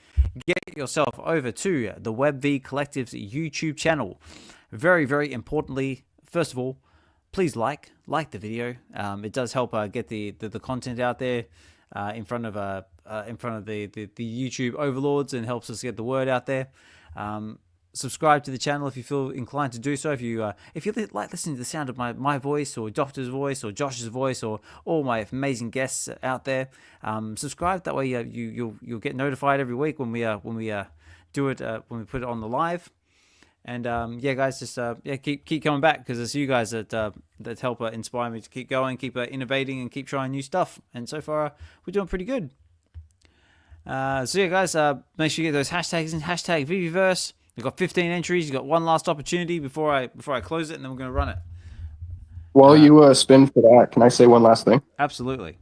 Get yourself over to the Web V Collective's YouTube channel. Very, very importantly, first of all, please like the video. It does help get the content out there in front of the YouTube overlords, and helps us get the word out there. Subscribe to the channel if you feel inclined to do so. If you like listening to the sound of my voice, or Doctor's voice, or Josh's voice, or all my amazing guests out there, subscribe. That way you'll get notified every week when we do it, when we put it on the live. And yeah, guys, just keep coming back, because it's you guys that help inspire me to keep going, keep innovating, and keep trying new stuff. And so far we're doing pretty good. So yeah, guys, make sure you get those hashtags in. Hashtag VeVeverse. We've got 15 entries. You've got one last opportunity before I close it, and then we're going to run it.
While you spin for that, can I say one last thing?
Absolutely.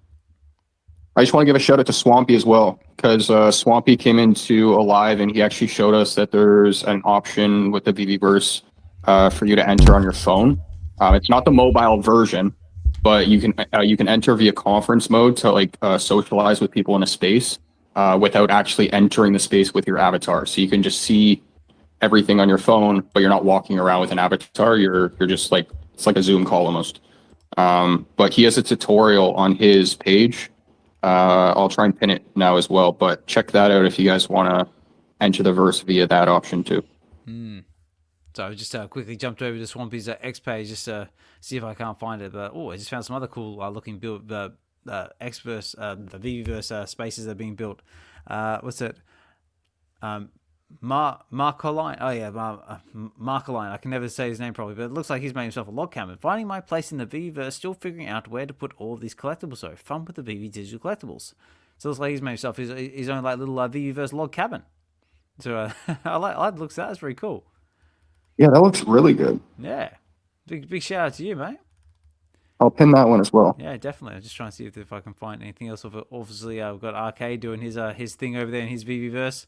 I just want to give a shout out to Swampy as well, because Swampy came into a live and he actually showed us that there's an option with the VeVeverse for you to enter on your phone. It's not the mobile version, but you can enter via conference mode to socialize with people in a space without actually entering the space with your avatar. So you can just see everything on your phone, but you're not walking around with an avatar. You're just it's like a Zoom call almost. But he has a tutorial on his page. I'll try and pin it now as well, but check that out if you guys want to enter the verse via that option too.
So I just quickly jumped over to Swampy's X page just to see if I can't find it. But I just found some other cool looking build Xverse, the VeVeverse spaces that are being built. What's it? Marcoline. Oh yeah, Marcoline. I can never say his name properly, but it looks like he's made himself a log cabin. Finding my place in the VeVeverse, still figuring out where to put all of these collectibles. So fun with the VeVe digital collectibles. So it looks like he's made himself his own little VeVeverse log cabin. So I like the looks of that. That's very cool.
Yeah, that looks really good.
Yeah, big shout out to you, mate.
I'll pin that one as well.
Yeah, definitely. I'm just trying to see if I can find anything else. Obviously, we've got Arcade doing his thing over there in his VeVeverse.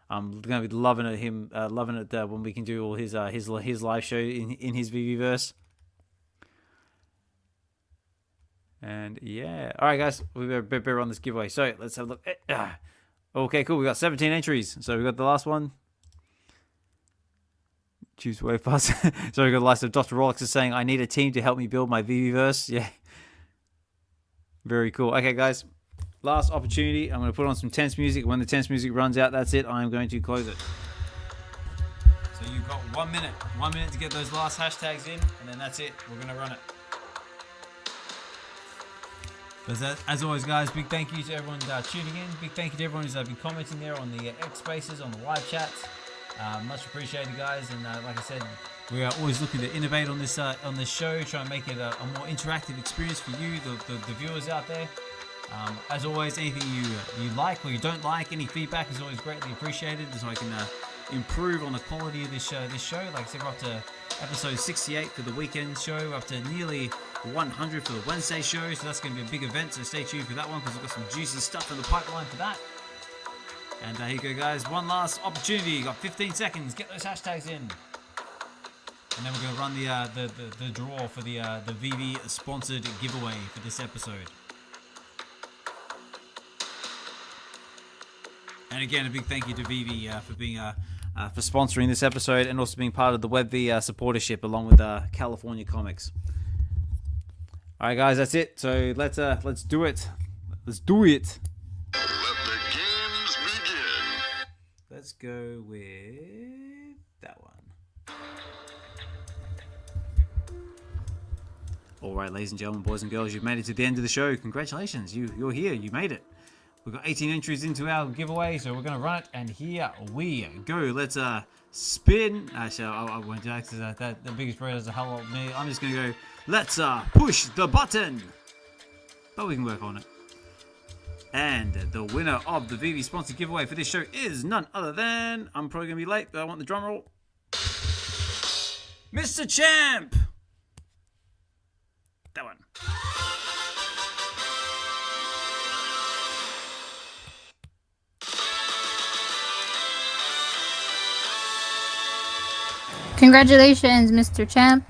I'm gonna be loving it when we can do all his live show in his VeVeverse. And yeah, all right, guys, we better run this giveaway. So let's have a look. Okay, cool. We got 17 entries. So we got the last one. Choose wave pass. So we got the last of Dr. Rolex is saying, "I need a team to help me build my VeVeverse." Yeah, very cool. Okay, guys. Last opportunity. I'm going to put on some tense music. When the tense music runs out, that's it. I'm going to close it. So you've got 1 minute. 1 minute to get those last hashtags in, and then that's it. We're going to run it. But as always, guys, big thank you to everyone tuning in. Big thank you to everyone who's been commenting there on the X Spaces, on the live chats. Much appreciated, guys. And like I said, we are always looking to innovate on this show, try and make it a more interactive experience for you, the viewers out there. As always, anything you like or you don't like, any feedback is always greatly appreciated, so I can improve on the quality of this show. Like I said, we're up to episode 68 for the weekend show. We're up to nearly 100 for the Wednesday show. So that's going to be a big event. So stay tuned for that one because we've got some juicy stuff in the pipeline for that. And here you go, guys. One last opportunity. You got 15 seconds. Get those hashtags in. And then we're going to run the draw for the VeVe sponsored giveaway for this episode. And again, a big thank you to VeVe for being for sponsoring this episode and also being part of the Web V supportership along with California Comics. All right, guys, that's it. So let's do it. Let's do it.
Let the games begin.
Let's go with that one. All right, ladies and gentlemen, boys and girls, you've made it to the end of the show. Congratulations, you're here. You made it. We've got 18 entries into our giveaway, so we're going to run it, and here we go. Let's spin. Actually, I won't do that because the biggest brother is a hell of me. I'm just going to go, let's push the button. But we can work on it. And the winner of the VeVe sponsored giveaway for this show is none other than, I'm probably going to be late, but I want the drum roll, Mr. Champ. That one.
Congratulations, Mr. Champ.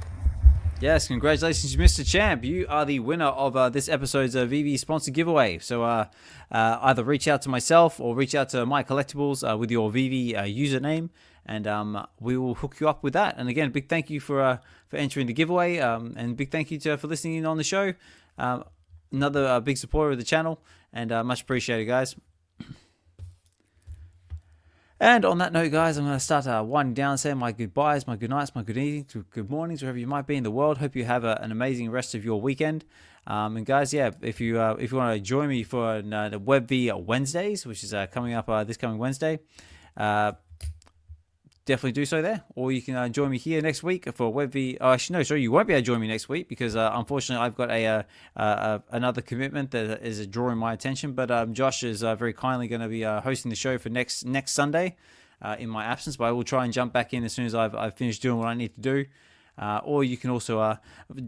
Yes, congratulations, Mr. Champ. You are the winner of this episode's VeVe sponsored giveaway. So either reach out to myself or reach out to My Collectibles with your VeVe username, and we will hook you up with that. And again, big thank you for entering the giveaway, and big thank you for listening in on the show. Another big supporter of the channel, and much appreciated, guys. And on that note, guys, I'm going to start winding down, saying my goodbyes, my good nights, my good evenings, good mornings, wherever you might be in the world. Hope you have an amazing rest of your weekend. And guys, yeah, if you want to join me for the Web V Wednesdays, which is coming up this coming Wednesday, definitely do so there. Or you can join me here next week for Web V. Oh, actually, no, sorry, you won't be able to join me next week because unfortunately I've got another commitment that is drawing my attention. But Josh is very kindly going to be hosting the show for next Sunday in my absence. But I will try and jump back in as soon as I've finished doing what I need to do. Or you can also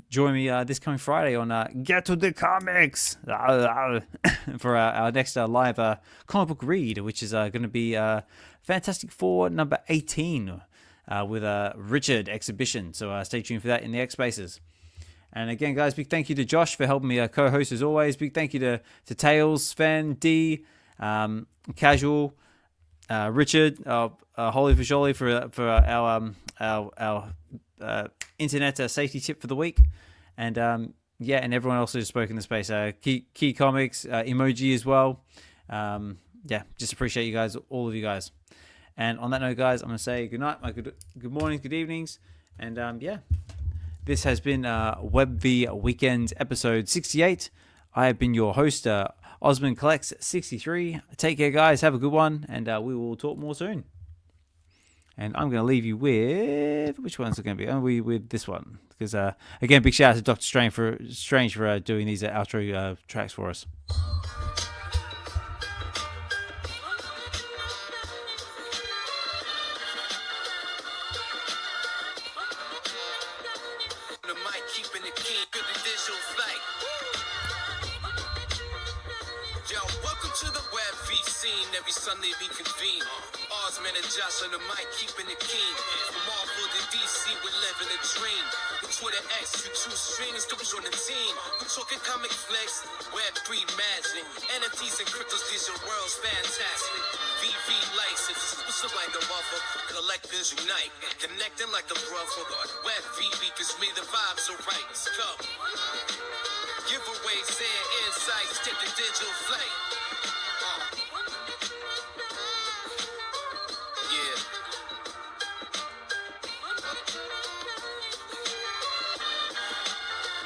join me this coming Friday on Get to the Comics for our next live comic book read, which is going to be Fantastic Four number 18 with a Richard exhibition. So stay tuned for that in the X Spaces. And again, guys, big thank you to Josh for helping me co-host as always. Big thank you to Tales, Sven, D, Casual, Richard, Holy Frijole for our internet safety tip for the week, and yeah, and everyone else who's spoken in the space, KeyComix, Emojii as well. Yeah, just appreciate you guys, all of you guys. And on that note, guys, I'm gonna say good night, my good mornings, good evenings, and yeah, this has been Web V Weekend episode 68. I have been your host, Ozman Collects 63. Take care, guys. Have a good one, and we will talk more soon. And I'm going to leave you with, which one's it going to be? We with this one, because again, big shout out to Dokta Strange for doing these outro tracks for us.
Every Sunday we convene. Ozman and Josh on the mic, keeping it keen. From Marvel to DC, we're living a dream. With Twitter X, you choose streams, those on the team. We're talking comic flicks, Web 3 magic, NFTs and cryptos, these are worlds fantastic. VeVe license, what's up like the mother? Collectors unite, connecting like a brother. Web VeVe, cause me the vibes are right. Let's go. Giveaways and insights, take the digital flight.